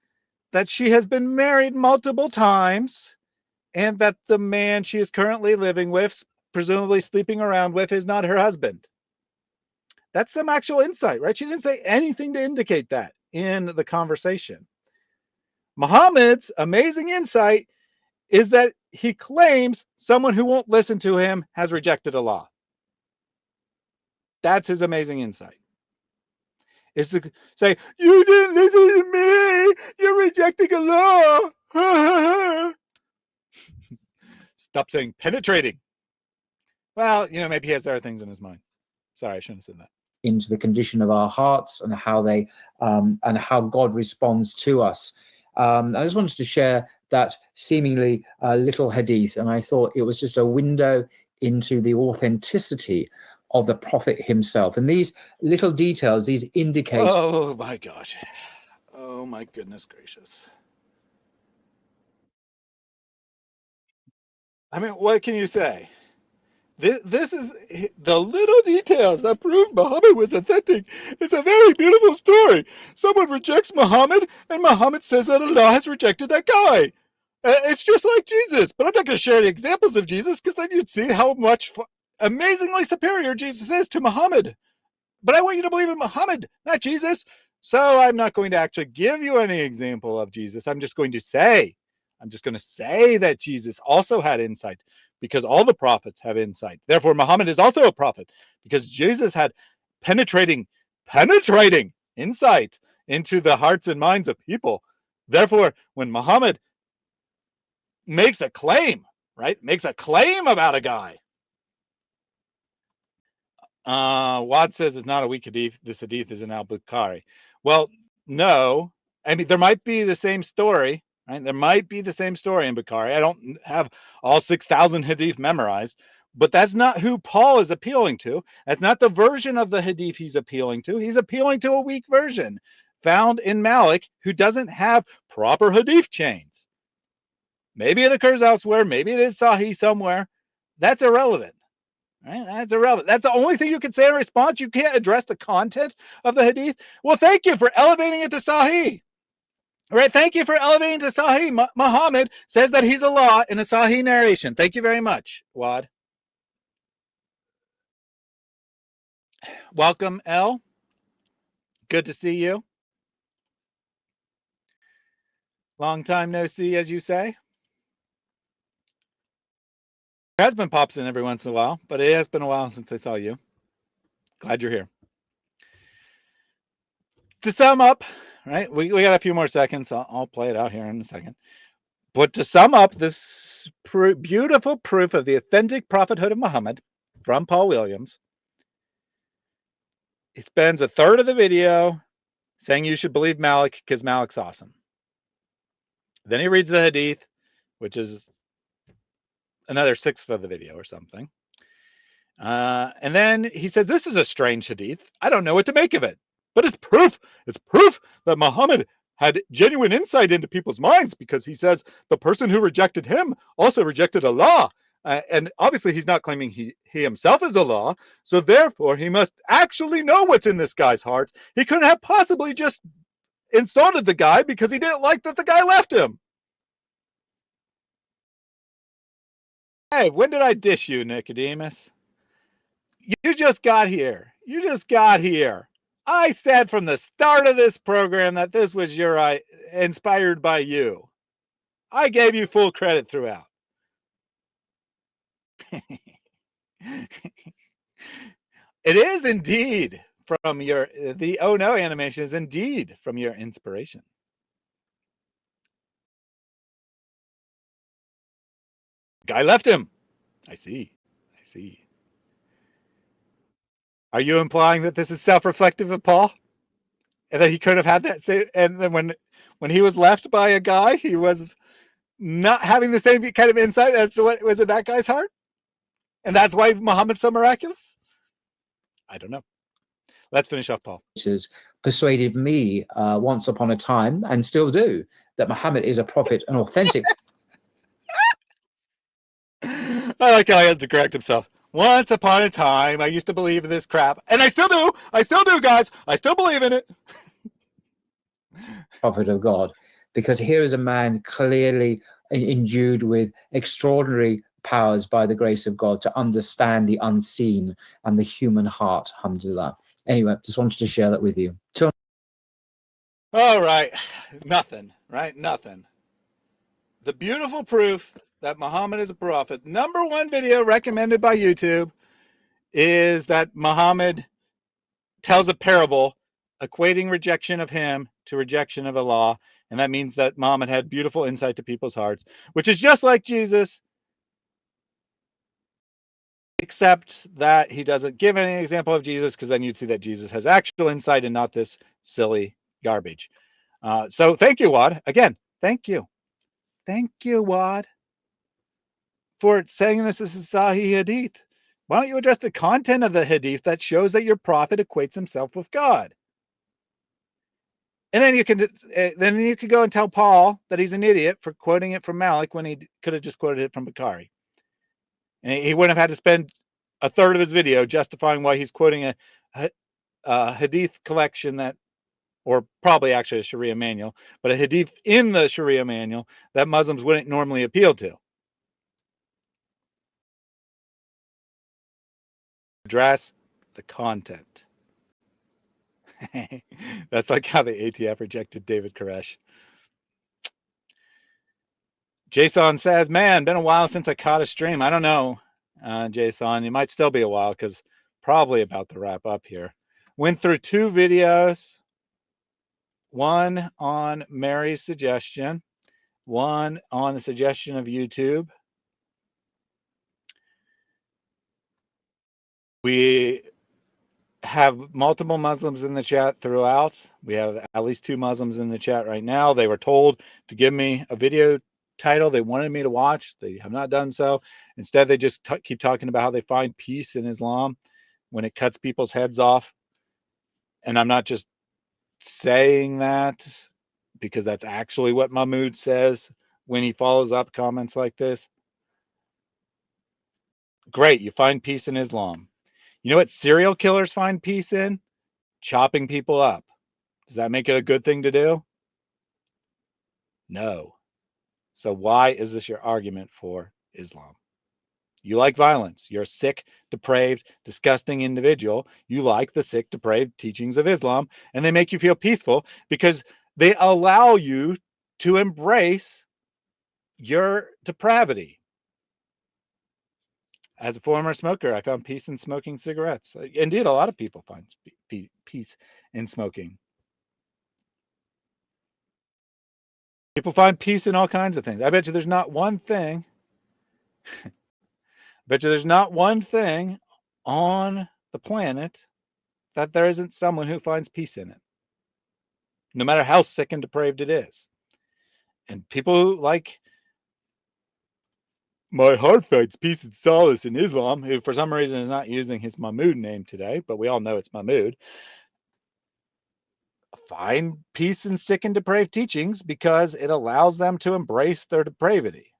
that she has been married multiple times, and that the man she is currently living with, presumably sleeping around with, is not her husband. That's some actual insight, right? She didn't say anything to indicate that in the conversation. Muhammad's amazing insight is that he claims someone who won't listen to him has rejected Allah. That's his amazing insight. Is to say, you didn't listen to me, you're rejecting Allah. Stop saying penetrating. Well, maybe he has other things in his mind. Sorry, I shouldn't have said that. Into the condition of our hearts and how they and how God responds to us. I just wanted to share that seemingly little hadith, and I thought it was just a window into the authenticity of the Prophet himself. And these little details, these indicate. Oh my gosh. Oh my goodness gracious. I mean, what can you say? This is the little details that prove Muhammad was authentic. It's a very beautiful story. Someone rejects Muhammad, and Muhammad says that Allah has rejected that guy. It's just like Jesus, but I'm not going to share any examples of Jesus because then you'd see how much amazingly superior Jesus is to Muhammad. But I want you to believe in Muhammad, not Jesus. So I'm not going to actually give you any example of Jesus. I'm just going to say that Jesus also had insight because all the prophets have insight. Therefore, Muhammad is also a prophet because Jesus had penetrating insight into the hearts and minds of people. Therefore, when Muhammad makes a claim, right? Makes a claim about a guy. Wad says it's not a weak hadith. This hadith is in al-Bukhari. Well, no. I mean, there might be the same story, right? There might be the same story in Bukhari. I don't have all 6,000 hadith memorized, but that's not who Paul is appealing to. That's not the version of the hadith he's appealing to. He's appealing to a weak version found in Malik who doesn't have proper hadith chains. Maybe it occurs elsewhere. Maybe it is Sahih somewhere. That's irrelevant. Right? That's irrelevant. That's the only thing you can say in response. You can't address the content of the hadith. Well, thank you for elevating it to Sahih. All right, thank you for elevating to Sahih. Muhammad says that he's Allah in a Sahih narration. Thank you very much, Wad. Welcome, El. Good to see you. Long time no see, as you say. Husband pops in every once in a while, but it has been a while since I saw you. Glad you're here. To sum up, right, we got a few more seconds. I'll play it out here in a second. But to sum up this beautiful proof of the authentic prophethood of Muhammad from Paul Williams, he spends a third of the video saying you should believe Malik because Malik's awesome. Then he reads the hadith, which is another sixth of the video or something. And then he says, this is a strange hadith. I don't know what to make of it. But it's proof that Muhammad had genuine insight into people's minds because he says the person who rejected him also rejected Allah. And obviously he's not claiming he himself is Allah. So therefore he must actually know what's in this guy's heart. He couldn't have possibly just insulted the guy because he didn't like that the guy left him. Hey, when did I dish you, Nicodemus? You just got here. You just got here. I said from the start of this program that this was inspired by you. I gave you full credit throughout. It is indeed from the oh no animation is indeed from your inspiration. Guy left him. I see. Are you implying that this is self-reflective of Paul? And that he could have had that same, and then when he was left by a guy, he was not having the same kind of insight as to what was in that guy's heart? And that's why Muhammad's so miraculous? I don't know. Let's finish off Paul. Persuaded me once upon a time, and still do, that Muhammad is a prophet, an authentic. I like how he has to correct himself. Once upon a time, I used to believe in this crap. And I still do. I still do, guys. I still believe in it. Prophet of God. Because here is a man clearly endued with extraordinary powers by the grace of God to understand the unseen and the human heart, alhamdulillah. Anyway, just wanted to share that with you. All right. Nothing, right? Nothing. The beautiful proof that Muhammad is a prophet. Number one video recommended by YouTube is that Muhammad tells a parable equating rejection of him to rejection of Allah. And that means that Muhammad had beautiful insight to people's hearts, which is just like Jesus, except that he doesn't give any example of Jesus, because then you'd see that Jesus has actual insight and not this silly garbage. So thank you, Wad. Again, thank you. Thank you, Wad, for saying this is a Sahih Hadith. Why don't you address the content of the Hadith that shows that your prophet equates himself with God? And then you can go and tell Paul that he's an idiot for quoting it from Malik when he could have just quoted it from Bukhari. And he wouldn't have had to spend a third of his video justifying why he's quoting a Hadith collection that or probably actually a Sharia manual, but a hadith in the Sharia manual that Muslims wouldn't normally appeal to. Address the content. That's like how the ATF rejected David Koresh. Jason says, man, been a while since I caught a stream. I don't know, Jason. It might still be a while because probably about to wrap up here. Went through 2 videos. One on Mary's suggestion. One on the suggestion of YouTube. We have multiple Muslims in the chat throughout. We have at least 2 Muslims in the chat right now. They were told to give me a video title they wanted me to watch. They have not done so. Instead, they just keep talking about how they find peace in Islam when it cuts people's heads off. And I'm not just saying that because that's actually what Mahmoud says when he follows up comments like this. Great, you find peace in Islam. You know what serial killers find peace in? Chopping people up. Does that make it a good thing to do? No. So why is this your argument for Islam? You like violence. You're a sick, depraved, disgusting individual. You like the sick, depraved teachings of Islam, and they make you feel peaceful because they allow you to embrace your depravity. As a former smoker, I found peace in smoking cigarettes. Indeed, a lot of people find peace in smoking. People find peace in all kinds of things. I bet you there's not one thing. I bet you there's not one thing on the planet that there isn't someone who finds peace in it, no matter how sick and depraved it is. And people who like, my heart finds peace and solace in Islam, who for some reason is not using his Mahmoud name today, but we all know it's Mahmoud, find peace in sick and depraved teachings because it allows them to embrace their depravity.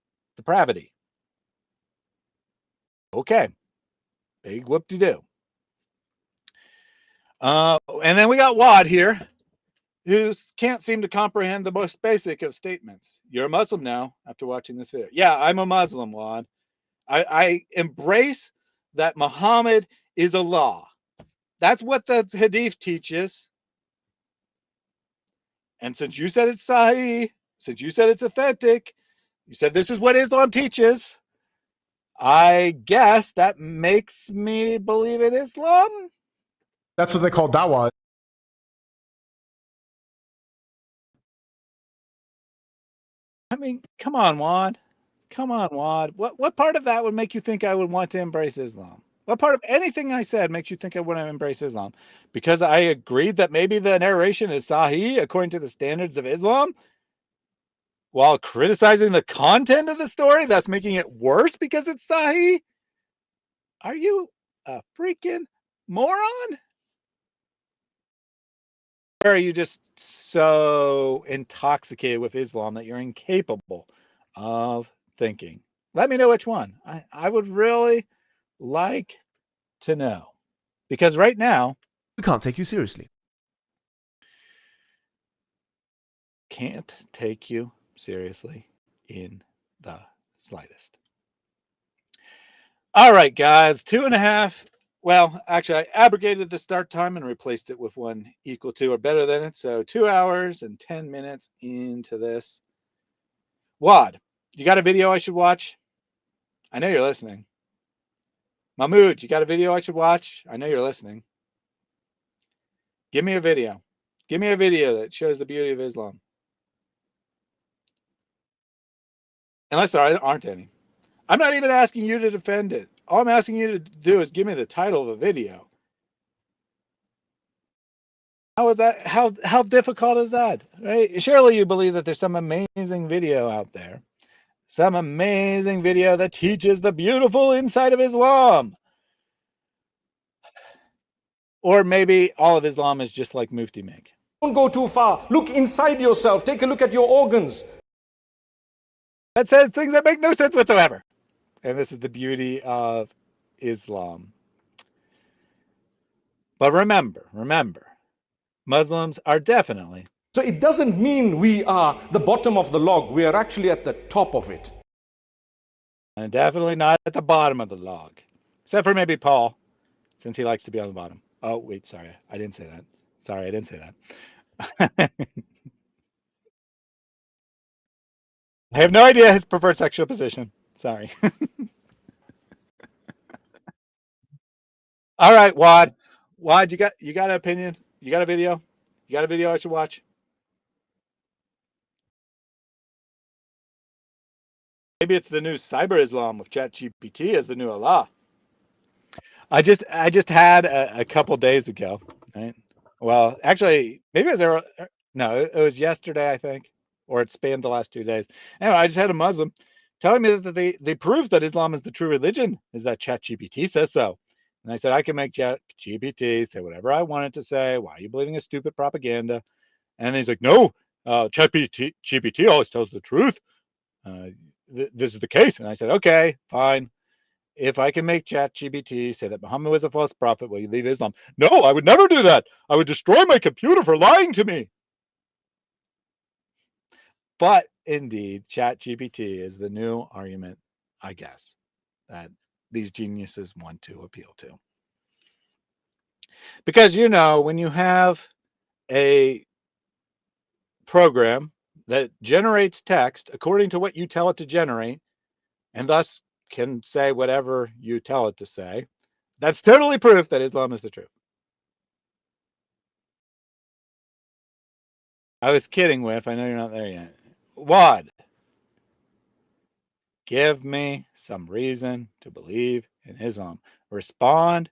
Okay, big whoop-de-doo. And then we got Wad here, who can't seem to comprehend the most basic of statements. You're a Muslim now after watching this video. Yeah, I'm a Muslim, Wad. I embrace that Muhammad is Allah. That's what the Hadith teaches. And since you said it's Sahih, since you said it's authentic, you said this is what Islam teaches, I guess that makes me believe in Islam. That's what they call dawah. I mean, come on, Wad. Come on, Wad. What part of that would make you think I would want to embrace Islam? What part of anything I said makes you think I want to embrace Islam? Because I agreed that maybe the narration is Sahih according to the standards of Islam, while criticizing the content of the story that's making it worse because it's Sahih? Are you a freaking moron? Or are you just so intoxicated with Islam that you're incapable of thinking? Let me know which one. I would really like to know. Because right now, we can't take you seriously. Can't take you seriously in the slightest. All right, guys, 2.5. Well, actually, I abrogated the start time and replaced it with one equal to or better than it. So 2 hours and 10 minutes into this. Wad, you got a video I should watch? I know you're listening. Mahmoud, you got a video I should watch? I know you're listening. Give me a video. Give me a video that shows the beauty of Islam. Unless there aren't any. I'm not even asking you to defend it. All I'm asking you to do is give me the title of a video. How is that? How difficult is that? Right? Surely you believe that there's some amazing video out there. Some amazing video that teaches the beautiful inside of Islam. Or maybe all of Islam is just like Mufti Meg. Don't go too far. Look inside yourself. Take a look at your organs. That says things that make no sense whatsoever. And this is the beauty of Islam. But remember, Muslims are definitely. So it doesn't mean we are the bottom of the log. We are actually at the top of it. And definitely not at the bottom of the log. Except for maybe Paul, since he likes to be on the bottom. Oh, wait, sorry. I didn't say that. Sorry, I didn't say that. I have no idea his preferred sexual position. Sorry. All right, Wad. Wad, you got an opinion? You got a video? You got a video I should watch? Maybe it's the new cyber Islam with ChatGPT as the new Allah. I just had a couple days ago, right? Well, actually, maybe it was no, it was yesterday, I think, or it spanned the last 2 days. Anyway, I just had a Muslim telling me that they proved that Islam is the true religion, is that ChatGPT says so. And I said, I can make ChatGPT say whatever I want it to say. Why are you believing his stupid propaganda? And he's like, no, ChatGPT always tells the truth. This is the case. And I said, okay, fine. If I can make ChatGPT say that Muhammad was a false prophet, will you leave Islam? No, I would never do that. I would destroy my computer for lying to me. But indeed, ChatGPT is the new argument, I guess, that these geniuses want to appeal to. Because, you know, when you have a program that generates text according to what you tell it to generate, and thus can say whatever you tell it to say, that's totally proof that Islam is the truth. I was kidding with, I know you're not there yet. Wad, give me some reason to believe in Islam. Respond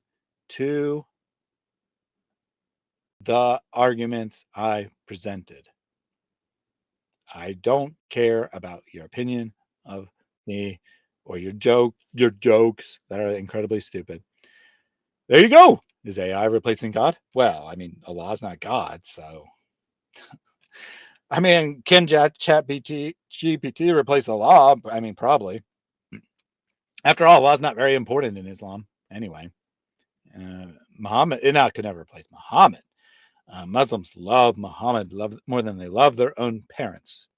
to the arguments I presented. I don't care about your opinion of me or your jokes that are incredibly stupid. There you go. Is AI replacing God? Well, I mean, Allah's not God, so. I mean, can ChatGPT replace Allah? I mean, probably. After all, Allah's not very important in Islam anyway. Muhammad, Enoch could never replace Muhammad. Muslims love Muhammad more than they love their own parents.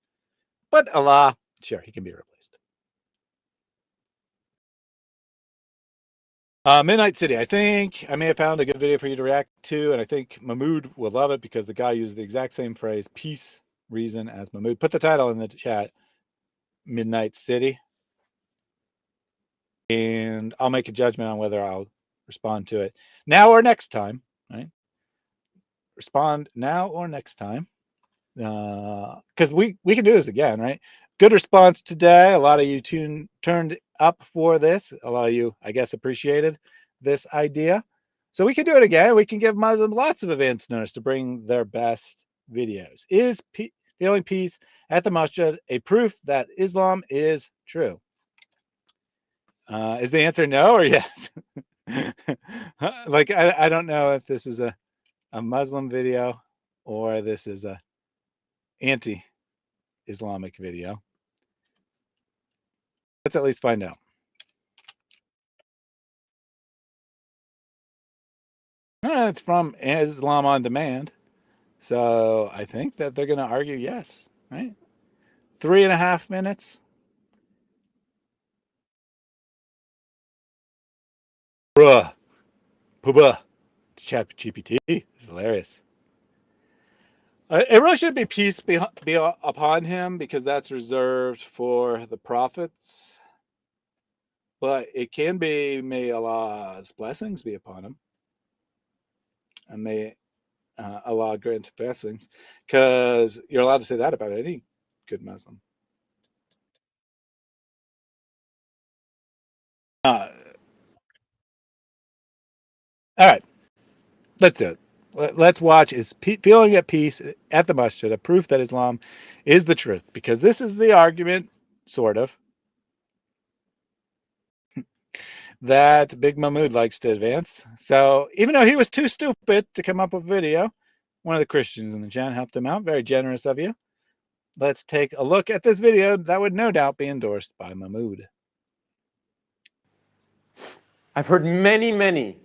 But Allah, sure, he can be replaced. Midnight City, I think I may have found a good video for you to react to, and I think Mahmoud will love it because the guy used the exact same phrase, peace, reason, as Mahmoud. Put the title in the chat, Midnight City, and I'll make a judgment on whether I'll respond to it now or next time, right? Respond now or next time, because we can do this again, right? Good response today. A lot of you turned up for this. A lot of you, I guess, appreciated this idea. So we can do it again. We can give Muslims lots of advance notice to bring their best videos. Is feeling peace at the Masjid a proof that Islam is true? Is the answer no or yes? Like, I don't know if this is a Muslim video or this is a anti-Islamic video. Let's at least find out. It's from Islam on Demand. So I think that they're going to argue yes, right? 3.5 minutes. Bruh. Puba. ChatGPT is hilarious. It really should be peace be upon him because that's reserved for the prophets. But it can be, may Allah's blessings be upon him. And may Allah grant blessings. Because you're allowed to say that about any good Muslim. All right. Let's do it. Let's watch is feeling at peace at the Masjid a proof that Islam is the truth? Because this is the argument, sort of, that Big Mahmoud likes to advance. So even though he was too stupid to come up with a video, one of the Christians in the chat helped him out. Very generous of you. Let's take a look at this video that would no doubt be endorsed by Mahmoud. I've heard many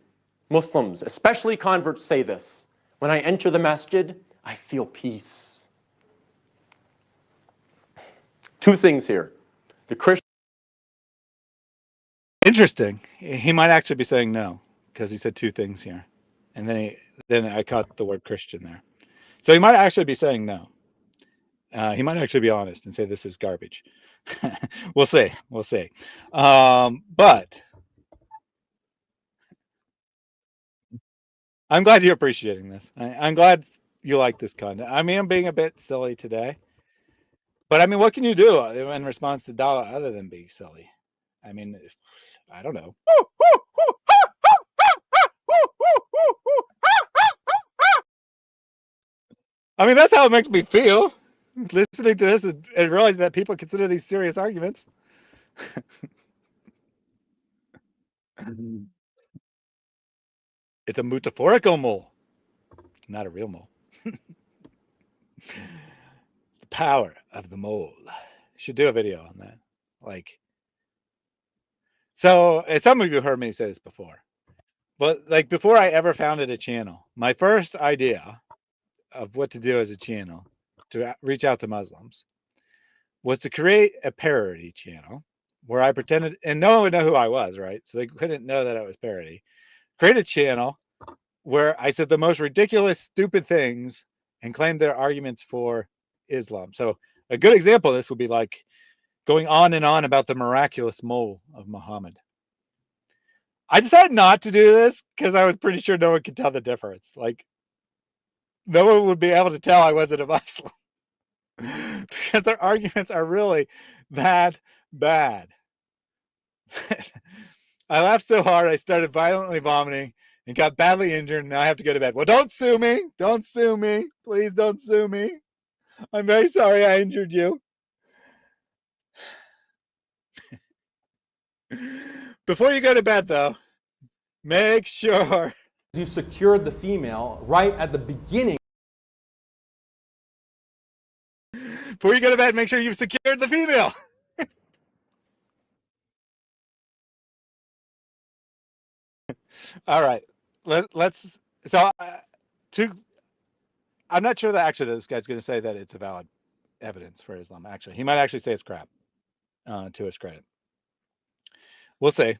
Muslims, especially converts, say this. When I enter the masjid, I feel peace. Two things here. The Christian. Interesting. He might actually be saying no, because he said two things here. And then I caught the word Christian there. So he might actually be saying no. He might actually be honest and say this is garbage. We'll see. We'll see. But I'm glad you're appreciating this. I'm glad you like this content. I mean, I'm being a bit silly today. But I mean, what can you do in response to Dawah other than being silly? I mean, I don't know. I mean, that's how it makes me feel, listening to this and realizing that people consider these serious arguments. It's a metaphorical mole, not a real mole. The power of the mole. Should do a video on that. Like, so some of you heard me say this before, but like before I ever founded a channel, my first idea of what to do as a channel to reach out to Muslims was to create a parody channel where I pretended, and no one would know who I was, right? So they couldn't know that I was parody. Create a channel where I said the most ridiculous, stupid things and claimed their arguments for Islam. So a good example of this would be like going on and on about the miraculous mole of Muhammad. I decided not to do this because I was pretty sure no one could tell the difference. Like, no one would be able to tell I wasn't a Muslim because their arguments are really that bad. I laughed so hard I started violently vomiting and got badly injured, and now I have to go to bed. Well, don't sue me. Don't sue me. Please don't sue me. I'm very sorry I injured you. Before you go to bed, though, make sure you've secured the female right at the beginning. Before you go to bed, make sure you've secured the female. All right, let's. So, I'm not sure that actually this guy's going to say that it's a valid evidence for Islam. Actually, he might actually say it's crap. To his credit, we'll see.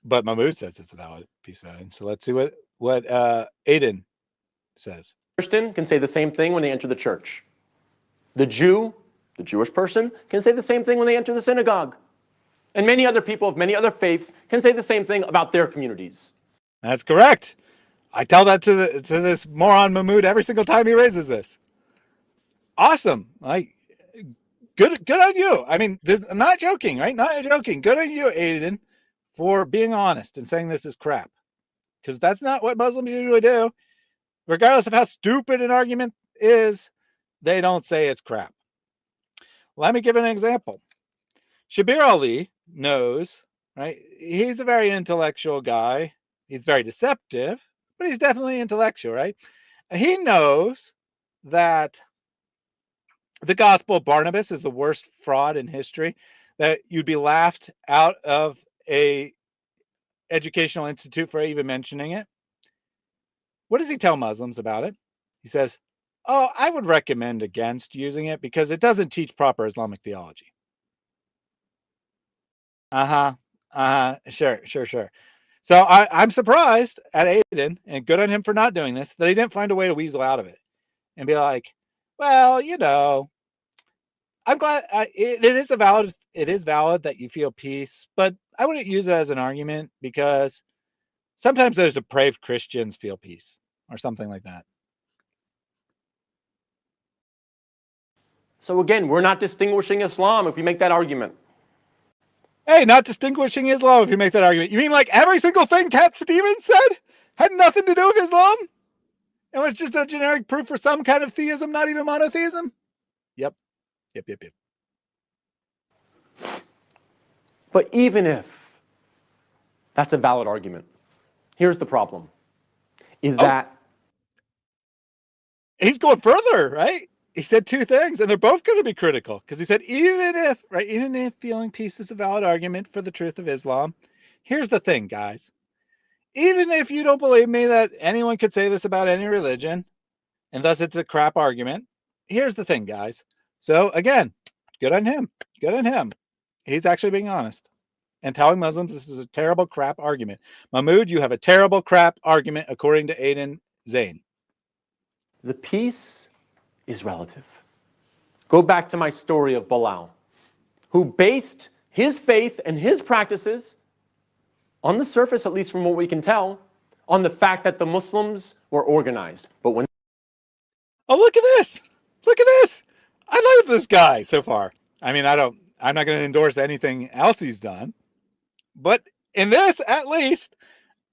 But Mahmoud says it's a valid piece of evidence. So let's see what Aiden says. Christian can say the same thing when they enter the church. The Jew, the Jewish person, can say the same thing when they enter the synagogue. And many other people of many other faiths can say the same thing about their communities. That's correct. I tell that to this moron Mahmoud every single time he raises this. Awesome. Like, good on you. I mean, I'm not joking, right? Not joking. Good on you, Aiden, for being honest and saying this is crap. Because that's not what Muslims usually do. Regardless of how stupid an argument is, they don't say it's crap. Let me give an example. Shabir Ali knows, right? He's a very intellectual guy. He's very deceptive, but he's definitely intellectual, right? He knows that the Gospel of Barnabas is the worst fraud in history, that you'd be laughed out of a educational institute for even mentioning it. What does he tell Muslims about it? He says, oh, I would recommend against using it because it doesn't teach proper Islamic theology. Sure. So I'm surprised at Aiden, and good on him for not doing this, that he didn't find a way to weasel out of it and be like, well, you know, I'm glad it is valid that you feel peace, but I wouldn't use it as an argument because sometimes those depraved Christians feel peace or something like that. So again, we're not distinguishing Islam if we make that argument. Hey, not distinguishing Islam if you make that argument. You mean like every single thing Cat Stevens said had nothing to do with Islam? It was just a generic proof for some kind of theism, not even monotheism? Yep. But even if that's a valid argument, here's the problem. Is that he's going further, right? He said two things, and they're both going to be critical, because he said even if feeling peace is a valid argument for the truth of Islam, here's the thing, guys. even if you don't believe me that anyone could say this about any religion, and thus it's a crap argument, here's the thing, guys. So again, good on him. Good on him. He's actually being honest and telling Muslims this is a terrible crap argument. Mahmoud, you have a terrible crap argument according to Aiden Zain. The peace is relative. Go back to my story of Bilal, who based his faith and his practices, on the surface, at least from what we can tell, on the fact that the Muslims were organized. But when oh, look at this! Look at this! I love this guy so far. I mean, I'm not going to endorse anything else he's done, but in this, at least,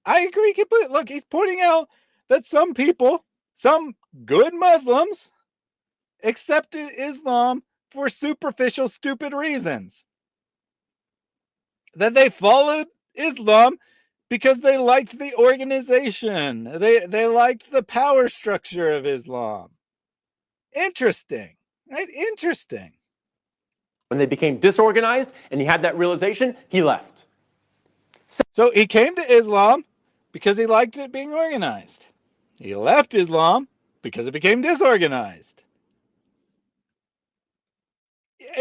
I agree completely. Look, he's pointing out that some people, some good Muslims, accepted Islam for superficial, stupid reasons. That they followed Islam because they liked the organization. They liked the power structure of Islam. Interesting, right? Interesting. when they became disorganized and he had that realization, he left. So he came to Islam because he liked it being organized. He left Islam because it became disorganized.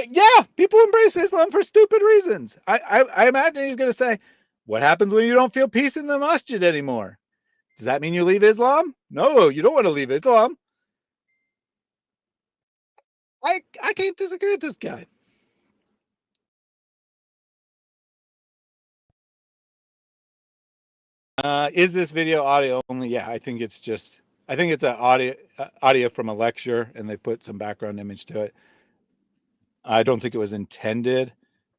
Yeah, people embrace Islam for stupid reasons. I imagine he's going to say, what happens when you don't feel peace in the masjid anymore? Does that mean you leave Islam? No, you don't want to leave Islam. I can't disagree with this guy. Is this video audio only? Yeah, I think it's an audio from a lecture, and they put some background image to it. I don't think it was intended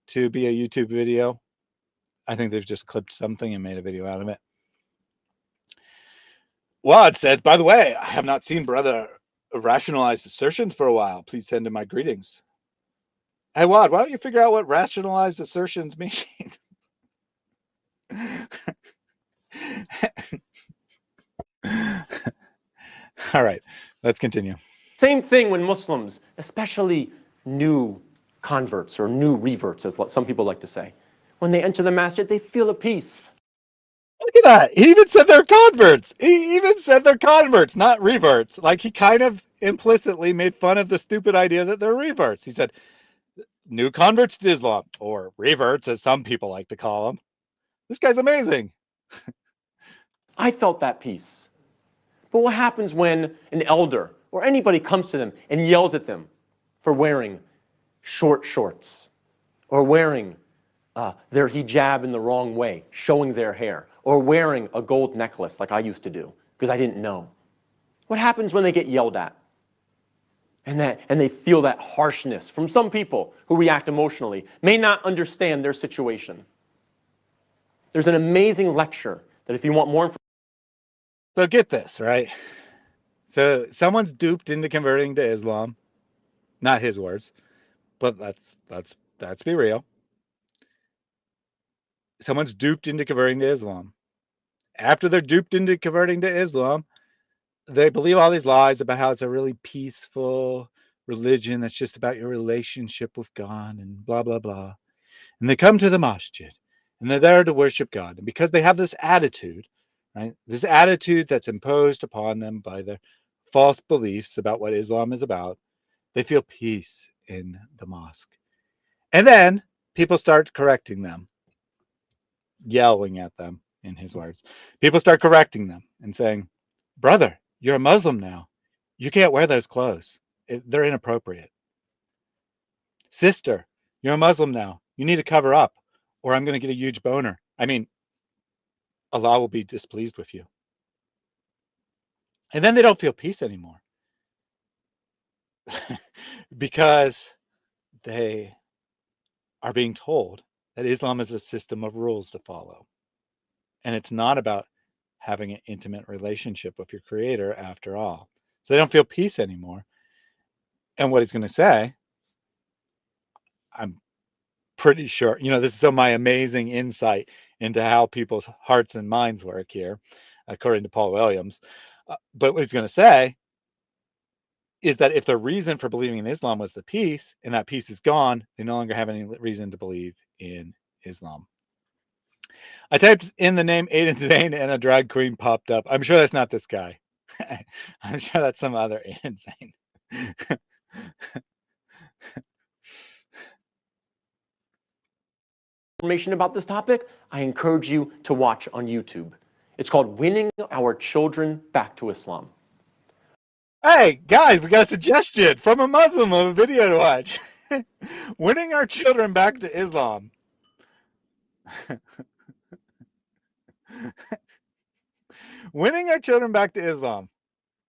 to be a YouTube video. I think they've just clipped something and made a video out of it. Wad says, by the way, I have not seen brother rationalized assertions for a while. Please send him my greetings. Hey, Wad, why don't you figure out what rationalized assertions mean? All right, let's continue. Same thing when Muslims, especially new converts or new reverts, as some people like to say, when they enter the masjid, they feel at peace. Look at that. He even said they're converts. He even said they're converts, not reverts. Like he kind of implicitly made fun of the stupid idea that they're reverts. He said, new converts to Islam, or reverts, as some people like to call them. This guy's amazing. I felt that peace. But what happens when an elder or anybody comes to them and yells at them for wearing short shorts or wearing their hijab in the wrong way, showing their hair, or wearing a gold necklace like I used to do because I didn't know? What happens when they get yelled at? And they feel that harshness from some people who react emotionally, may not understand their situation. There's an amazing lecture that if you want more information. So get this, right? So someone's duped into converting to Islam. Not his words, but let's be real. Someone's duped into converting to Islam. After they're duped into converting to Islam, they believe all these lies about how it's a really peaceful religion that's just about your relationship with God and blah, blah, blah. And they come to the masjid and they're there to worship God. And because they have this attitude, right, this attitude that's imposed upon them by their false beliefs about what Islam is about, they feel peace in the mosque. And then people start correcting them, yelling at them, in his words. People start correcting them and saying, brother, you're a Muslim now. You can't wear those clothes. They're inappropriate. Sister, you're a Muslim now. You need to cover up or I'm going to get a huge boner. I mean, Allah will be displeased with you. And then they don't feel peace anymore because they are being told that Islam is a system of rules to follow. And it's not about having an intimate relationship with your creator after all. So they don't feel peace anymore. And what he's going to say, I'm pretty sure, this is my amazing insight into how people's hearts and minds work here, according to Paul Williams. But what he's going to say is that if the reason for believing in Islam was the peace, and that peace is gone, they no longer have any reason to believe in Islam. I typed in the name Aiden Zane and a drag queen popped up. I'm sure that's not this guy. I'm sure that's some other Aiden Zane. Information about this topic, I encourage you to watch on YouTube. It's called Winning Our Children Back to Islam. Hey, guys, we got a suggestion from a Muslim of a video to watch. Winning our children back to Islam. Winning our children back to Islam.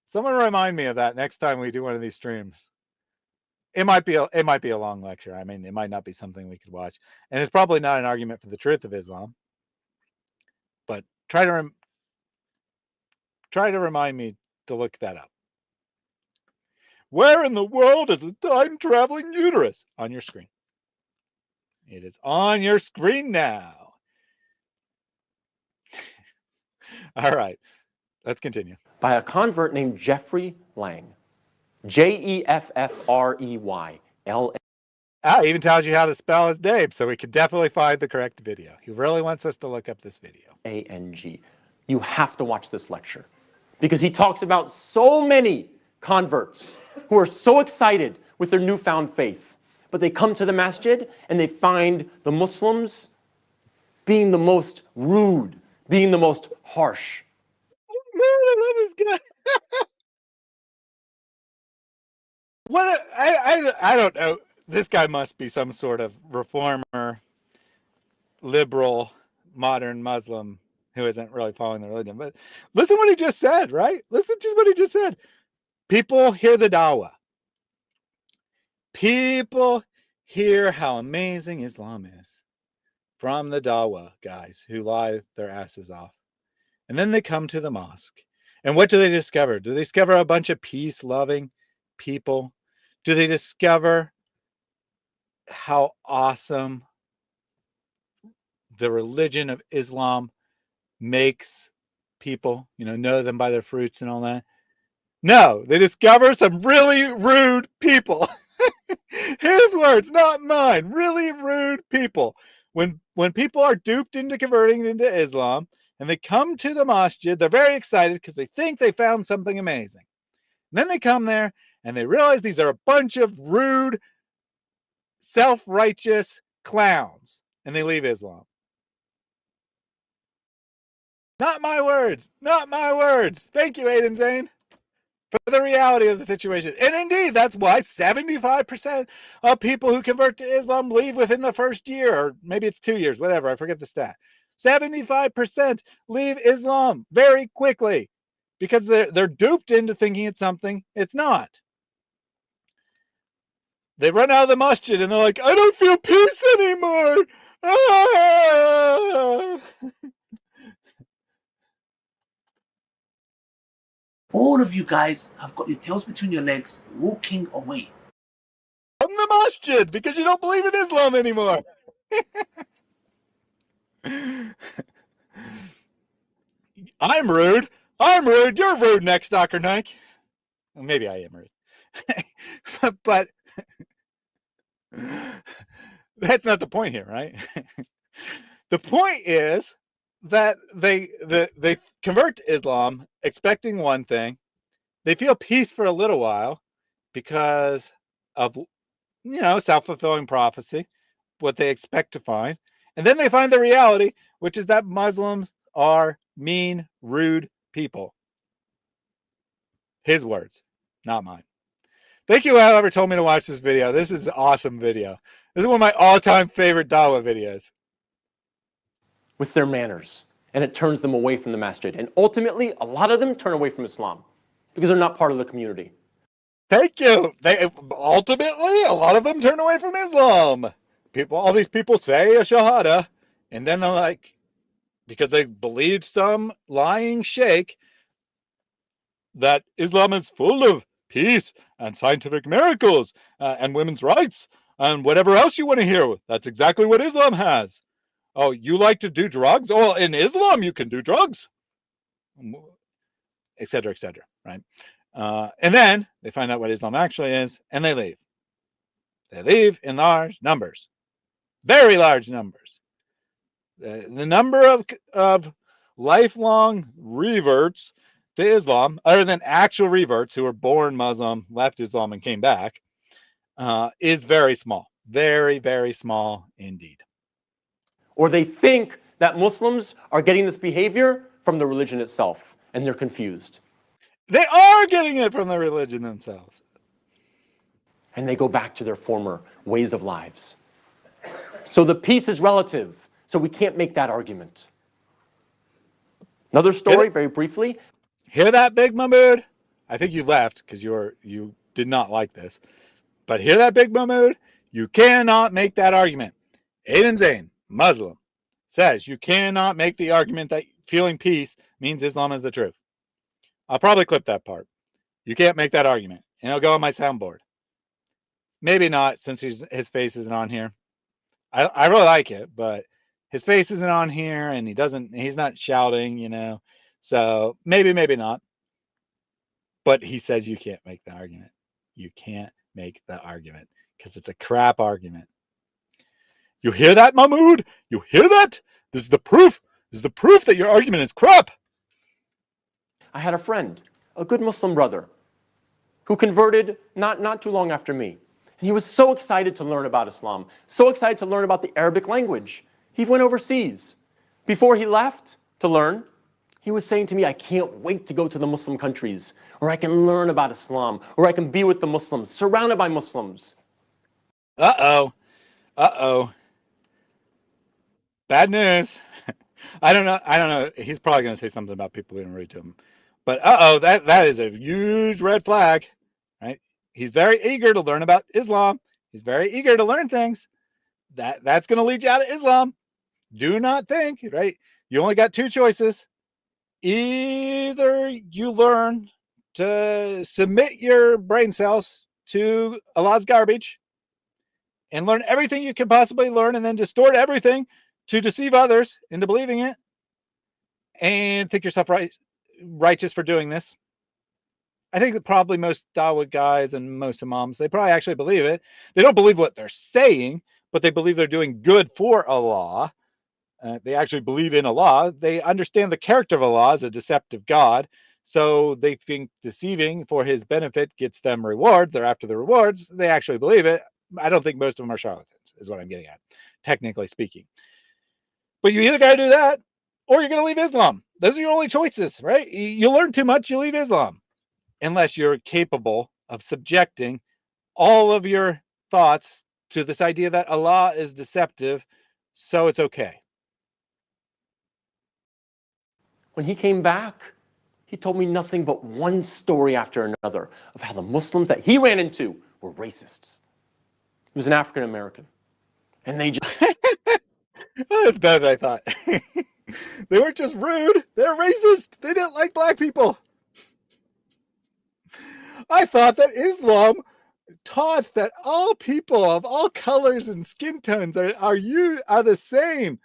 Someone remind me of that next time we do one of these streams. It might be a long lecture. I mean, it might not be something we could watch, and it's probably not an argument for the truth of Islam. But try to remind me to look that up. Where in the world is a time-traveling uterus? On your screen. It is on your screen now. All right, let's continue. By a convert named Jeffrey Lang. Jeffrey L. Ah, even tells you how to spell his name, so we can definitely find the correct video. He really wants us to look up this video. A-N-G. You have to watch this lecture because he talks about so many converts who are so excited with their newfound faith, but they come to the masjid and they find the Muslims being the most rude, being the most harsh. Oh, man, I love this guy. What I don't know. This guy must be some sort of reformer, liberal, modern Muslim who isn't really following the religion. But listen what he just said, right? Listen to what he just said. People hear the dawah. People hear how amazing Islam is from the dawah guys who lie their asses off. And then they come to the mosque. And what do they discover? Do they discover a bunch of peace-loving people? Do they discover how awesome the religion of Islam makes people, know them by their fruits and all that? No, they discover some really rude people. His words, not mine. Really rude people. When people are duped into converting into Islam and they come to the masjid, they're very excited because they think they found something amazing. And then they come there and they realize these are a bunch of rude, self-righteous clowns, and they leave Islam. Not my words. Not my words. Thank you, Aiden Zane, for the reality of the situation. And indeed, that's why 75% of people who convert to Islam leave within the first year, or maybe it's 2 years, whatever. I forget the stat. 75% leave Islam very quickly because they're duped into thinking it's something it's not. They run out of the masjid and they're like, I don't feel peace anymore. Ah! All of you guys have got your tails between your legs, walking away. From the masjid because you don't believe in Islam anymore. I'm rude. I'm rude. You're rude next, Dr. Nike. Well, maybe I am rude. But that's not the point here, right? The point is that they convert to Islam expecting one thing. They feel peace for a little while because of, self-fulfilling prophecy, what they expect to find. And then they find the reality, which is that Muslims are mean, rude people. His words, not mine. Thank you, whoever told me to watch this video. This is an awesome video. This is one of my all-time favorite dawah videos. With their manners, and it turns them away from the masjid. And ultimately, a lot of them turn away from Islam because they're not part of the community. Thank you. Ultimately, a lot of them turn away from Islam. All these people say a shahada, and then they're like, because they believed some lying sheikh that Islam is full of peace and scientific miracles and women's rights and whatever else you want to hear. That's exactly what Islam has. Oh, you like to do drugs? Oh, in Islam, you can do drugs, etc., right? And then they find out what Islam actually is, and they leave. They leave in large numbers, very large numbers. The number of lifelong reverts to Islam, other than actual reverts who were born Muslim, left Islam, and came back, is very small. Very, very small indeed. Or they think that Muslims are getting this behavior from the religion itself, and they're confused. They are getting it from the religion themselves. And they go back to their former ways of lives. So the peace is relative. So we can't make that argument. Another story, very briefly. Hear that, Big Mahmood? I think you left because you did not like this. But hear that, Big Mahmood? You cannot make that argument. Aiden Zain, Muslim, says you cannot make the argument that feeling peace means Islam is the truth. I'll probably clip that part. You can't make that argument. And it'll go on my soundboard. Maybe not, since his face isn't on here. I really like it, but his face isn't on here, and he's not shouting, you know. So maybe not. But he says you can't make the argument. You can't make the argument because it's a crap argument. You hear that, Mahmood? You hear that? This is the proof. This is the proof that your argument is crap. I had a friend, a good Muslim brother, who converted not too long after me. And he was so excited to learn about Islam, so excited to learn about the Arabic language. He went overseas. Before he left to learn, he was saying to me, I can't wait to go to the Muslim countries, where I can learn about Islam, where I can be with the Muslims, surrounded by Muslims. Uh-oh. Bad news. I don't know. He's probably going to say something about people being rude to him. But that is a huge red flag, right? He's very eager to learn about Islam. He's very eager to learn things. That's going to lead you out of Islam. Do not think, right? You only got two choices. Either you learn to submit your brain cells to Allah's garbage and learn everything you can possibly learn and then distort everything to deceive others into believing it and think yourself righteous for doing this. I think that probably most Dawah guys and most Imams, they probably actually believe it. They don't believe what they're saying, but they believe they're doing good for Allah. They actually believe in Allah. They understand the character of Allah as a deceptive God. So they think deceiving for his benefit gets them rewards. They're after the rewards. They actually believe it. I don't think most of them are charlatans, is what I'm getting at, technically speaking. But you either got to do that or you're going to leave Islam. Those are your only choices, right? You learn too much, you leave Islam. Unless you're capable of subjecting all of your thoughts to this idea that Allah is deceptive, so it's okay. When he came back, he told me nothing but one story after another of how the Muslims that he ran into were racists. He was an African American. And they just... Oh, it's better than I thought. They weren't just rude, they're racist. They didn't like black people. I thought that Islam taught that all people of all colors and skin tones are the same.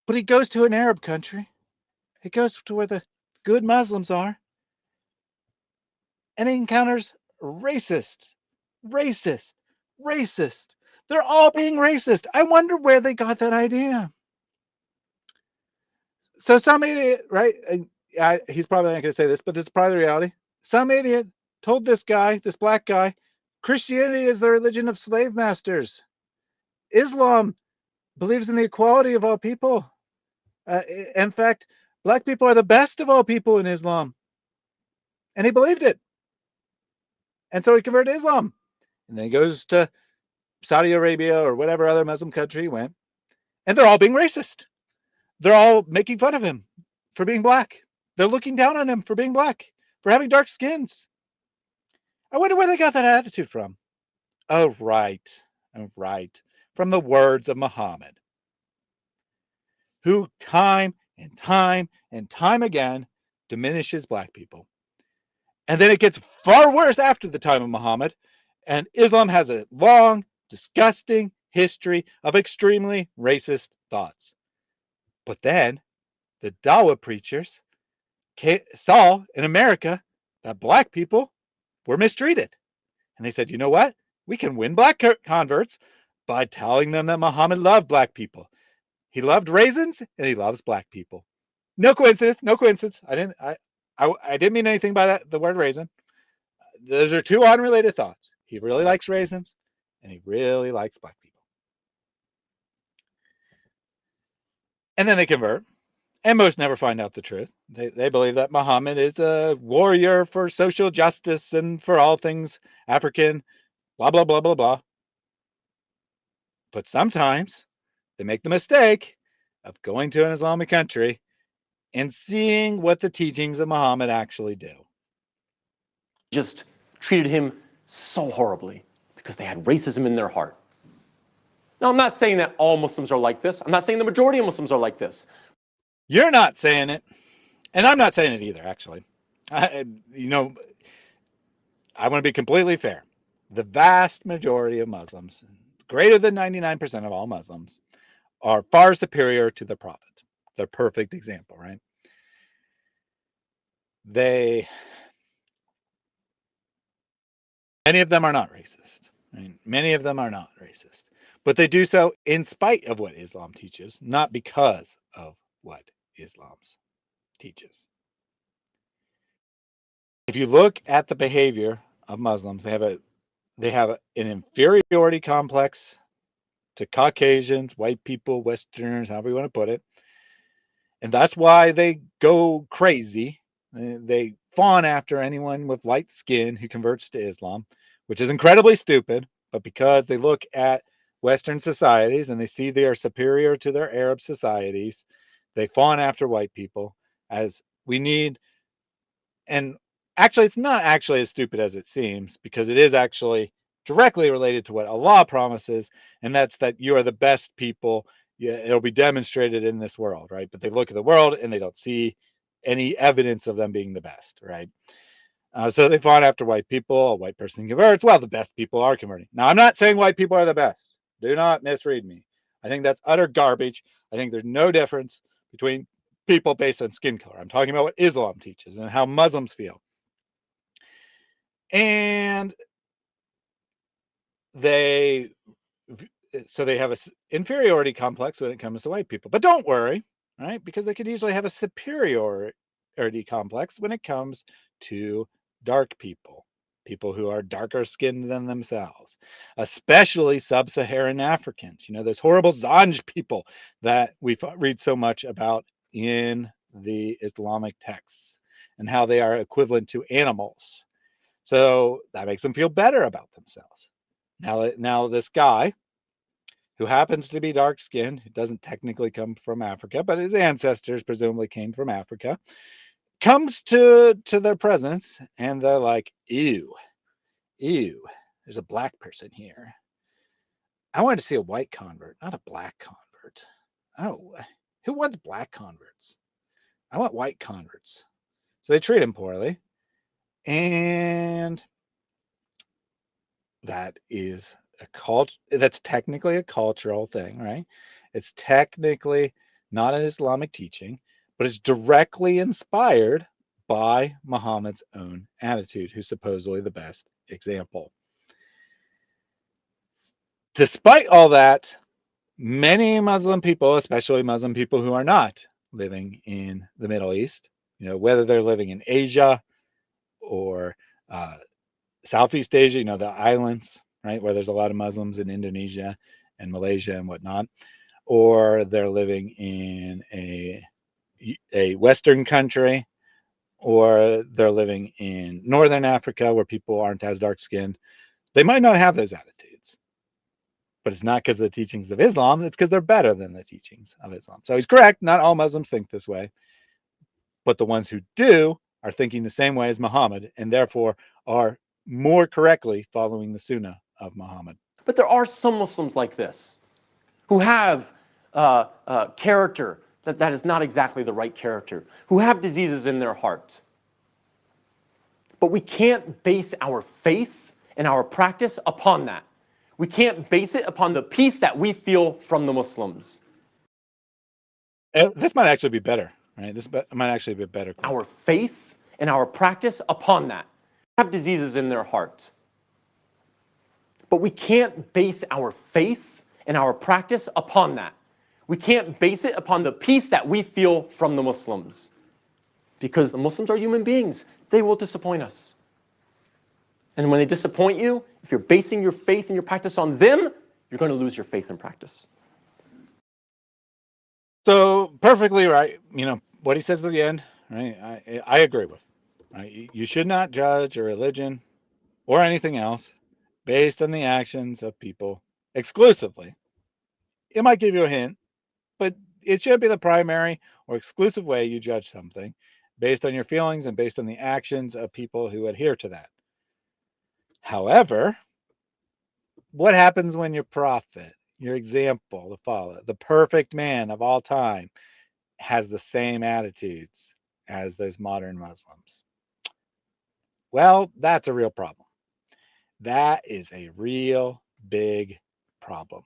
But he goes to an Arab country. He goes to where the good Muslims are. And he encounters racist. They're all being racist. I wonder where they got that idea. So some idiot, right? He's probably not going to say this, but this is probably the reality. Some idiot told this guy, this black guy, Christianity is the religion of slave masters. Islam believes in the equality of all people. In fact, black people are the best of all people in Islam. And he believed it. And so he converted to Islam. And then he goes to Saudi Arabia or whatever other Muslim country he went. And they're all being racist. They're all making fun of him for being black. They're looking down on him for being black, for having dark skins. I wonder where they got that attitude from. Oh, right. From the words of Muhammad, who time and time again diminishes black people. And then it gets far worse after the time of Muhammad. And Islam has a long, disgusting history of extremely racist thoughts. But then the Dawah preachers saw in America that black people were mistreated. And they said, you know what? We can win black converts by telling them that Muhammad loved black people. He loved raisins and he loves black people. No coincidence. No coincidence. I didn't mean anything by that. The word raisin. Those are two unrelated thoughts. He really likes raisins and he really likes black people. And then they convert. And most never find out the truth. They believe that Muhammad is a warrior for social justice and for all things African, blah, blah, blah, blah, blah. But sometimes they make the mistake of going to an Islamic country and seeing what the teachings of Muhammad actually do. Just treated him so horribly because they had racism in their heart. Now, I'm not saying that all Muslims are like this. I'm not saying the majority of Muslims are like this. You're not saying it, and I'm not saying it either, actually. I want to be completely fair. The vast majority of Muslims, greater than 99% of all Muslims, are far superior to the Prophet. They're a perfect example, right? Many of them are not racist. Right? Many of them are not racist. But they do so in spite of what Islam teaches, not because of what Islam teaches. If you look at the behavior of Muslims, they have an inferiority complex to Caucasians, white people, Westerners, however you want to put it. And that's why they go crazy. They fawn after anyone with light skin who converts to Islam, which is incredibly stupid. But because they look at Western societies and they see they are superior to their Arab societies, they fawn after white people as we need. And actually, it's not actually as stupid as it seems, because it is actually directly related to what Allah promises, and that's that you are the best people. Yeah, it'll be demonstrated in this world, right? But they look at the world and they don't see any evidence of them being the best, right? So they fawn after white people. A white person converts. Well, the best people are converting. Now, I'm not saying white people are the best. Do not misread me. I think that's utter garbage. I think there's no difference between people based on skin color. I'm talking about what Islam teaches and how Muslims feel. And they have an inferiority complex when it comes to white people. But don't worry, right? Because they could easily have a superiority complex when it comes to dark people, people who are darker skinned than themselves, especially sub-Saharan Africans. You know, those horrible Zanj people that we read so much about in the Islamic texts and how they are equivalent to animals. So that makes them feel better about themselves. Now this guy, who happens to be dark skinned, who doesn't technically come from Africa, but his ancestors presumably came from Africa, comes to their presence and they're like, ew, there's a black person here. I wanted to see a white convert, not a black convert. Oh, who wants black converts? I want white converts. So they treat him poorly. And that is that's technically a cultural thing, right? It's technically not an Islamic teaching, but it's directly inspired by Muhammad's own attitude, who's supposedly the best example. Despite all that, many Muslim people, especially Muslim people who are not living in the Middle East, you know, whether they're living in Asia or Southeast Asia, you know, the islands, right, where there's a lot of Muslims in Indonesia and Malaysia and whatnot, or they're living in a Western country, or they're living in Northern Africa where people aren't as dark skinned, they might not have those attitudes. But it's not because of the teachings of Islam, it's because they're better than the teachings of Islam. So he's correct, not all Muslims think this way, but the ones who do are thinking the same way as Muhammad, and therefore are more correctly following the Sunnah of Muhammad. But there are some Muslims like this who have character that is not exactly the right character, who have diseases in their heart. But we can't base our faith and our practice upon that. We can't base it upon the peace that we feel from the Muslims. This might actually be better, right? This might actually be a better clip. Our faith and our practice upon that. Have diseases in their heart. But we can't base our faith and our practice upon that. We can't base it upon the peace that we feel from the Muslims. Because the Muslims are human beings. They will disappoint us. And when they disappoint you, if you're basing your faith and your practice on them, you're going to lose your faith and practice. So perfectly right. You know, what he says at the end, right? I agree with. Right? You should not judge a religion or anything else based on the actions of people exclusively. It might give you a hint, but it shouldn't be the primary or exclusive way you judge something based on your feelings and based on the actions of people who adhere to that. However, what happens when your prophet, your example to follow, the perfect man of all time, has the same attitudes as those modern Muslims? Well, that's a real problem. That is a real big problem.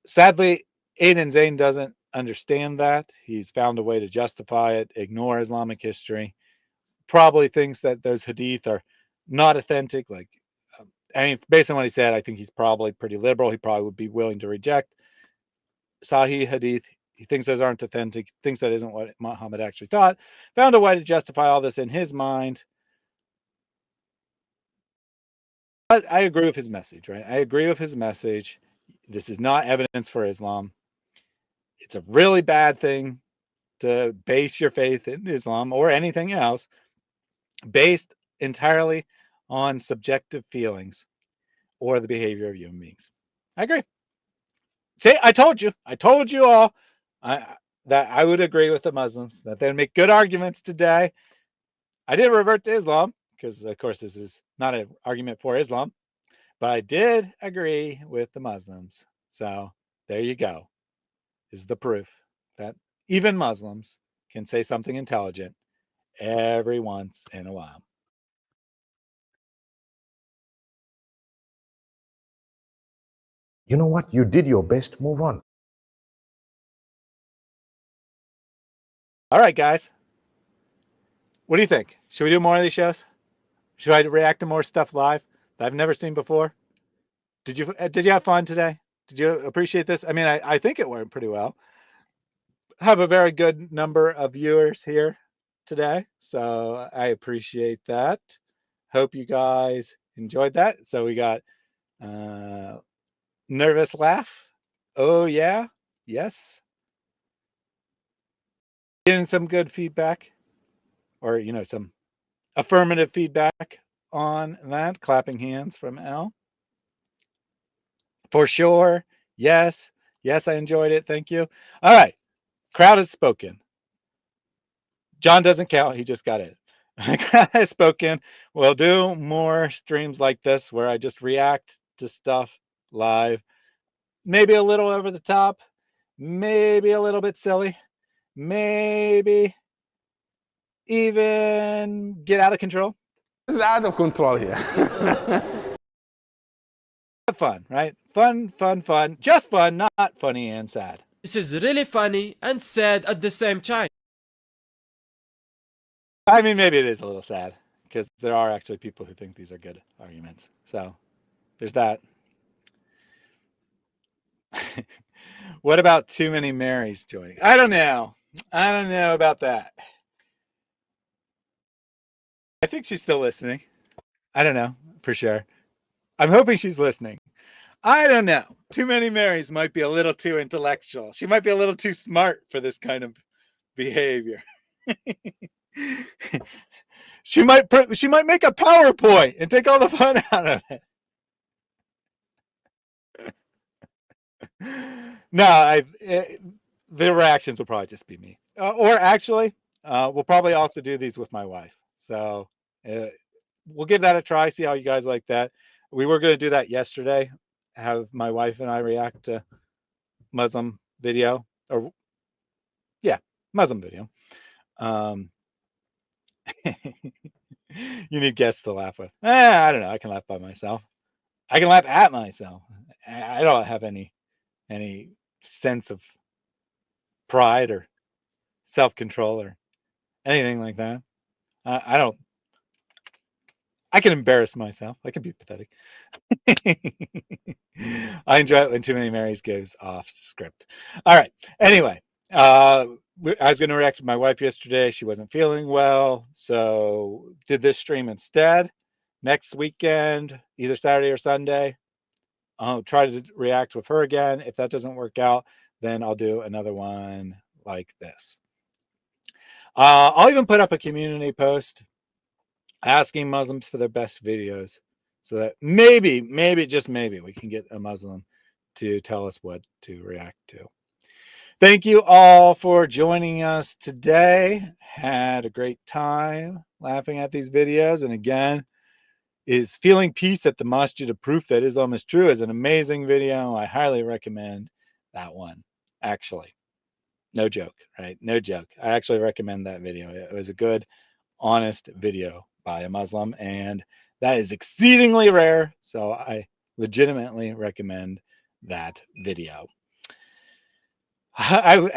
Sadly, Aiden Zane doesn't understand that. He's found a way to justify it, ignore Islamic history, probably thinks that those hadith are not authentic. Like, I mean, based on what he said, I think he's probably pretty liberal. He probably would be willing to reject Sahih hadith. He thinks those aren't authentic, thinks that isn't what Muhammad actually taught. Found a way to justify all this in his mind. But I agree with his message, right? I agree with his message. This is not evidence for Islam. It's a really bad thing to base your faith in Islam or anything else based entirely on subjective feelings or the behavior of human beings. I agree. See, I told you all that I would agree with the Muslims, that they'd make good arguments today. I didn't revert to Islam because, of course, this is not an argument for Islam, but I did agree with the Muslims. So there you go. Is the proof that even Muslims can say something intelligent every once in a while. You know what? You did your best. Move on. All right, guys. What do you think? Should we do more of these shows? Should I react to more stuff live that I've never seen before? Did you have fun today? Did you appreciate this? I mean, I think it went pretty well. Have a very good number of viewers here today, so I appreciate that. Hope you guys enjoyed that. So we got nervous laugh. Oh yeah, yes. Getting some good feedback, or some affirmative feedback on that. Clapping hands from L. For sure. Yes. Yes, I enjoyed it. Thank you. All right. Crowd has spoken. John doesn't count. He just got it. Crowd has spoken. We'll do more streams like this where I just react to stuff live. Maybe a little over the top. Maybe a little bit silly. Maybe even get out of control. It's out of control here. Fun, right? Fun. Just fun, not funny and sad. This is really funny and sad at the same time. I mean, maybe it is a little sad because there are actually people who think these are good arguments. So there's that. What about too many Marys joining? I don't know about that. I think she's still listening. I don't know for sure. I'm hoping she's listening. I don't know. Too many Marys might be a little too intellectual. She might be a little too smart for this kind of behavior. She might make a PowerPoint and take all the fun out of it. No, the reactions will probably just be me. Or actually, we'll probably also do these with my wife. So we'll give that a try, see how you guys like that. We were going to do that yesterday, have my wife and I react to Muslim video. Muslim video. You need guests to laugh with. I don't know. I can laugh by myself. I can laugh at myself. I don't have any sense of pride or self-control or anything like that. I don't I can embarrass myself. I can be pathetic. I enjoy it when Too Many Marys goes off script. All right. Anyway, I was going to react to my wife yesterday. She wasn't feeling well, so did this stream instead. Next weekend, either Saturday or Sunday, I'll try to react with her again. If that doesn't work out, then I'll do another one like this. I'll even put up a community post asking Muslims for their best videos so that maybe, just maybe, we can get a Muslim to tell us what to react to. Thank you all for joining us today. Had a great time laughing at these videos. And again, is Feeling Peace at the Masjid, a Proof That Islam is True, is an amazing video. I highly recommend that one, actually. No joke, right? No joke. I actually recommend that video. It was a good, honest video by a Muslim, and that is exceedingly rare, so I legitimately recommend that video.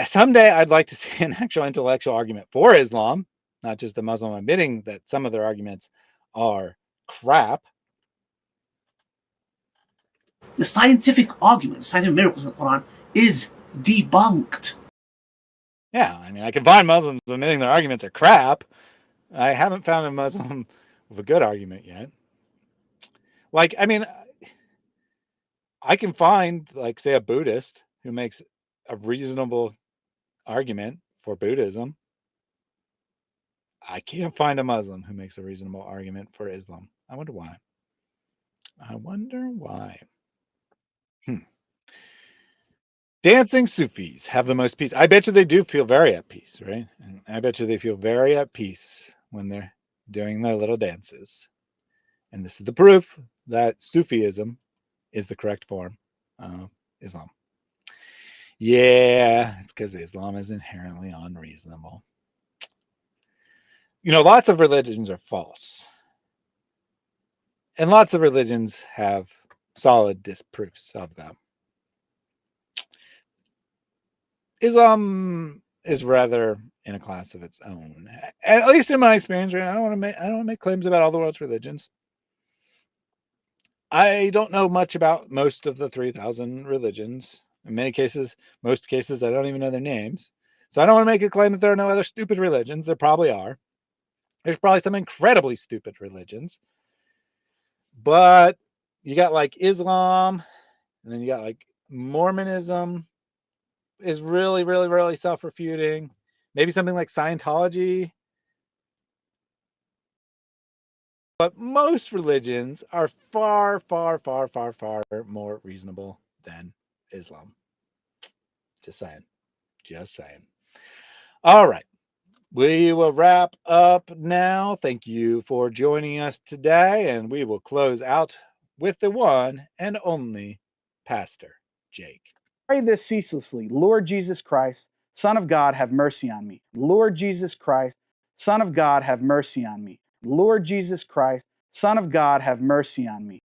Someday I'd like to see an actual intellectual argument for Islam, not just a Muslim admitting that some of their arguments are crap. The scientific argument, the scientific miracles in the Quran, is debunked. Yeah, I mean, I can find Muslims admitting their arguments are crap. I haven't found a Muslim with a good argument yet. Like, I mean, I can find, like, say, a Buddhist who makes a reasonable argument for Buddhism. I can't find a Muslim who makes a reasonable argument for Islam. I wonder why. I wonder why. Dancing Sufis have the most peace. I bet you they do feel very at peace, right? And I bet you they feel very at peace when they're doing their little dances. And this is the proof that Sufism is the correct form of Islam. Yeah, it's because Islam is inherently unreasonable. You know, lots of religions are false. And lots of religions have solid disproofs of them. Islam is rather in a class of its own, at least in my experience. Right? I don't want to make claims about all the world's religions. I don't know much about most of the 3,000 religions. In many cases, most cases, I don't even know their names. So I don't want to make a claim that there are no other stupid religions. There probably are. There's probably some incredibly stupid religions. But you got like Islam, and then you got like Mormonism is really, really, really self-refuting. Maybe something like Scientology. But most religions are far, far, far, far, far more reasonable than Islam. Just saying. Just saying. All right. We will wrap up now. Thank you for joining us today, and we will close out with the one and only Pastor Jake. Pray this ceaselessly. Lord Jesus Christ, Son of God, have mercy on me. Lord Jesus Christ, Son of God, have mercy on me. Lord Jesus Christ, Son of God, have mercy on me.